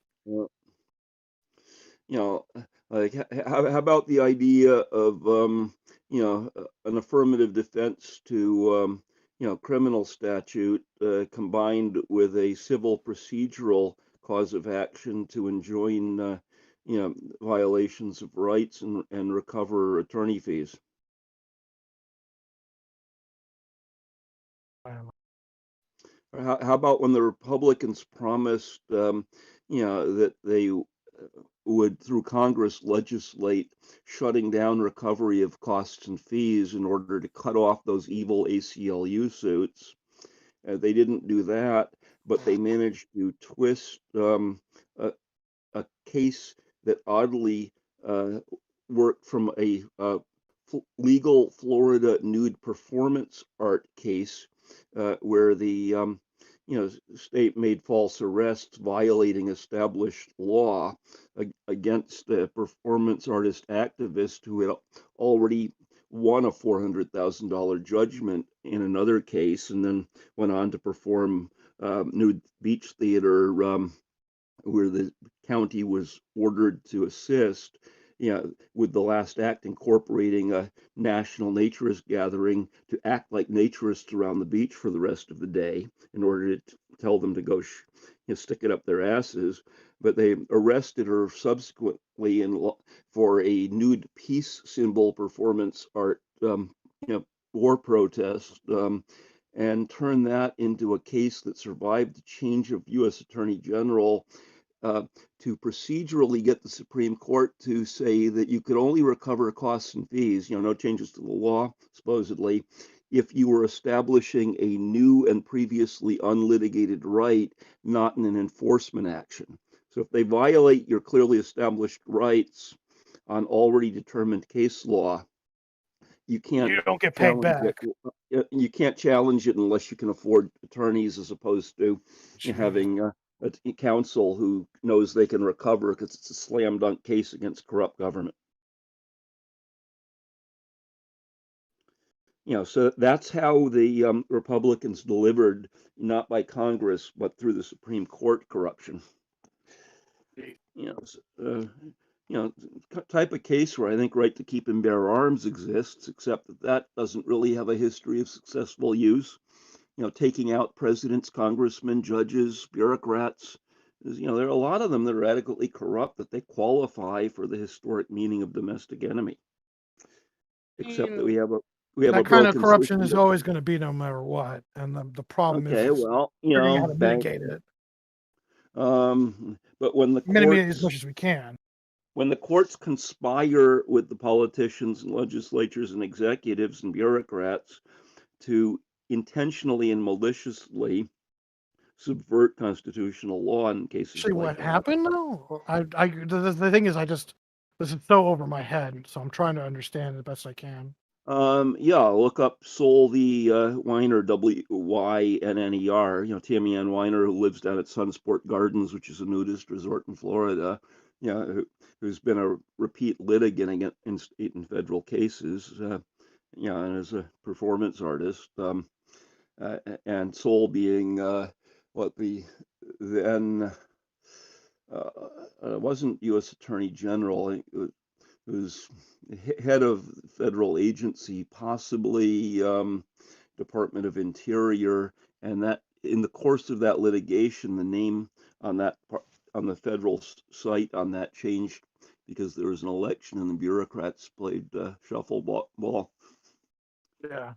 Like how about the idea of an affirmative defense to criminal statute combined with a civil procedural cause of action to enjoin violations of rights and recover attorney fees. How about when the Republicans promised, that they would, through Congress, legislate shutting down recovery of costs and fees in order to cut off those evil ACLU suits? They didn't do that, but they managed to twist a case that oddly worked from a legal Florida nude performance art case where the state made false arrests violating established law against a performance artist activist who had already won a $400,000 judgment in another case and then went on to perform nude beach theater where the county was ordered to assist, with the last act incorporating a national naturist gathering to act like naturists around the beach for the rest of the day in order to tell them to go stick it up their asses. But they arrested her subsequently for a nude peace symbol performance art, war protest, and turned that into a case that survived the change of U.S. Attorney General to procedurally get the Supreme Court to say that you could only recover costs and fees, no changes to the law, supposedly, if you were establishing a new and previously unlitigated right, not in an enforcement action. So if they violate your clearly established rights on already determined case law, you don't get paid back. You can't challenge it unless you can afford attorneys, as opposed to having a counsel who knows they can recover because it's a slam dunk case against corrupt government. So that's how the Republicans delivered, not by Congress, but through the Supreme Court corruption. Type of case where I think right to keep and bear arms exists, except that doesn't really have a history of successful use. Taking out presidents, congressmen, judges, bureaucrats. There are a lot of them that are adequately corrupt that they qualify for the historic meaning of domestic enemy. Except that we have that kind of corruption is always going to be no matter what, and the problem is figuring out how to mitigate it. But when the mitigate it as much as we can. When the courts conspire with the politicians and legislatures and executives and bureaucrats to intentionally and maliciously subvert constitutional law in cases Actually, like what that. happened though? The thing is, this is so over my head, so I'm trying to understand it the best I can. Look up Sol v. Weiner, W-Y-N-N-E-R. Tammy Ann Weiner, who lives down at Sunsport Gardens, which is a nudist resort in Florida. Who's been a repeat litigant in state and federal cases. And as a performance artist. And Sol being what the then wasn't U.S. Attorney General. It was head of federal agency, possibly Department of Interior, and that in the course of that litigation, the name on that on the federal site on that changed because there was an election and the bureaucrats played shuffleball. Yeah.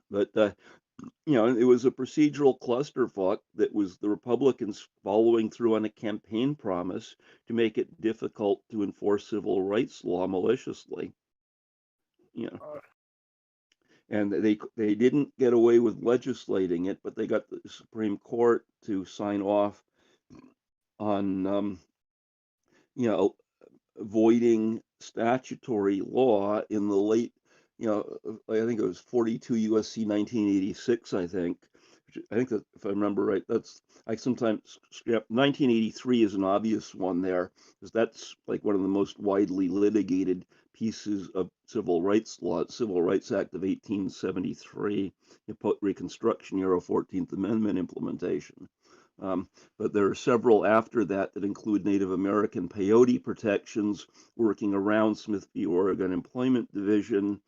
But it was a procedural clusterfuck that was the Republicans following through on a campaign promise to make it difficult to enforce civil rights law maliciously. And they didn't get away with legislating it, but they got the Supreme Court to sign off on voiding statutory law in the late, I think it was 42 USC 1986, I think that if I remember right, I sometimes scrap 1983 is an obvious one there, because that's like one of the most widely litigated pieces of civil rights law, Civil Rights Act of 1873, Reconstruction era 14th Amendment implementation. But there are several after that include Native American peyote protections working around Smith v. Oregon Employment Division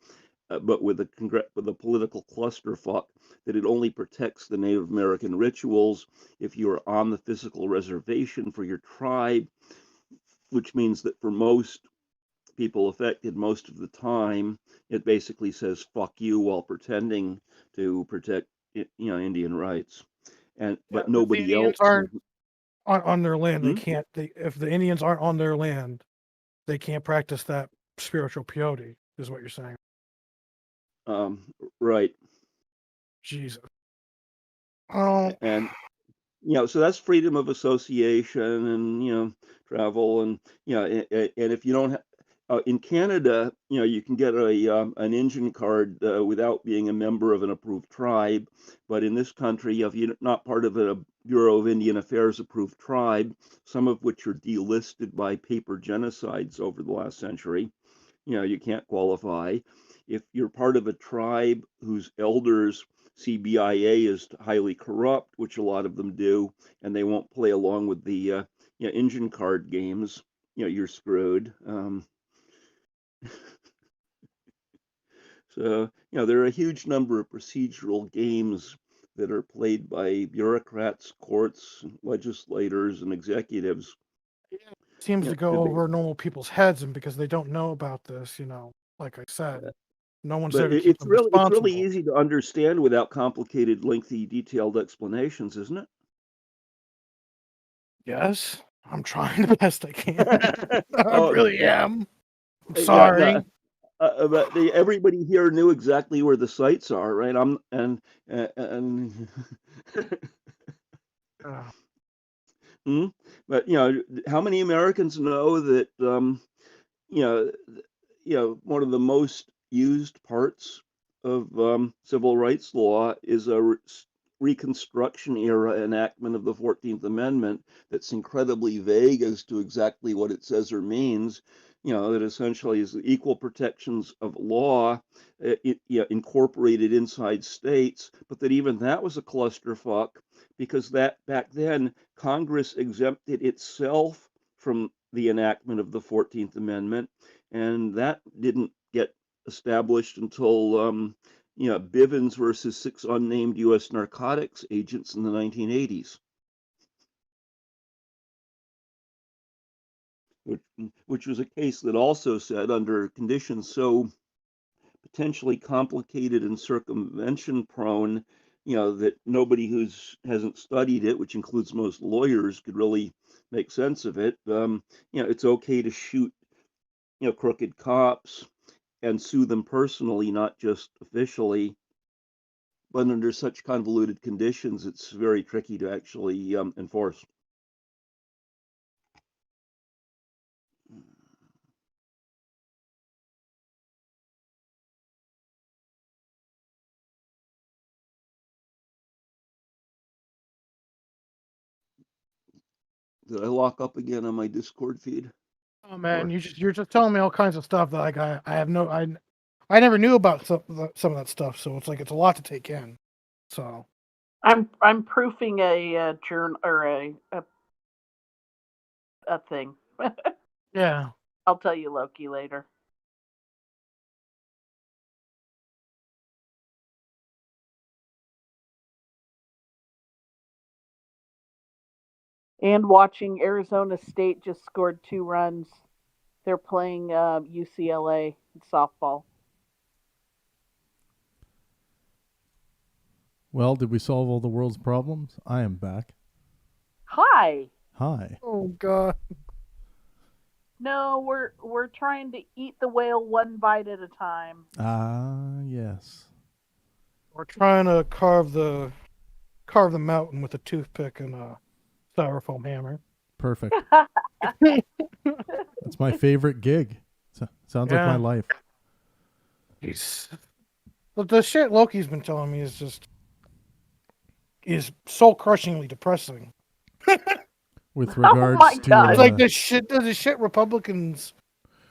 but with a political clusterfuck that it only protects the Native American rituals if you are on the physical reservation for your tribe, which means that for most people affected most of the time, it basically says "fuck you" while pretending to protect, Indian rights, but If the nobody Indians else. aren't on their land, they Hmm? can't. If the Indians aren't on their land, they can't practice that spiritual peyote. Is what you're saying? Right, Jesus. Oh, and so that's freedom of association and travel and and if you don't in Canada, you can get an Indian card without being a member of an approved tribe, but in this country, if you're not part of a Bureau of Indian Affairs approved tribe, some of which are delisted by paper genocides over the last century, you can't qualify. If you're part of a tribe whose elders see BIA as highly corrupt, which a lot of them do, and they won't play along with the Indian card games, you're screwed. So, there are a huge number of procedural games that are played by bureaucrats, courts, legislators, and executives. seems to go They- over normal people's heads, and because they don't know about this, like I said, no one's there But to keep them it's really responsible. easy to understand without complicated, lengthy, detailed explanations, isn't it? Yes, I'm trying the best I can. I Oh, really am. I'm yeah, sorry. but everybody here knew exactly where the sites are, right? And Uh, Hmm? But how many Americans know that you know one of the most used parts of civil rights law is a Reconstruction era enactment of the 14th Amendment that's incredibly vague as to exactly what it says or means. That essentially is the equal protections of law, incorporated inside states, but that even that was a clusterfuck because that back then Congress exempted itself from the enactment of the 14th Amendment, and that didn't get established until Bivens versus 6 unnamed U.S. narcotics agents in the 1980s, which was a case that also said under conditions so potentially complicated and circumvention prone, that nobody hasn't studied it, which includes most lawyers, could really make sense of it. It's okay to shoot, crooked cops and sue them personally, not just officially. But under such convoluted conditions, it's very tricky to actually enforce. Did I lock up again on my Discord feed? oh man, Or you're just telling me all kinds of stuff that like I have no I never knew about some of that stuff, so it's like it's a lot to take in. So I'm proofing a journal or a thing. yeah, I'll tell you Loki later. And watching Arizona State just scored 2 runs. They're playing UCLA softball. Well, did we solve all the world's problems? I am back. Hi. Hi. oh god, No, we're trying to eat the whale one bite at a time. Ah, yes. we're trying to carve the mountain with a toothpick and a styrofoam hammer. Perfect. That's my favorite gig. Sounds like my Yeah. life. Jeez. But the shit Loki's been telling me is soul crushingly depressing. With regards my to God. It's like the shit Republicans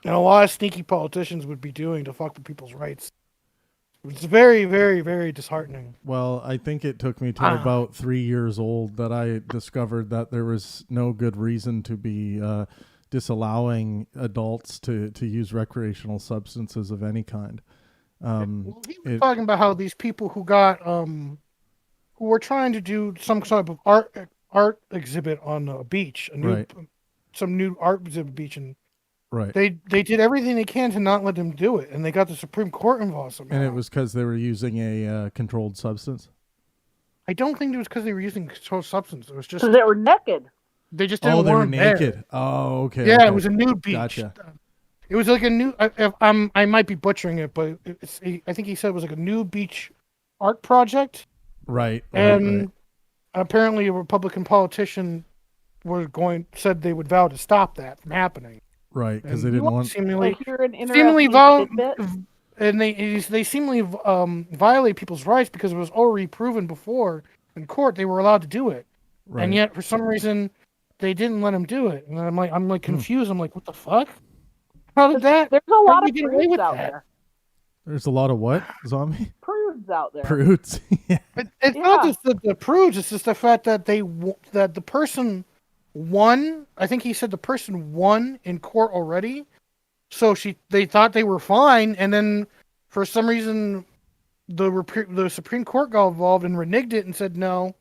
and a lot of sneaky politicians would be doing to fuck with people's rights. It's very, very, very disheartening. well, I think it took me till about 3 years old that I discovered that there was no good reason to be disallowing adults to use recreational substances of any kind. He was talking about how these people who got who were trying to do some sort of art exhibit on a beach, some new art exhibit beach, and they did everything they can to not let them do it, and they got the Supreme Court involved somehow. And it was because they were using a controlled substance. I don't think it was because they were using controlled substance. It was just because they were naked. They just didn't they were want naked. there. Oh, okay. Yeah, okay. it was a nude beach. Gotcha. It was like a new. I might be butchering it, but I think he said it was like a nude beach art project. Right. And apparently, a Republican politician said they would vow to stop that from happening. Right, because they didn't want seemingly and they seemingly violate people's rights because it was already proven before in court they were allowed to do it, and yet for some reason they didn't let them do it. And I'm like confused. I'm like, what the fuck? How did that? There's a lot of get away prudes with out that? there. There's a lot of what? Zombie? Prudes out there. Prudes. Yeah. But it's not just the prudes. It's just the fact that that the person won. I think he said the person won in court already. So they thought they were fine, and then for some reason the Supreme Court got involved and reneged it and said no.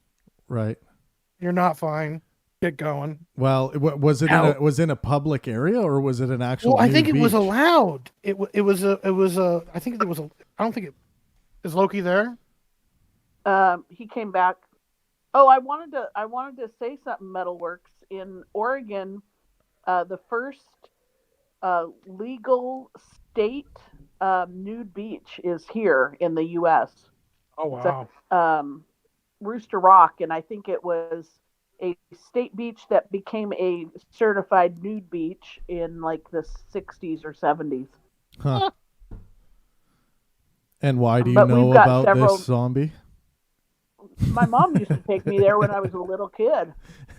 Right. You're not fine. Get going. Well, was it in a public area or was it an actual? Well, I think it was beach? allowed. It was a. I think it was a. I don't think it is Loki there. He came back. Oh, I wanted to say something. Metalworks in Oregon, the first legal state nude beach is here in the U.S. Oh wow. So, Rooster Rock, and I think it was a state beach that became a certified nude beach in like the 60s or 70s. Huh. And why do you know about this, Zombie? My mom used to take me there when I was a little kid.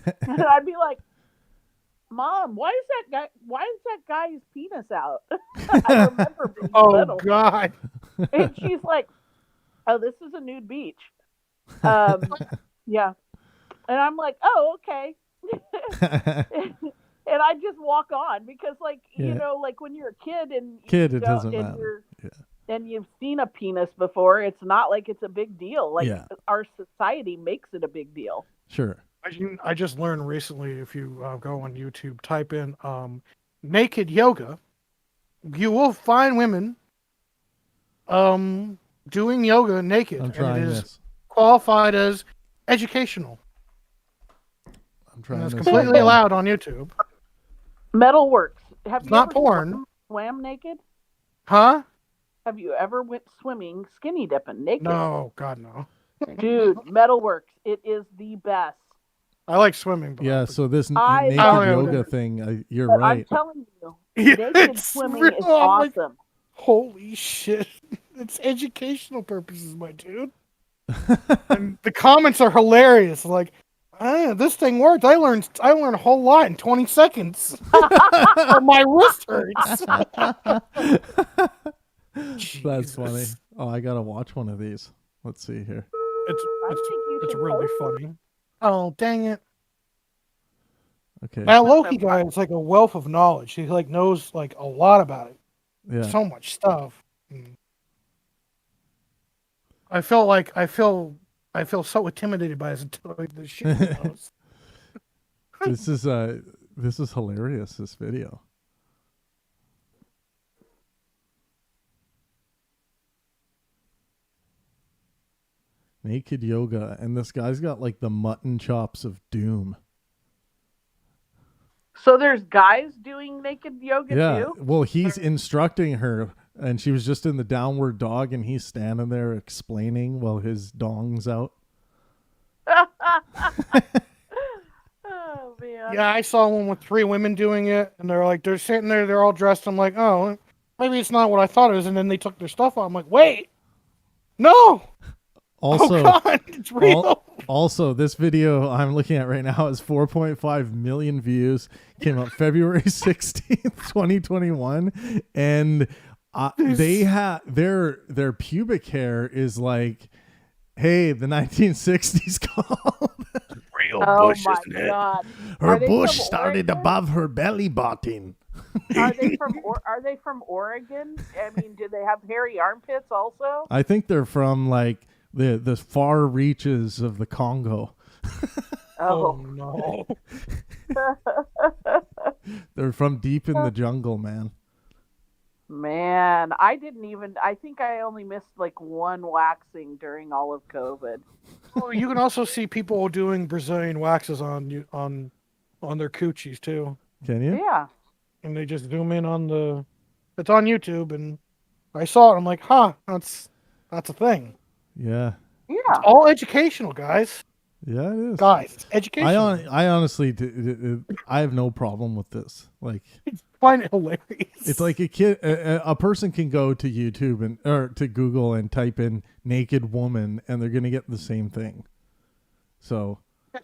And I'd be like, Mom, why is that guy's penis out? I remember being little. Oh God. And she's like, oh, this is a nude beach. Yeah. And I'm like, oh, okay. And I just walk on because, like, you know, like when you're a kid and it doesn't matter. And you've seen a penis before, it's not like it's a big deal. Like our society makes it a big deal. Sure. I just learned recently, if you go on YouTube, type in naked yoga, you will find women doing yoga naked. I'm trying and it is this. qualified as educational. I'm trying and it's this. completely allowed on YouTube. Metalworks. Have you not ever porn. Swam naked? Huh? Have you ever went swimming, skinny dipping naked? No, God no. Dude, Metalworks. It is the best. I like swimming. But Yeah, so this I naked love yoga it. thing, you're But right. I'm telling you, Yeah, naked it's swimming real. is I'm like, awesome. holy shit. It's educational purposes, my dude. And the comments are hilarious. Like, this thing worked. I learned a whole lot in 20 seconds. My wrist hurts. That's funny. Oh, I gotta watch one of these. Let's see here. It's really funny. Oh, dang it. Okay. That Loki guy is like a wealth of knowledge. He like knows like a lot about it. Yeah. So much stuff. I feel so intimidated by the shit he knows. This is hilarious, this video. Naked yoga, and this guy's got like the mutton chops of doom. So there's guys doing naked yoga too? Well, he's instructing her, and she was just in the downward dog, and he's standing there explaining while his dong's out. Oh man. Yeah, I saw one with 3 women doing it, and they're sitting there, they're all dressed. I'm like, oh, maybe it's not what I thought it was, and then they took their stuff off. I'm like, wait, no. Also, oh God, it's real. Also, this video I'm looking at right now has 4.5 million views. Came out February 16th, 2021, and they have their pubic hair is like, hey, the 1960s called. Real bush, isn't it? God. Her bush started above her belly button. Are they from Oregon? I mean, do they have hairy armpits also? I think they're from like the far reaches of the Congo. Oh no. They're from deep in the jungle, man. Man, I think I only missed like one waxing during all of COVID. Oh, you can also see people doing Brazilian waxes on their coochies too, Can you? Yeah. and they just zoom in on the. It's on YouTube, and I saw it. I'm like, huh, that's a thing. Yeah. Yeah. All educational, guys. Yeah, it is. Guys, it's educational. I honestly, I have no problem with this. Like, Find it hilarious. it's like a person can go to YouTube or to Google and type in naked woman, and they're gonna get the same thing. So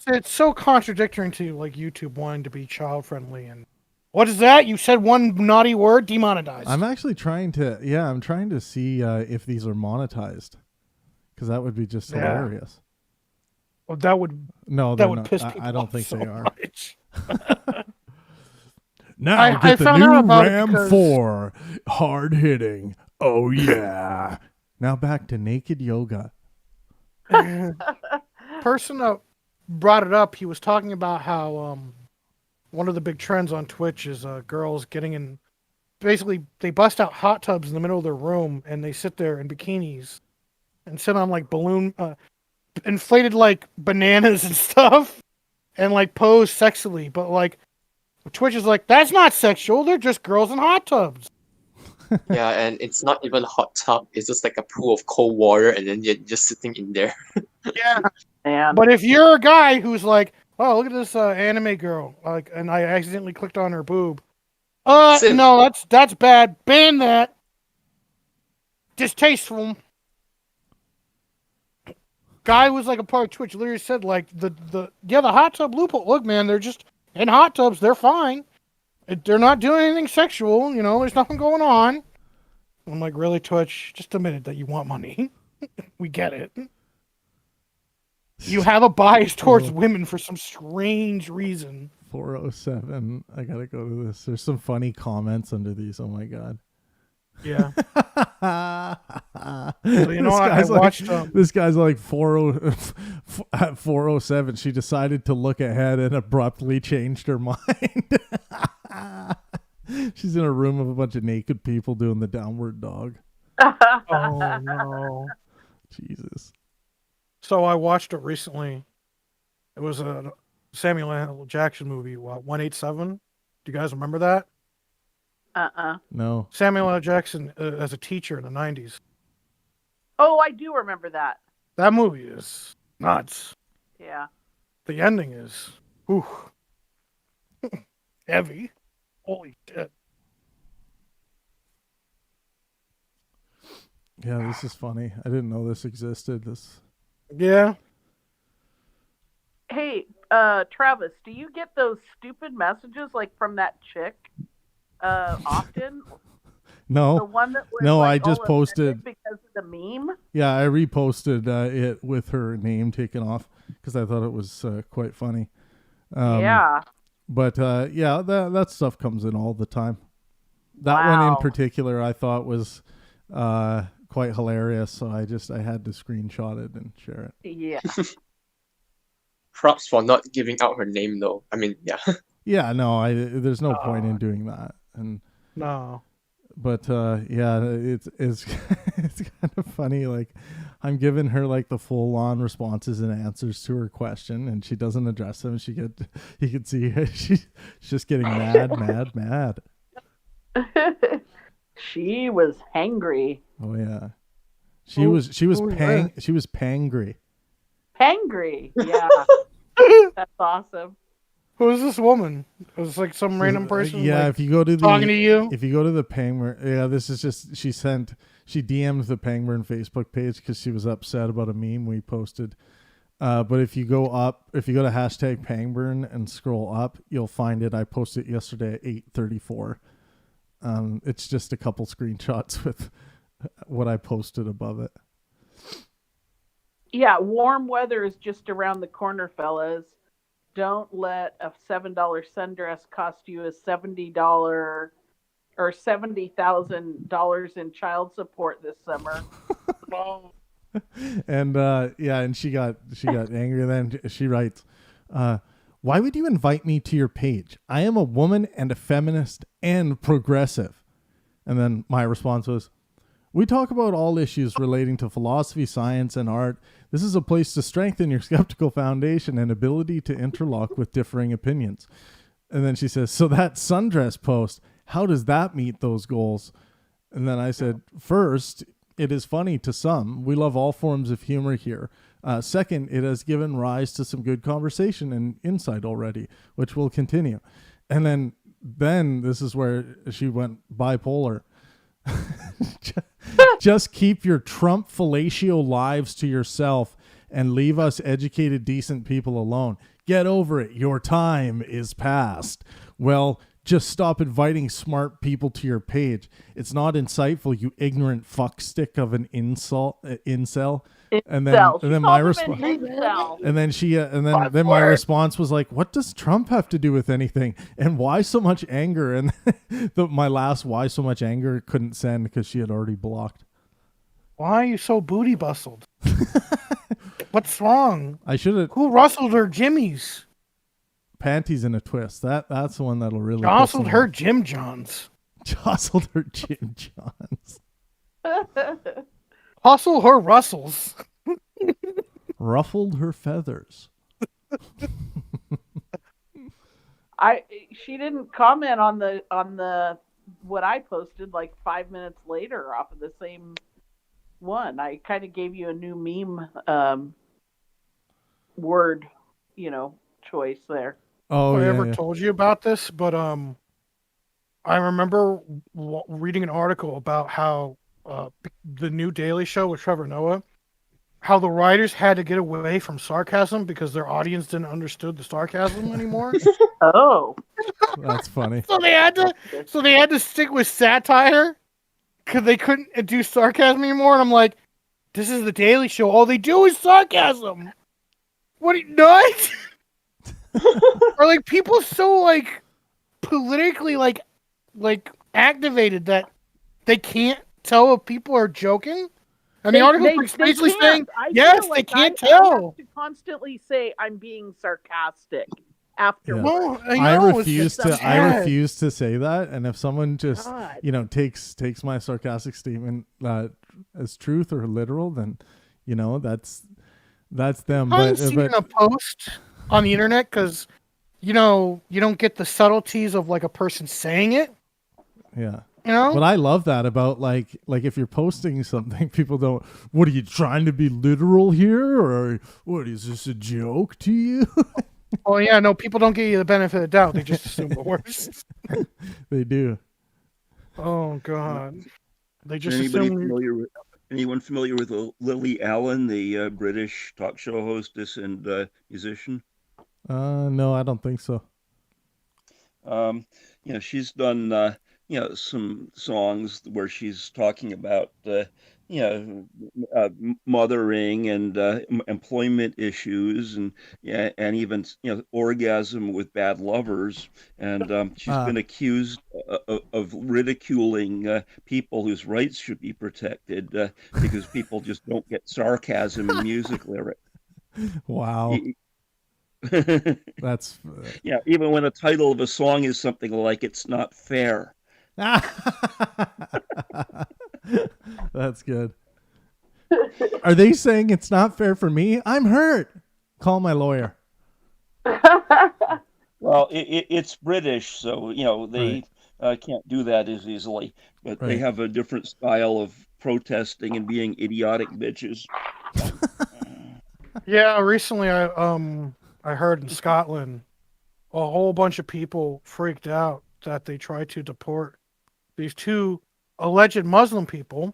It's so contradictory to like YouTube wanting to be child friendly, and what is that? You said one naughty word, demonetized. I'm actually trying to see if these are monetized, because that would be just hilarious. Well, that would They're would not. piss people I don't off think so they are. much. Now I get the found out new about it Ram because- 4, hard hitting. Oh yeah. Now back to naked yoga. Person that brought it up, he was talking about how one of the big trends on Twitch is girls getting in. Basically, they bust out hot tubs in the middle of their room and they sit there in bikinis and sit on like balloon, inflated like bananas and stuff, and like pose sexily. But like Twitch is like, that's not sexual. They're just girls in hot tubs. Yeah, and it's not even a hot tub. It's just like a pool of cold water, and then you're just sitting in there. Yeah. And But if you're a guy who's like, oh, look at this anime girl, like, and I accidentally clicked on her boob. Sim. No, that's bad. Ban that. Distasteful. Guy was like a part of Twitch. Literally said like the hot tub loophole. Look, man, they're just in hot tubs. They're fine. They're not doing anything sexual. You know, there's nothing going on. I'm like, really, Twitch? Just admit that you want money. We get it. You have a bias towards women for some strange reason. 407. I gotta go to this. There's some funny comments under these. Oh my god. Yeah. So, you know, I watched. This guy's like 40 at 407. She decided to look ahead and abruptly changed her mind. She's in a room of a bunch of naked people doing the downward dog. Oh no. Jesus. So I watched it recently. It was a Samuel L. Jackson movie, 187. Do you guys remember that? No. Samuel L. Jackson as a teacher in the 90s. Oh, I do remember that. That movie is nuts. Yeah. The ending is heavy. Holy shit. Yeah, this is funny. I didn't know this existed. Yeah. Hey, Travis, do you get those stupid messages like from that chick often? The No. one that was No, like, I just all posted. offended because of the meme? Yeah, I reposted it with her name taken off because I thought it was quite funny. Yeah. But yeah, that stuff comes in all the time. That one in Wow. particular I thought was quite hilarious, so I had to screenshot it and share it. Yeah. Props for not giving out her name, though. I mean, yeah. Yeah, no, there's no point in doing that. And No. but yeah, it's it's kind of funny. Like, I'm giving her like the full on responses and answers to her question, and she doesn't address them. You can see her, she's just getting mad. She was hangry. Oh yeah, she was pangry. Hangry. Yeah. That's awesome. Who is this woman? It was like some random person. Yeah, like, if you go to talking to you. If you go to the Pangburn, yeah, this is just she DM'd the Pangburn Facebook page because she was upset about a meme we posted. But if you go to hashtag Pangburn and scroll up, you'll find it. I posted it yesterday at 8:34. It's just a couple screenshots with what I posted above it. Yeah, warm weather is just around the corner, fellas. Don't let a $7 sundress cost you a $70 or $70,000 in child support this summer. And and she got angry. Then she writes, why would you invite me to your page? I am a woman and a feminist and progressive. And then my response was, we talk about all issues relating to philosophy, science, and art. This is a place to strengthen your skeptical foundation and ability to interlock with differing opinions. And then she says, so that sundress post, how does that meet those goals? And then I said, first, it is funny to some. We love all forms of humor here. Second, it has given rise to some good conversation and insight already, which will continue. And then this is where she went bipolar. Just keep your Trump fellatio lives to yourself and leave us educated, decent people alone. Get over it. Your time is past. Well, just stop inviting smart people to your page. It's not insightful, you ignorant fuckstick of an incel. And then my response, and then she, then my response was like, "What does Trump have to do with anything? And why so much anger?" And my last "why so much anger" couldn't send because she had already blocked. Why are you so booty bustled? What's wrong? I should have. Who rustled her jimmies? Panties in a twist. That's the one that'll really jostled her Jim Johns. Jostled her Jim Johns. Hustle her Russells. Ruffled her feathers. She didn't comment on the what I posted like 5 minutes later off of the same one. I kind of gave you a new meme word, choice there. Oh, I ever told you about this, but I remember reading an article about how the new Daily Show with Trevor Noah, how the writers had to get away from sarcasm because their audience didn't understand the sarcasm anymore. Oh, that's funny. So they had to stick with satire because they couldn't do sarcasm anymore. And I'm like, this is the Daily Show. All they do is sarcasm. What are you nuts? Or like people so like politically like activated that they can't tell if people are joking. And the article is basically saying, yes, they can't tell. I have to constantly say I'm being sarcastic afterwards. Well, I refuse to say that. And if someone just takes my sarcastic statement as truth or literal, then that's them. I've seen a post on the internet because you don't get the subtleties of like a person saying it. Yeah. But I love that about like if you're posting something, people don't. What are you trying to be literal here, or what is this a joke to you? Oh yeah, no, people don't give you the benefit of the doubt. They just assume the worst. They do. Oh god, they just anyone familiar with Lily Allen, the British talk show hostess and musician? No, I don't think so. She's done some songs where she's talking about mothering and employment issues and even orgasm with bad lovers, and she's been accused of ridiculing people whose rights should be protected because people just don't get sarcasm in music lyrics. Wow. That's even when the title of a song is something like "It's Not Fair." That's good. Are they saying it's not fair for me? I'm hurt. Call my lawyer. Well, it's British, so they can't do that as easily. But they have a different style of protesting and being idiotic bitches. Yeah, recently I heard in Scotland a whole bunch of people freaked out that they tried to deport these two alleged Muslim people,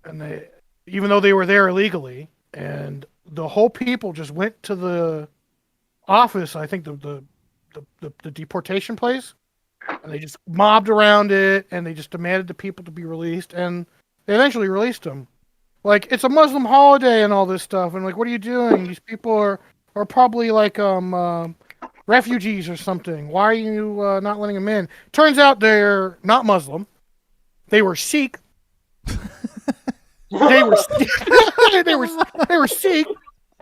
and even though they were there illegally, and the whole people just went to the office, I think the deportation place, and they just mobbed around it, and they just demanded the people to be released, and they eventually released them. Like, it's a Muslim holiday and all this stuff, and like, what are you doing? These people are probably like refugees or something. Why are you not letting them in? Turns out they're not Muslim. They were Sikh. They were they were Sikh.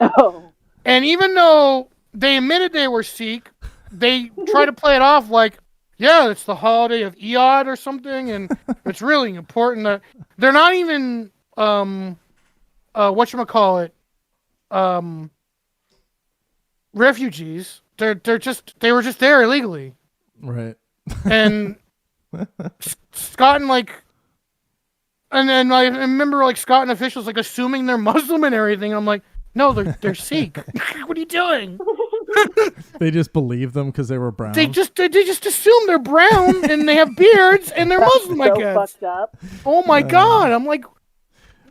Oh. And even though they admitted they were Sikh, they try to play it off like, yeah, it's the holiday of Eid or something, and it's really important that they're not even whatchamacallit, refugees. They were just there illegally. Right. And Scott and and then I remember Scott and officials assuming they're Muslim and everything. I'm like, no, they're Sikh. What are you doing? They just believe them because they were brown. They just assume they're brown and they have beards and they're Muslim. I So guess. fucked up. Oh my god! I'm like,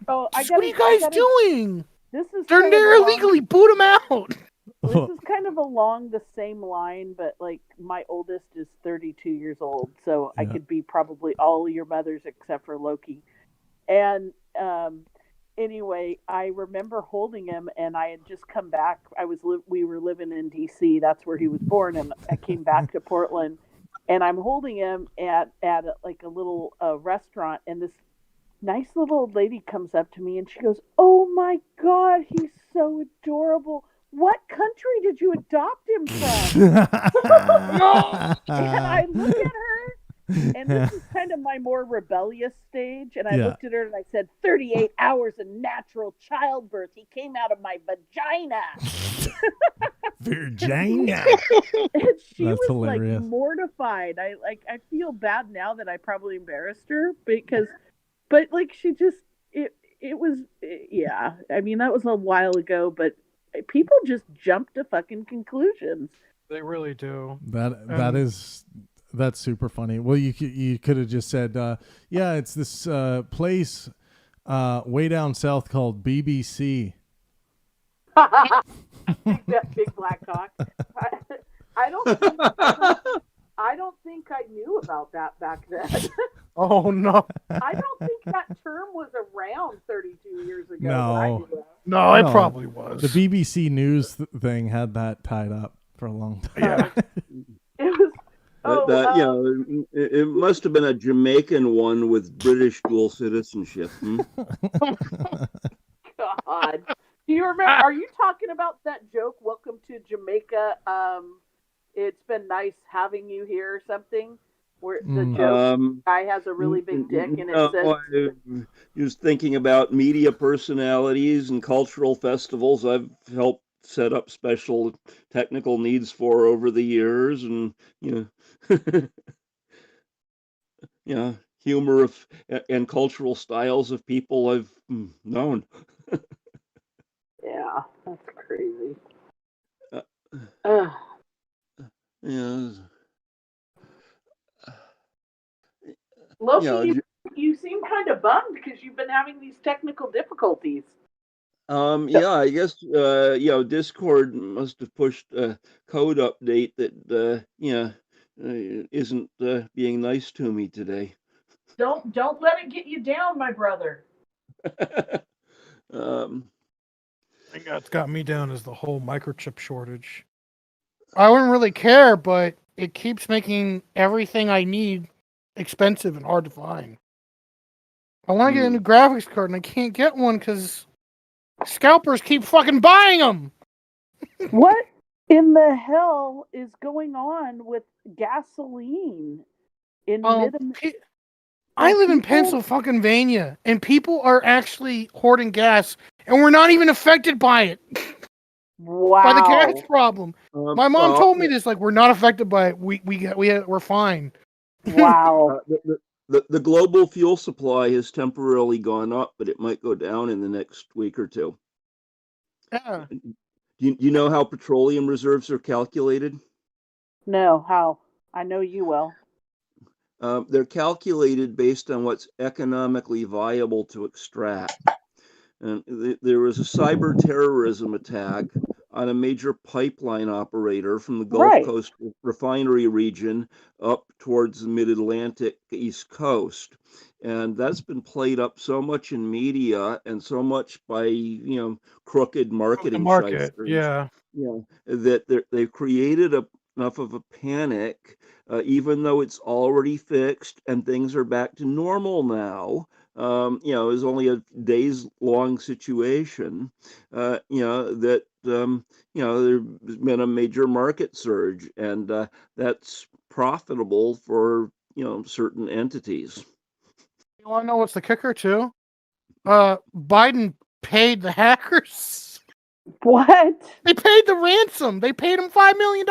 Oh, what are you guys doing? This is They're kind of there along- illegally. Boot them out. This is kind of along the same line, but my oldest is 32 years old, so I could be probably all your mothers except for Loki. And anyway, I remember holding him, and I had just come back. We were living in DC. That's where he was born, and I came back to Portland, and I'm holding him at a little restaurant, and this nice little old lady comes up to me, and she goes, "Oh my God, he's so adorable. What country did you adopt him from?" And I look at her, and this is kind of my more rebellious stage, and I looked at her and I said, 38 hours of natural childbirth. He came out of my vagina. Virginia. And she That's was hilarious. mortified. I feel bad now that I probably embarrassed her but she just, it was, yeah. I mean, that was a while ago, but people just jump to fucking conclusions. They really do. That's super funny. Well, you could have just said, yeah, it's this place way down south called BBC. That big black cock. I don't think I knew about that back then. Oh no. I don't think that term was around 32 years ago. No. No, it probably was. The BBC News thing had that tied up for a long time. Yeah. It was. It must have been a Jamaican one with British dual citizenship. God. Do you remember? Are you talking about that joke? Welcome to Jamaica. It's been nice having you here, or something. Where the joke guy has a really big dick, and it says. I was thinking about media personalities and cultural festivals I've helped set up special technical needs for over the years, and humor and cultural styles of people I've known. Yeah, that's crazy. Yeah. Loki, you seem kind of bummed because you've been having these technical difficulties. Yeah, I guess Discord must have pushed a code update that isn't being nice to me today. Don't let it get you down, my brother. It's got me down as the whole microchip shortage. I wouldn't really care, but it keeps making everything I need expensive and hard to find. I want to get a new graphics card, and I can't get one because scalpers keep fucking buying them. What in the hell is going on with gasoline in I live in Pennsylvania, and people are actually hoarding gas, and we're not even affected by it. Wow. By the gas problem. My mom told me this, we're not affected by it. We're fine. Wow. The global fuel supply has temporarily gone up, but it might go down in the next week or two. Yeah. Do you know how petroleum reserves are calculated? No, how? I know you will. They're calculated based on what's economically viable to extract. And there was a cyber terrorism attack on a major pipeline operator from the Gulf Coast refinery region up towards the mid-Atlantic East Coast. And that's been played up so much in media and so much by, crooked marketing market, shysters, yeah. that they've created enough of a panic, even though it's already fixed and things are back to normal now. Is only a days long situation. That there's been a major market surge, and that's profitable for certain entities. You want to know what's the kicker too? Biden paid the hackers. What? They paid the ransom. They paid him $5 million.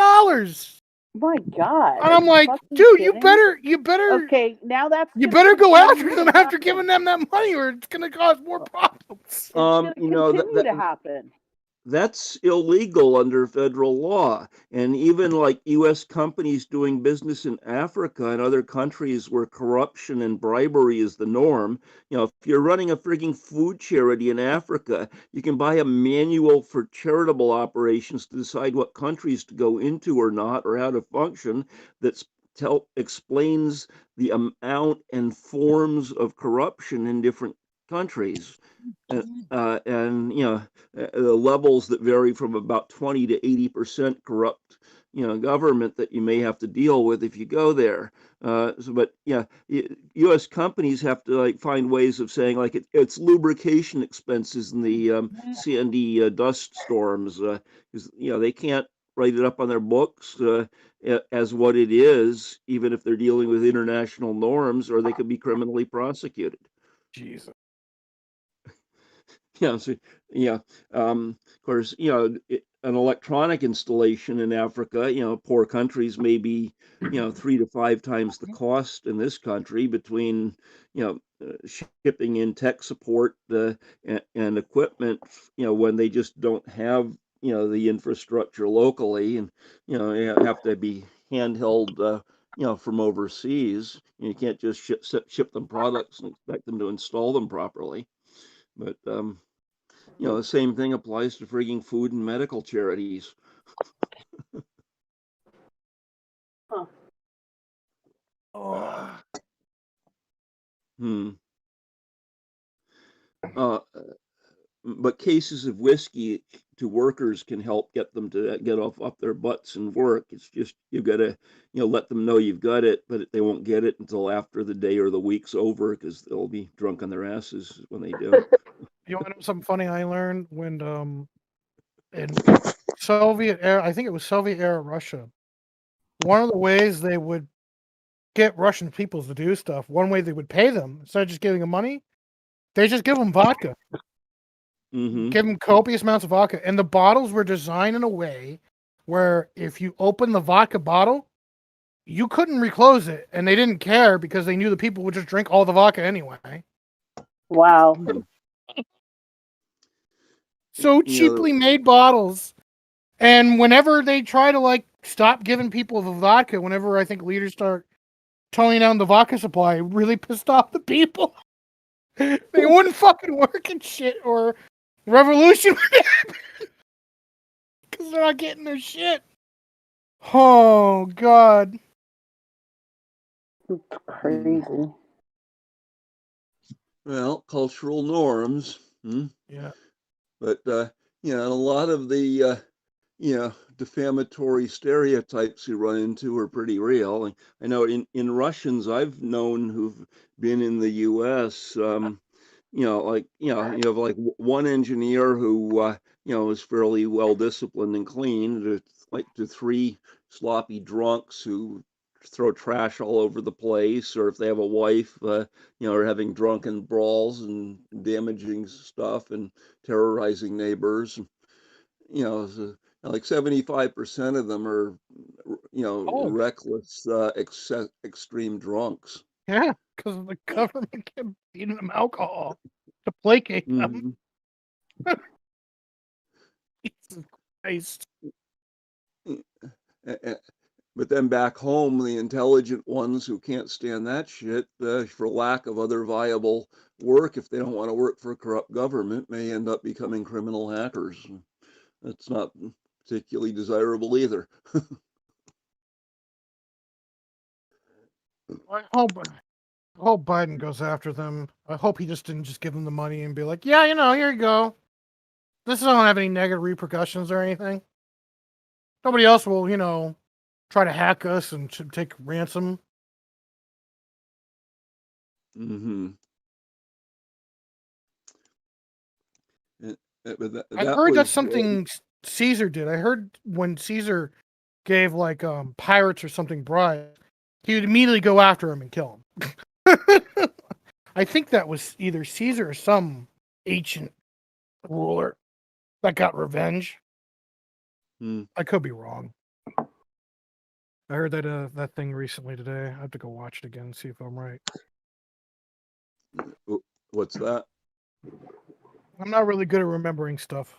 My God. And I'm like, Fucking dude, kidding? you better Okay, now that's you just better gonna go after continue them to after happen. giving them that money, or it's gonna cause more problems. It's gonna continue to happen. That's illegal under federal law. And even like US companies doing business in Africa and other countries where corruption and bribery is the norm, if you're running a frigging food charity in Africa, you can buy a manual for charitable operations to decide what countries to go into or not, or how to function, that explains the amount and forms of corruption in different countries. And the levels that vary from about 20 to 80% corrupt government that you may have to deal with if you go there. But U.S. companies have to like find ways of saying like it's lubrication expenses in the Sandy dust storms, because they can't write it up on their books as what it is, even if they're dealing with international norms, or they could be criminally prosecuted. Jesus. Yeah, so, yeah. Of course, an electronic installation in Africa, poor countries may be, 3 to 5 times the cost in this country between, shipping in tech support and equipment, when they just don't have, the infrastructure locally, and you have to be handheld, from overseas. You can't just ship them products and expect them to install them properly. But the same thing applies to frigging food and medical charities. Huh. Hmm. But cases of whiskey to workers can help get them to get off their butts and work. It's just you've got to let them know you've got it, but they won't get it until after the day or the week's over, because they'll be drunk on their asses when they do. You want to know something funny I learned when in Soviet era, I think it was Soviet era Russia, one of the ways they would get Russian people to do stuff, one way they would pay them, instead of just giving them money, they just give them vodka. Mm-hmm. Give them copious amounts of vodka. And the bottles were designed in a way where if you open the vodka bottle, you couldn't reclose it. And they didn't care because they knew the people would just drink all the vodka anyway. Wow. So cheaply made bottles. And whenever they try to like stop giving people the vodka, whenever I think leaders start toning down the vodka supply, it really pissed off the people. They wouldn't fucking work and shit, or revolution would happen because they're not getting their shit. Oh God. It's crazy. Well, cultural norms. Yeah. But a lot of the defamatory stereotypes you run into are pretty real. And I know in Russians I've known who've been in the U.S. You have like one engineer who is fairly well disciplined and clean, to three sloppy drunks who throw trash all over the place, or if they have a wife, are having drunken brawls and damaging stuff and terrorizing neighbors. So, like 75% of them are, reckless, extreme drunks. Yeah, because the government kept feeding them alcohol to placate them. Jesus Christ. But then back home, the intelligent ones who can't stand that shit, for lack of other viable work, if they don't want to work for a corrupt government, may end up becoming criminal hackers. That's not particularly desirable either. I hope Biden goes after them. I hope he just didn't just give them the money and be like, yeah, here you go. This doesn't have any negative repercussions or anything. Nobody else will, try to hack us and take ransom. Mm-hmm. I heard that's something Caesar did. I heard when Caesar gave like pirates or something bribe, he would immediately go after him and kill him. I think that was either Caesar or some ancient ruler that got revenge. I could be wrong. I heard that that thing recently today. I have to go watch it again and see if I'm right. What's that? I'm not really good at remembering stuff.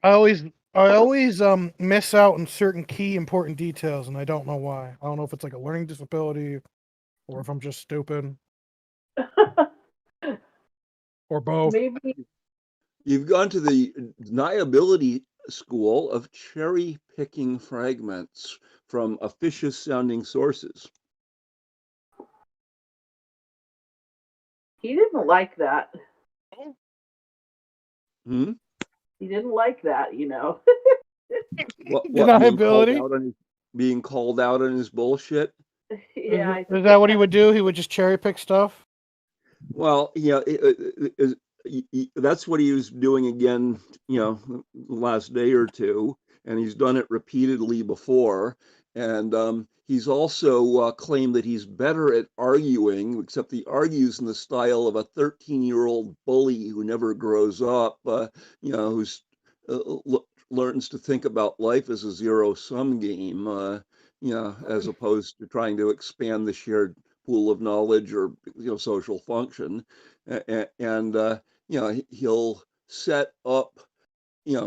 I always miss out on certain key important details, and I don't know why. I don't know if it's like a learning disability, or if I'm just stupid, or both. Maybe You've gone to the deniability school of cherry picking fragments from officious sounding sources. he didn't like that. Hmm? He didn't like that, you know. What Deniability? being called out on his bullshit? Yeah, Is that what he would do? He would just cherry pick stuff? Well, yeah, that's what he was doing again, the last day or two, and he's done it repeatedly before. And he's also claimed that he's better at arguing, except he argues in the style of a 13-year-old bully who never grows up, who's learns to think about life as a zero-sum game, as opposed to trying to expand the shared pool of knowledge or social function. And he'll set up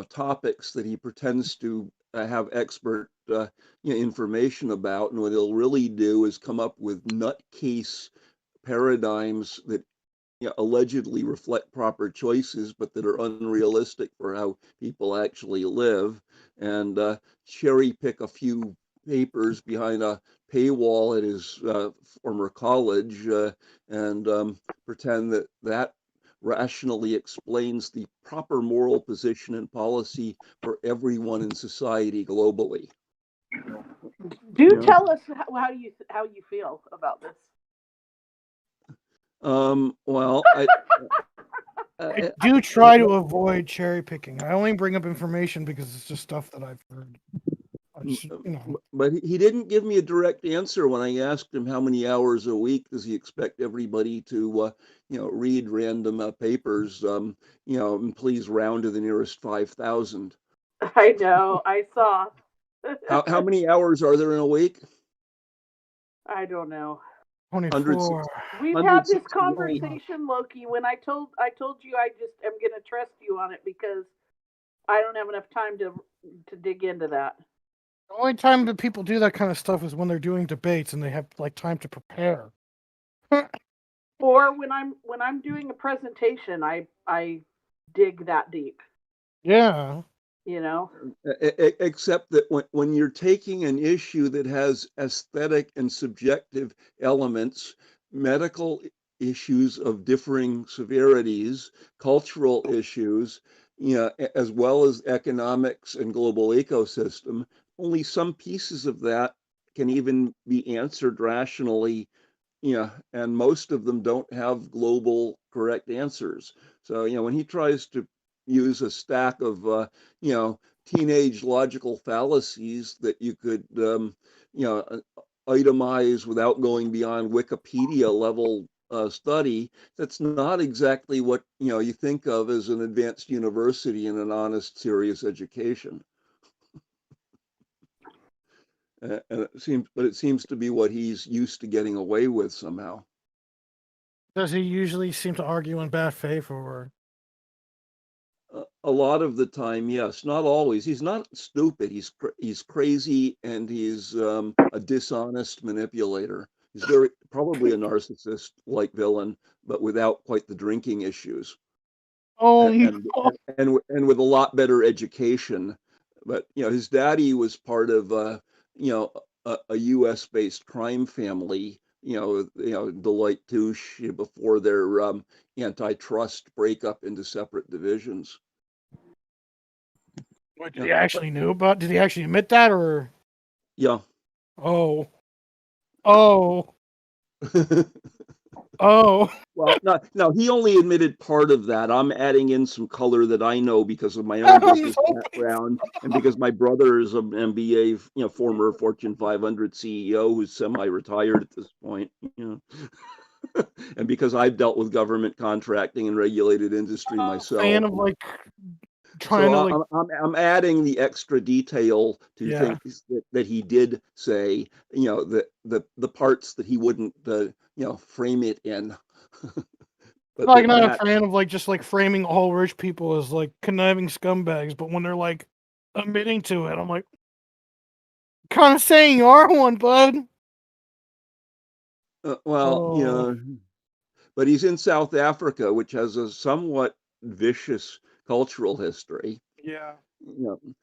topics that he pretends to have expert information about, and what he'll really do is come up with nutcase paradigms that allegedly reflect proper choices, but that are unrealistic for how people actually live, and cherry pick a few papers behind a paywall at his former college, and pretend that that rationally explains the proper moral position and policy for everyone in society globally. Do tell us how you feel about this. Well, I do try to avoid cherry picking. I only bring up information because it's just stuff that I've heard. But he didn't give me a direct answer when I asked him how many hours a week does he expect everybody to, read random papers, and please round to the nearest 5,000. I know. I saw. How many hours are there in a week? I don't know. 24. We've had this conversation, Loki. When I told you I just am going to trust you on it because I don't have enough time to dig into that. The only time that people do that kind of stuff is when they're doing debates and they have like time to prepare. Or when I'm doing a presentation, I dig that deep. Yeah. Except that when you're taking an issue that has aesthetic and subjective elements, medical issues of differing severities, cultural issues, as well as economics and global ecosystem, only some pieces of that can even be answered rationally, and most of them don't have global correct answers. So, when he tries to use a stack of, teenage logical fallacies that you could, itemize without going beyond Wikipedia level study, that's not exactly what, you think of as an advanced university and an honest, serious education. And it seems to be what he's used to getting away with somehow. Does he usually seem to argue in bad faith, or? A lot of the time, yes. Not always. He's not stupid. He's crazy, and he's a dishonest manipulator. He's probably a narcissist-like villain, but without quite the drinking issues. Oh, and with a lot better education. But his daddy was part of a U.S.-based crime family. Deloitte Touche before their antitrust breakup into separate divisions. What, did he actually knew about? Did he actually admit that, or? Yeah. Oh. Well, no, he only admitted part of that. I'm adding in some color that I know because of my own business background and because my brother is an MBA, former Fortune 500 CEO who's semi-retired at this point, and because I've dealt with government contracting and regulated industry myself. Fan of trying so I'm adding the extra detail to things that he did say, the parts that he wouldn't, frame it in. But I'm not a fan of just framing all rich people as conniving scumbags, but when they're admitting to it, I'm kind of saying you are one, bud. But he's in South Africa, which has a somewhat vicious cultural history. Yeah.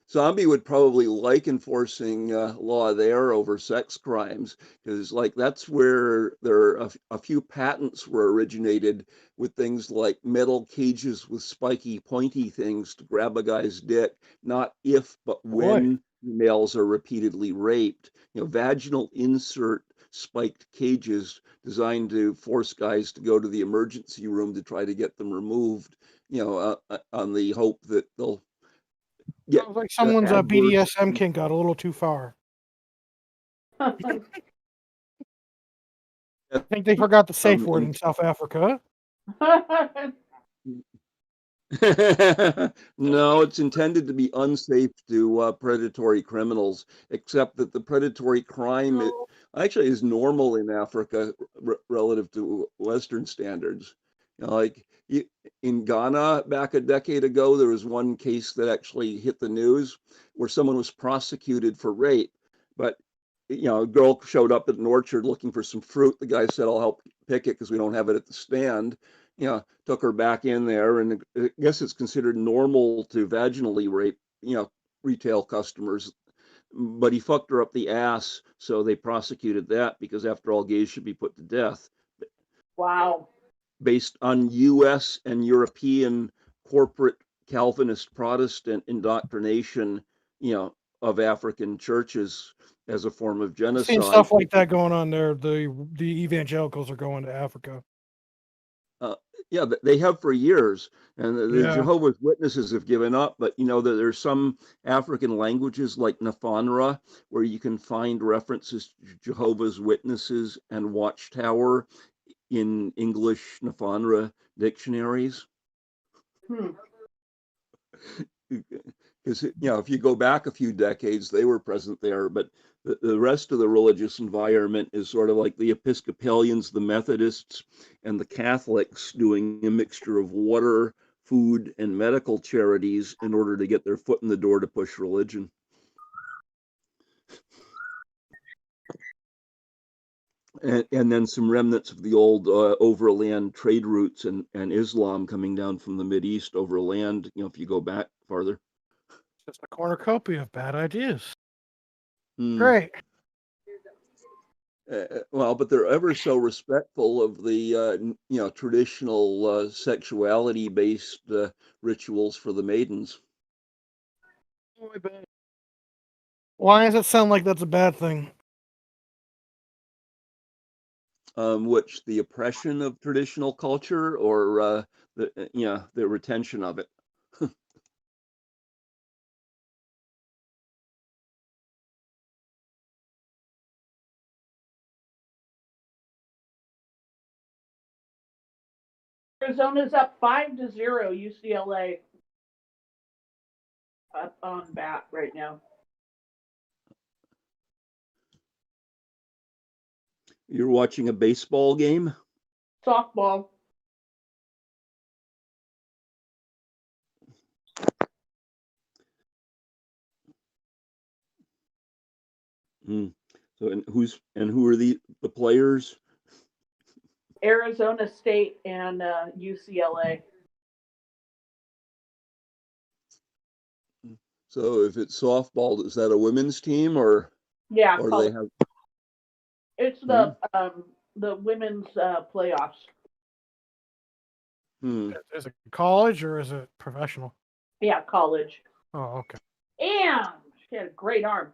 Zombie would probably like enforcing law there over sex crimes because, that's where there are a few patents were originated with things like metal cages with spiky, pointy things to grab a guy's dick, not if, but when males are repeatedly raped. Vaginal insert spiked cages designed to force guys to go to the emergency room to try to get them removed, on the hope that they'll get. Sounds like someone's BDSM kink got a little too far. I think they forgot the safe word in South Africa. No, it's intended to be unsafe to predatory criminals, except that the predatory crime actually is normal in Africa relative to Western standards. In Ghana, back a decade ago, there was one case that actually hit the news where someone was prosecuted for rape, but a girl showed up at an orchard looking for some fruit. The guy said, "I'll help pick it because we don't have it at the stand." Took her back in there, and I guess it's considered normal to vaginally rape, retail customers. But he fucked her up the ass, so they prosecuted that because, after all, gays should be put to death. Wow. Based on U.S. and European corporate Calvinist Protestant indoctrination, of African churches as a form of genocide. Seeing stuff like that going on there, the evangelicals are going to Africa. Yeah, they have for years, and the Jehovah's Witnesses have given up. But that there's some African languages like Nafanra where you can find references to Jehovah's Witnesses and Watchtower in English Nafanra dictionaries. Because if you go back a few decades, they were present there, but the rest of the religious environment is sort of like the Episcopalians, the Methodists, and the Catholics doing a mixture of water, food, and medical charities in order to get their foot in the door to push religion. And then some remnants of the old overland trade routes and Islam coming down from the Mideast overland, if you go back farther. Just a cornucopia of bad ideas. Great. Well, but they're ever so respectful of the traditional sexuality-based rituals for the maidens. Why does it sound like that's a bad thing? Which the oppression of traditional culture, or the retention of it. Arizona's up 5-0. UCLA up on bat right now. You're watching a baseball game? Softball. So, and who are the players? Arizona State and UCLA. So if it's softball, is that a women's team or? Yeah, or they have. It's the women's playoffs. Is it college or is it professional? Yeah, college. Oh, okay. And she had a great arm.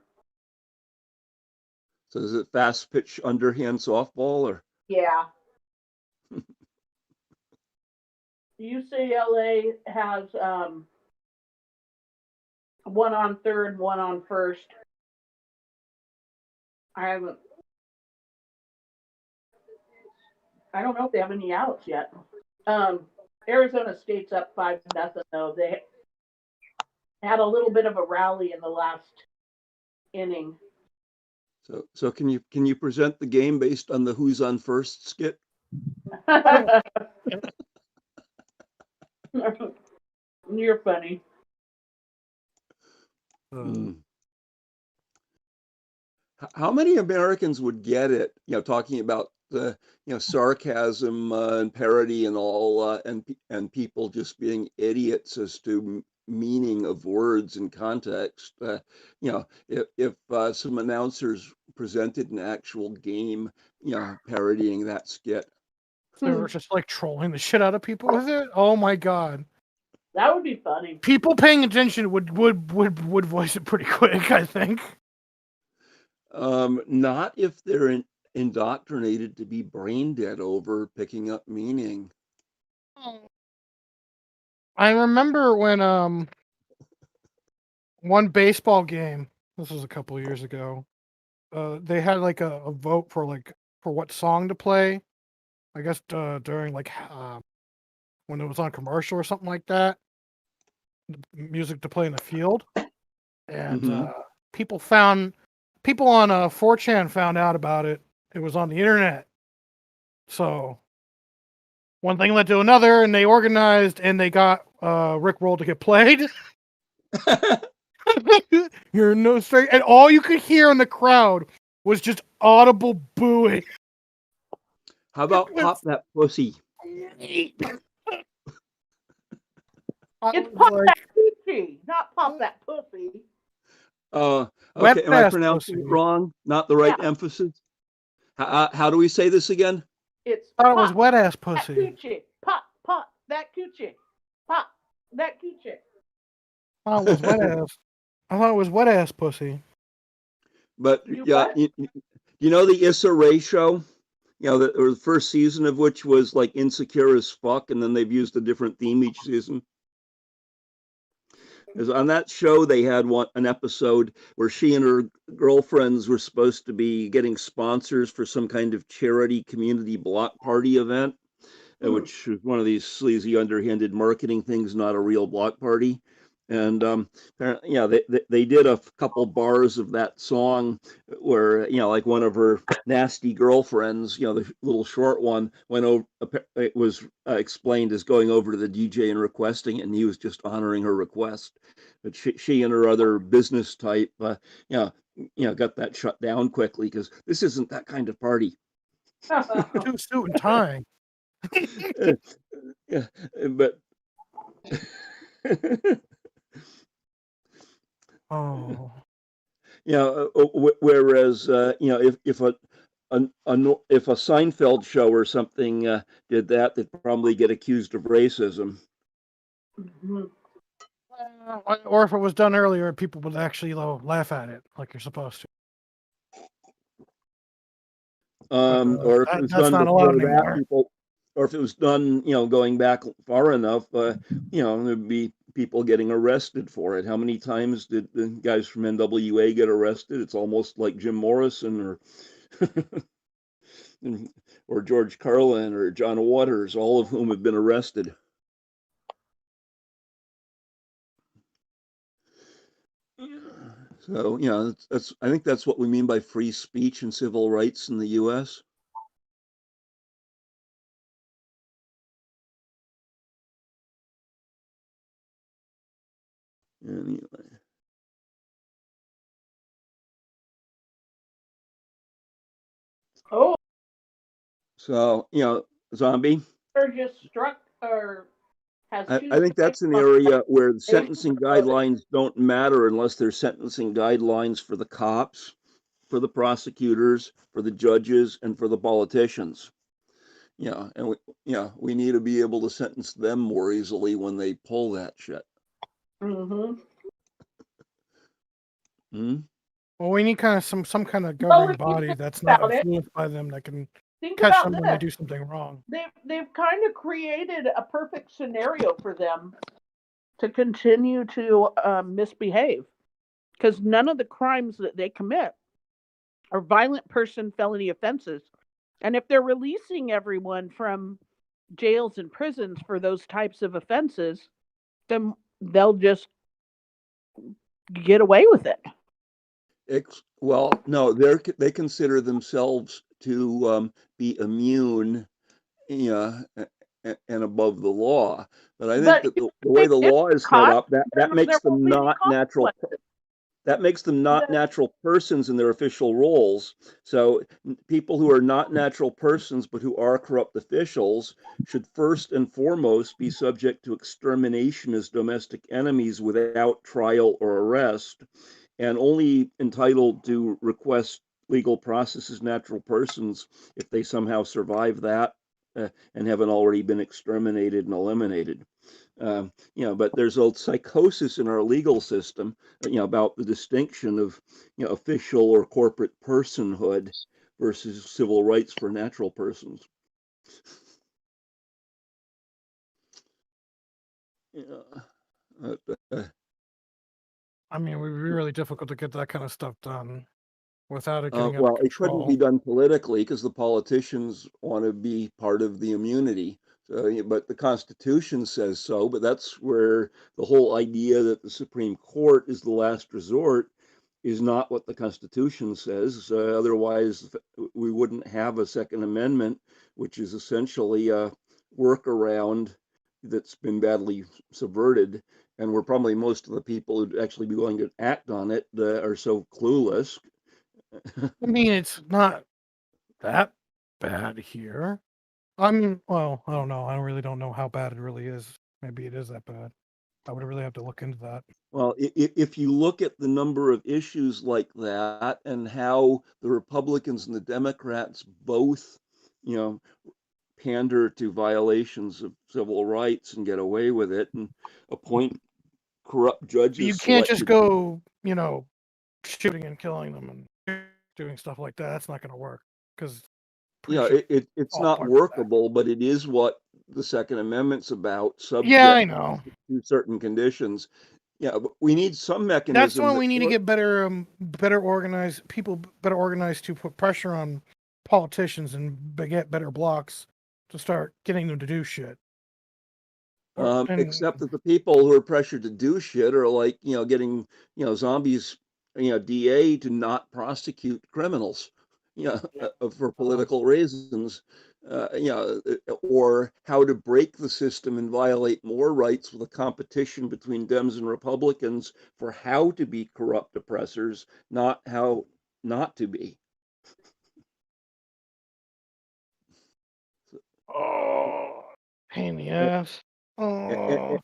So is it fast pitch underhand softball or? Yeah. UCLA has one on third, one on first. I don't know if they have any outs yet. Arizona State's up 5-0 though. They had a little bit of a rally in the last inning. So can you present the game based on the Who's on First skit? You're funny. How many Americans would get it? Talking about the sarcasm and parody and all, and people just being idiots as to meaning of words and context. If some announcers presented an actual game, parodying that skit. They were just like trolling the shit out of people with it. Oh my god. That would be funny. People paying attention would voice it pretty quick, I think. Not if they're indoctrinated to be brain dead over picking up meaning. I remember when one baseball game, this was a couple of years ago, they had like a vote for what song to play. I guess during when it was on commercial or something like that, music to play in the field, and people on 4chan found out about it. It was on the internet, so one thing led to another, and they organized and they got Rick Roll to get played. You're no straight, and all you could hear in the crowd was just audible booing. How about Pop That Pussy? It's Pop That Coochie, not Pop That Pussy. Okay, am I pronouncing it wrong? Not the right emphasis? How do we say this again? It's I thought it was wet ass pussy. That coochie. Pop that coochie. Pop that coochie. I thought it was wet ass. I thought it was wet ass pussy. But you know the Issa Rae show? The first season of which was like insecure as fuck, and then they've used a different theme each season. Because on that show, they had an episode where she and her girlfriends were supposed to be getting sponsors for some kind of charity community block party event, which was one of these sleazy, underhanded marketing things, not a real block party. And they did a couple bars of that song where like one of her nasty girlfriends, the little short one, went over. It was explained as going over to the DJ and requesting it, and he was just honoring her request. But she and her other business type, got that shut down quickly because this isn't that kind of party. Too suit and tie. Yeah, but. Oh. Whereas if a Seinfeld show or something did that, they'd probably get accused of racism. Or if it was done earlier, people would actually laugh at it like you're supposed to. Or if it was done before that, people, or if it was done, going back far enough, there'd be people getting arrested for it. How many times did the guys from NWA get arrested? It's almost like Jim Morrison or George Carlin or John Waters, all of whom have been arrested. So, I think that's what we mean by free speech and civil rights in the U.S. Anyway. Oh. So, Zombie. Or just struck or has I think that's an area where the sentencing guidelines don't matter unless they're sentencing guidelines for the cops, for the prosecutors, for the judges, and for the politicians. And we need to be able to sentence them more easily when they pull that shit. Hmm? Well, we need kind of some kind of Well, governing if you body think that's not about it, influenced by them that can think catch about them when they this. do something wrong. They've kind of created a perfect scenario for them to continue to misbehave, because none of the crimes that they commit are violent person felony offenses. And if they're releasing everyone from jails and prisons for those types of offenses, then they'll just get away with it. Well, no, they consider themselves to be immune, and above the law. But I think But that the if way they the get law is set caught, up, that then there makes won't them be any not natural. consequences. That makes them not The- natural persons in their official roles. So people who are not natural persons but who are corrupt officials should first and foremost be subject to extermination as domestic enemies without trial or arrest, and only entitled to request legal process as natural persons if they somehow survive that, and haven't already been exterminated and eliminated. But there's a psychosis in our legal system, about the distinction of, official or corporate personhood versus civil rights for natural persons. Yeah. I mean, it would be really difficult to get that kind of stuff done without it getting out of Well, it couldn't be control. done politically because the politicians want to be part of the immunity. So, but the Constitution says so. But that's where the whole idea that the Supreme Court is the last resort is not what the Constitution says. Otherwise, we wouldn't have a Second Amendment, which is essentially a workaround that's been badly subverted. And where probably most of the people who'd actually be willing to act on it are so clueless. I mean, it's not that bad here. I mean, well, I don't know. I really don't know how bad it really is. Maybe it is that bad. I would really have to look into that. Well, if you look at the number of issues like that and how the Republicans and the Democrats both, you know, pander to violations of civil rights and get away with it and appoint corrupt But judges you can't just selected. go, shooting and killing them and doing stuff like that. That's not going to work because It's all not part of that. workable, but it is what the Second Amendment's about, Yeah, I subject know. to certain conditions. Yeah, but we need some That's mechanism why that we need to get better organized people, better organized to put pressure on politicians and get better blocks to start getting them to do shit. Except that the people who are pressured to do shit are like, getting, zombies, DA to not prosecute criminals, for political reasons, or how to break the system and violate more rights with a competition between Dems and Republicans for how to be corrupt oppressors, not how not to be. Oh, pain in the ass. Oh.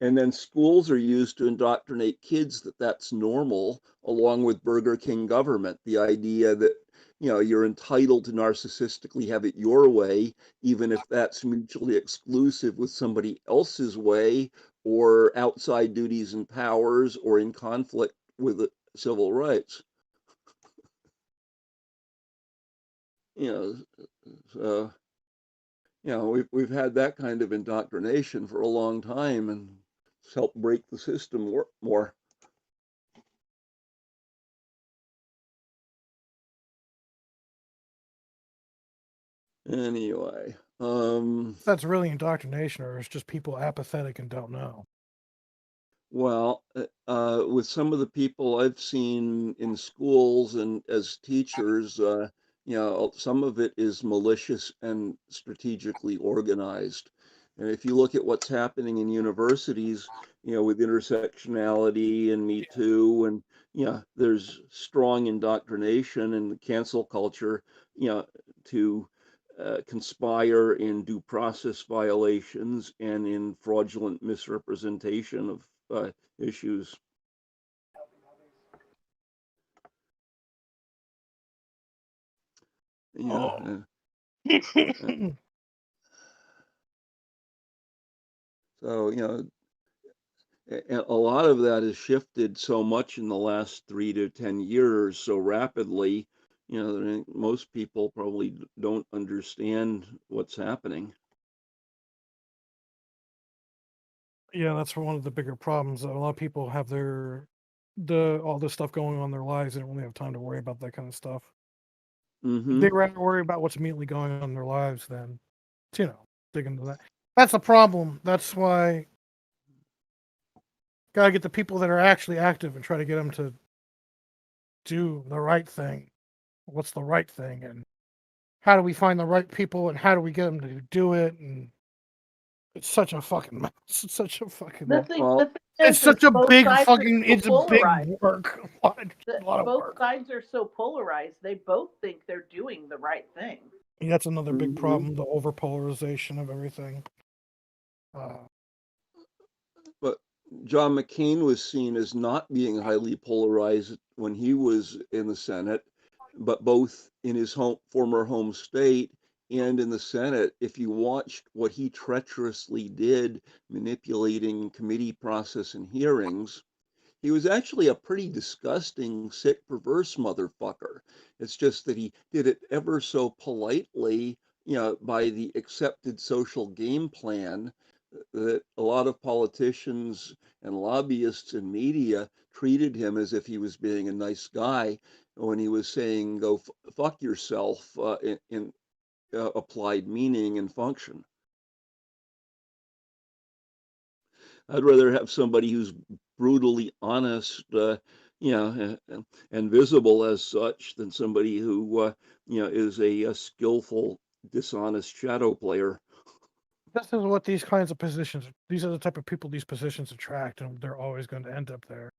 And then schools are used to indoctrinate kids that that's normal, along with Burger King government. The idea that, you're entitled to narcissistically have it your way, even if that's mutually exclusive with somebody else's way, or outside duties and powers, or in conflict with civil rights. So, we've had that kind of indoctrination for a long time, and it's helped break the system more. Anyway, That's really indoctrination, or it's just people apathetic and don't know. well, with some of the people I've seen in schools and as teachers, some of it is malicious and strategically organized. And if you look at what's happening in universities, with intersectionality and Me Too, and there's strong indoctrination and cancel culture, to conspire in due process violations and in fraudulent misrepresentation of issues. Oh. So, a lot of that has shifted so much in the last 3 to 10 years so rapidly, that most people probably don't understand what's happening. Yeah, that's one of the bigger problems. A lot of people have all this stuff going on in their lives. They don't really have time to worry about that kind of stuff. Mm-hmm. They rather worry about what's immediately going on in their lives than, dig into that. That's a problem. That's why gotta get the people that are actually active and try to get them to do the right thing. What's the right thing, and how do we find the right people, and how do we get them to do it? And it's such a fucking mess. It's such a fucking. The thing Well, is, It's such a both big sides are fucking. so It's a polarized. big work. A lot of Both work. sides are so polarized. They both think they're doing the right thing. That's another big Mhm. problem: the overpolarization of everything. But John McCain was seen as not being highly polarized when he was in the Senate, but both in his former home state and in the Senate, if you watched what he treacherously did manipulating committee process and hearings, he was actually a pretty disgusting, sick, perverse motherfucker. It's just that he did it ever so politely, by the accepted social game plan that a lot of politicians and lobbyists and media treated him as if he was being a nice guy when he was saying "go fuck yourself" in applied meaning and function. I'd rather have somebody who's brutally honest, and visible as such, than somebody who, is a skillful, dishonest shadow player. This is what these kinds of positions. These are the type of people these positions attract, and they're always going to end up there.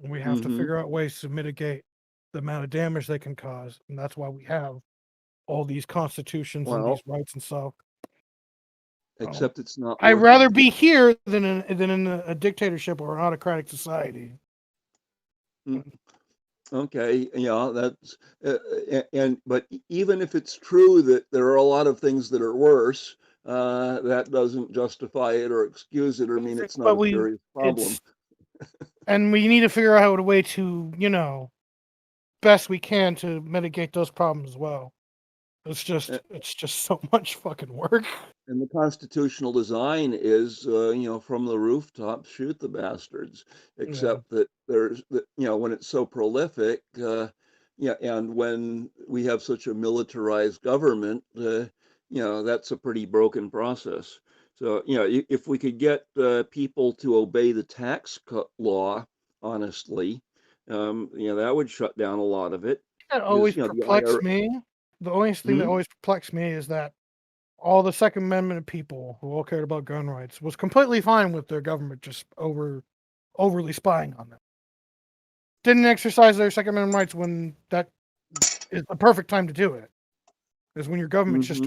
And we have to Mm-hmm. figure out ways to mitigate the amount of damage they can cause, and that's why we have all these constitutions and Well, these rights and stuff. except it's not I'd working. rather be here than in a dictatorship or an autocratic society. Okay, yeah, that's but even if it's true that there are a lot of things that are worse, that doesn't justify it or excuse it or mean it's not But a serious problem. and we need to figure out a way to, best we can to mitigate those problems as well. It's just so much fucking work. And the constitutional design is, from the rooftop, shoot the bastards. Except that when it's so prolific, and when we have such a militarized government, that's a pretty broken process. So, if we could get people to obey the tax cut law honestly, that would shut down a lot of it. That Because, always the perplexed me. The only thing that always perplexed me is that all the Second Amendment people who all cared about gun rights was completely fine with their government just overly spying on them. Didn't exercise their Second Amendment rights when that is the perfect time to do it. Is when your government just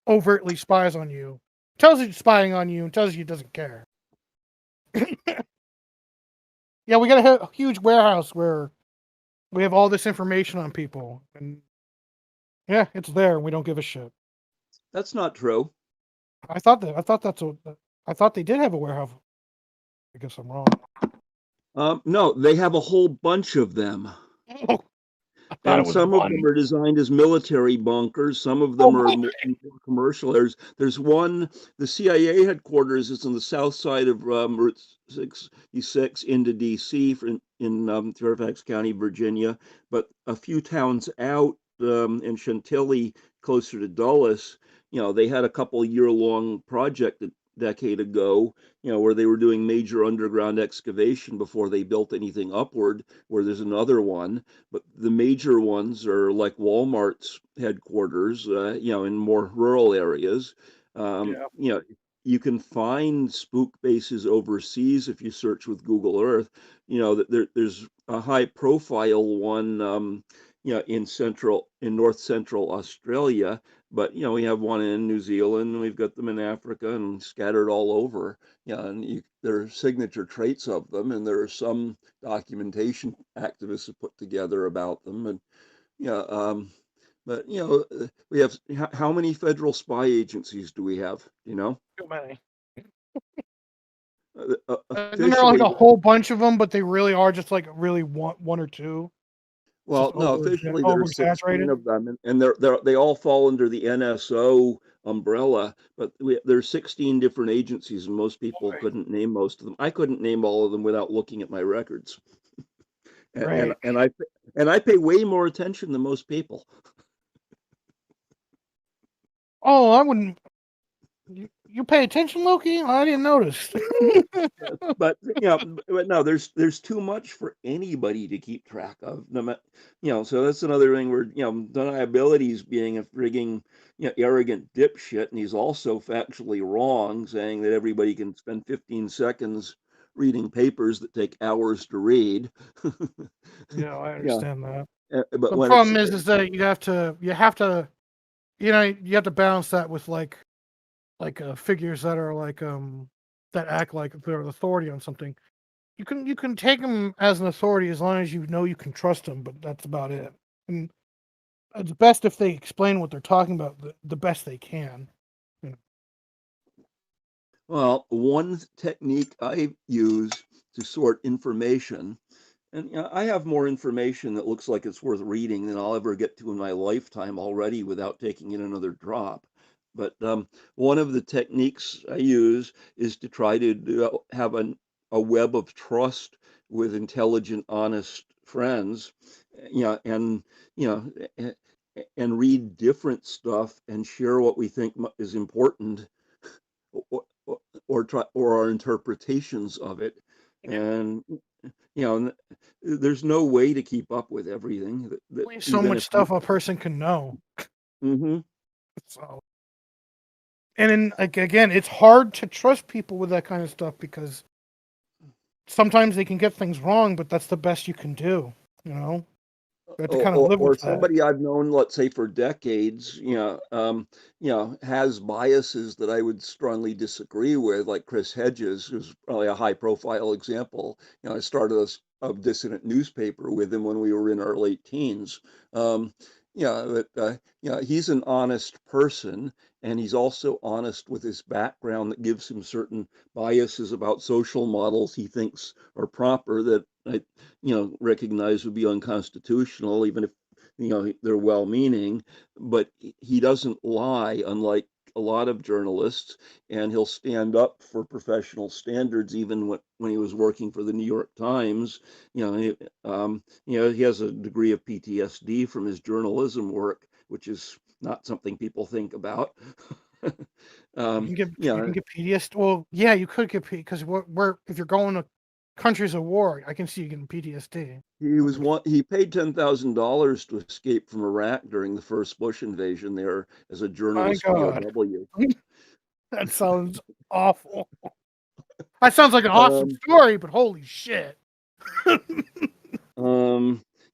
overtly spies on you, tells you it's spying on you, and tells you it doesn't care. Yeah, we got a huge warehouse where we have all this information on people, and yeah, it's there. We don't give a shit. That's not true. I thought they did have a warehouse. I guess I'm wrong. No, they have a whole bunch of them. And some of them are designed as military bunkers. Some of them are more commercial. There's one, the CIA headquarters is on the south side of Route 66 into DC in Fairfax County, Virginia. But a few towns out in Chantilly, closer to Dulles, they had a couple year-long project decade ago, where they were doing major underground excavation before they built anything upward, where there's another one. But the major ones are like Walmart's headquarters, in more rural areas. You can find spook bases overseas if you search with Google Earth. There's a high profile one, in north central Australia, but we have one in New Zealand, and we've got them in Africa and scattered all over. And there are signature traits of them, and there are some documentation activists have put together about them. And but we have how many federal spy agencies do we have? Too many. Isn't there like Officially, a whole bunch of them, but they really are just like really one or two? well, Just no, officially there are 16 of them, and they all fall under the NSO umbrella. But there's 16 different agencies, and most people couldn't name most of them. I couldn't name all of them without looking at my records, and Right. I pay way more attention than most people. Oh, I wouldn't. You pay attention, Loki? I didn't notice. But but no, there's too much for anybody to keep track of. So that's another thing where deniability is being a frigging arrogant dipshit, and he's also factually wrong, saying that everybody can spend 15 seconds reading papers that take hours to read. Yeah, I understand that. But The when problem is that you have to balance that with like figures that are like that act like they're an authority on something. You can take them as an authority as long as you know you can trust them, but that's about it. And it's best if they explain what they're talking about the best they can. Well, one technique I use to sort information, and I have more information that looks like it's worth reading than I'll ever get to in my lifetime already without taking in another drop. But one of the techniques I use is to try to have a web of trust with intelligent, honest friends, and you know, and read different stuff and share what we think is important, or, or our interpretations of it. And there's no way to keep up with everything. Only so Even much if stuff a person can know. Mm-hmm. So, and then again, it's hard to trust people with that kind of stuff because sometimes they can get things wrong, but that's the best you can do. You have to kind of live or with that. somebody I've known, let's say for decades, has biases that I would strongly disagree with, like Chris Hedges, who's probably a high-profile example. I started a dissident newspaper with him when we were in our late teens. He's an honest person, and he's also honest with his background that gives him certain biases about social models he thinks are proper that I recognize would be unconstitutional, even if they're well-meaning. But he doesn't lie, unlike a lot of journalists, and he'll stand up for professional standards, even when he was working for the New York Times. He has a degree of PTSD from his journalism work, which is not something people think about. You can get PTSD. Well, yeah, you could get because if you're going to countries of war, I can see you getting PTSD. He paid $10,000 to escape from Iraq during the first Bush invasion there as a journalist POW. That sounds awful. That sounds like an awesome story, but holy shit.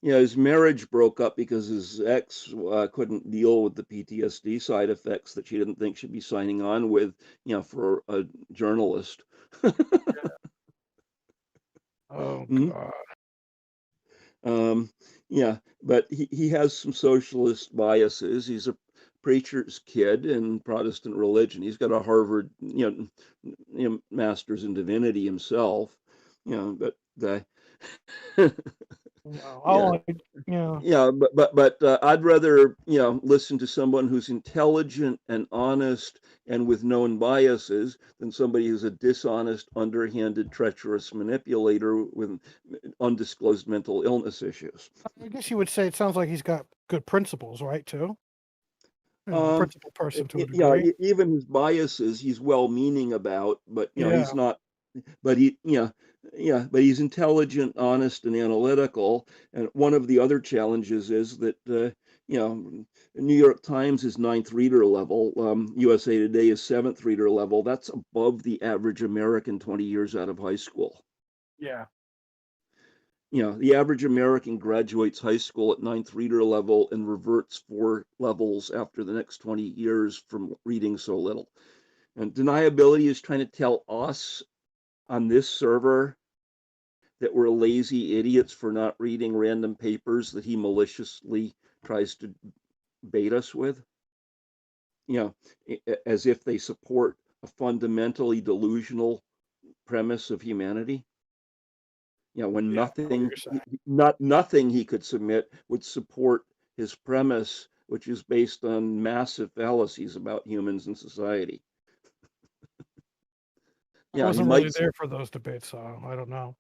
His marriage broke up because his ex couldn't deal with the PTSD side effects that she didn't think she'd be signing on with, for a journalist. Oh God. But he has some socialist biases. He's a preacher's kid in Protestant religion. He's got a Harvard, master's in divinity himself. But I'd rather listen to someone who's intelligent and honest and with known biases than somebody who's a dishonest, underhanded, treacherous manipulator with undisclosed mental illness issues. I guess you would say it sounds like he's got good principles, right? Too. Principled person to a degree. Even his biases, he's well-meaning about, but he's not. But but he's intelligent, honest, and analytical. And one of the other challenges is that New York Times is 9th reader level, USA Today is 7th reader level. That's above the average American 20 years out of high school. Yeah. The average American graduates high school at 9th reader level and reverts 4 levels after the next 20 years from reading so little. And deniability is trying to tell us on this server that we're lazy idiots for not reading random papers that he maliciously tries to bait us with, as if they support a fundamentally delusional premise of humanity. When Yeah, I know what nothing, you're saying. nothing he could submit would support his premise, which is based on massive fallacies about humans and society. I He wasn't might. really there for those debates, so I don't know.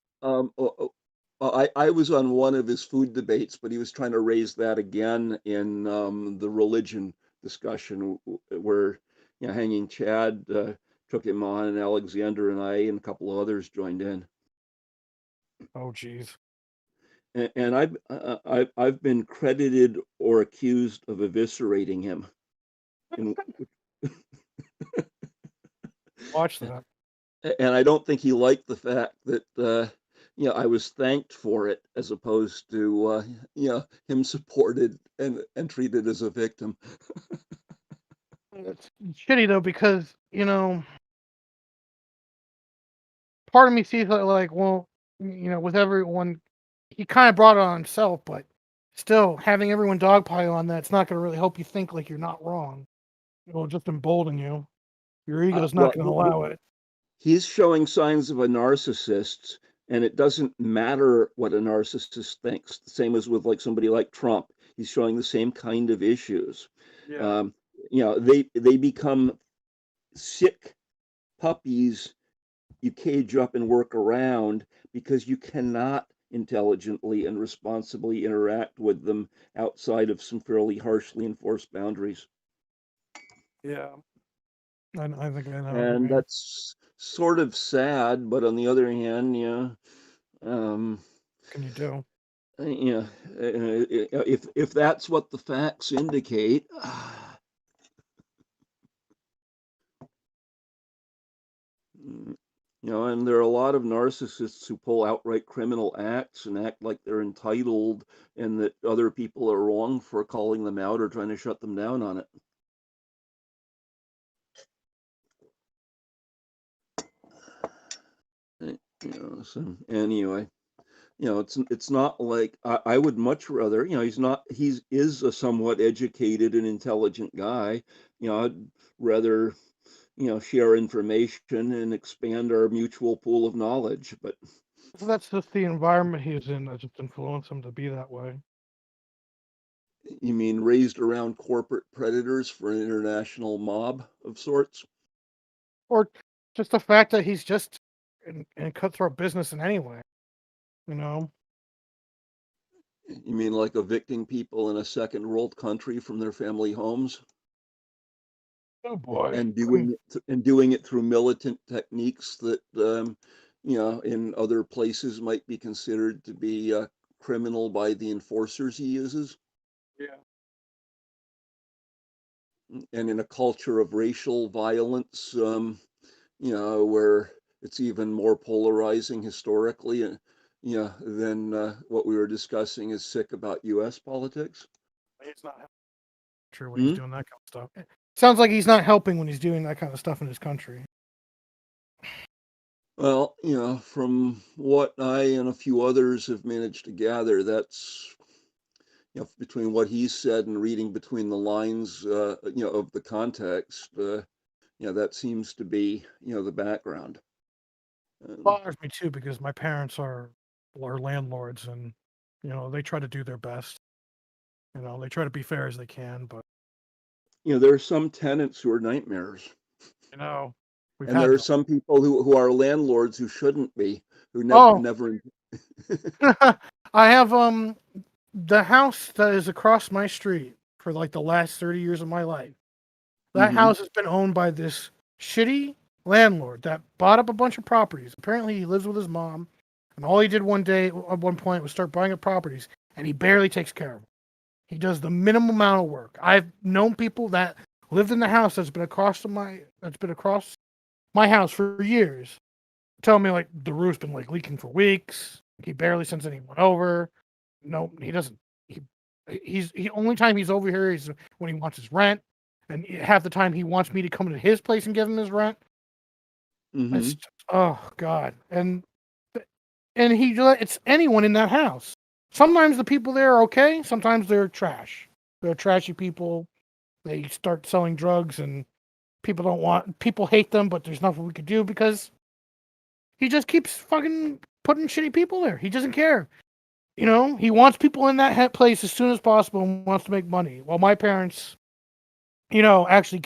I was on one of his food debates, but he was trying to raise that again in the religion discussion, where Hanging Chad took him on, and Alexander and I and a couple of others joined in. Oh, geez. And I've been credited or accused of eviscerating him. Watch that. And I don't think he liked the fact that I was thanked for it, as opposed to him supported and treated as a victim. It's shitty though, because part of me sees it like, well, with everyone, he kind of brought it on himself, but still having everyone dogpile on that's not going to really help you think like you're not wrong. It will just embolden you. Your ego's not going to allow it. He's showing signs of a narcissist, and it doesn't matter what a narcissist thinks. The same as with somebody like Trump. He's showing the same kind of issues. Yeah. They become sick puppies you cage up and work around, because you cannot intelligently and responsibly interact with them outside of some fairly harshly enforced boundaries. Yeah. I think I know. And that's sort of sad, but on the other hand, can you do? If that's what the facts indicate, and there are a lot of narcissists who pull outright criminal acts and act like they're entitled, and that other people are wrong for calling them out or trying to shut them down on it. So anyway, it's not like I would much rather, he is a somewhat educated and intelligent guy. I'd rather, share information and expand our mutual pool of knowledge. But So that's just the environment he's in that just influenced him to be that way. You mean raised around corporate predators for an international mob of sorts? Or just the fact that he's just in cutthroat business in any way. You mean like evicting people in a second world country from their family homes? Oh boy! And doing it through militant techniques that in other places might be considered to be criminal by the enforcers he uses. Yeah. And in a culture of racial violence, where it's even more polarizing historically, than what we were discussing is sick about U.S. politics. It's not true when he's doing that kind of stuff. It sounds like he's not helping when he's doing that kind of stuff in his country. Well, from what I and a few others have managed to gather, that's between what he said and reading between the lines, of the context, that seems to be, the background. It bothers me too, because my parents are landlords, and they try to do their best. They try to be fair as they can, but there are some tenants who are nightmares. and there are some people who are landlords who shouldn't be, who never. I have the house that is across my street for like the last 30 years of my life. That house has been owned by this shitty landlord that bought up a bunch of properties. Apparently he lives with his mom, and all he did at one point was start buying up properties, and he barely takes care of them. He does the minimum amount of work. I've known people that lived in the house that's been across my house for years, tell me like the roof's been like leaking for weeks. He barely sends anyone over. No, he doesn't. He only time he's over here is when he wants his rent, and half the time he wants me to come to his place and give him his rent. Oh God, and it's anyone in that house. Sometimes the people there are okay. Sometimes they're trash. They're trashy people. They start selling drugs, and people hate them, but there's nothing we could do because he just keeps fucking putting shitty people there. He doesn't care. You know, he wants people in that place as soon as possible and wants to make money. While my parents, you know, actually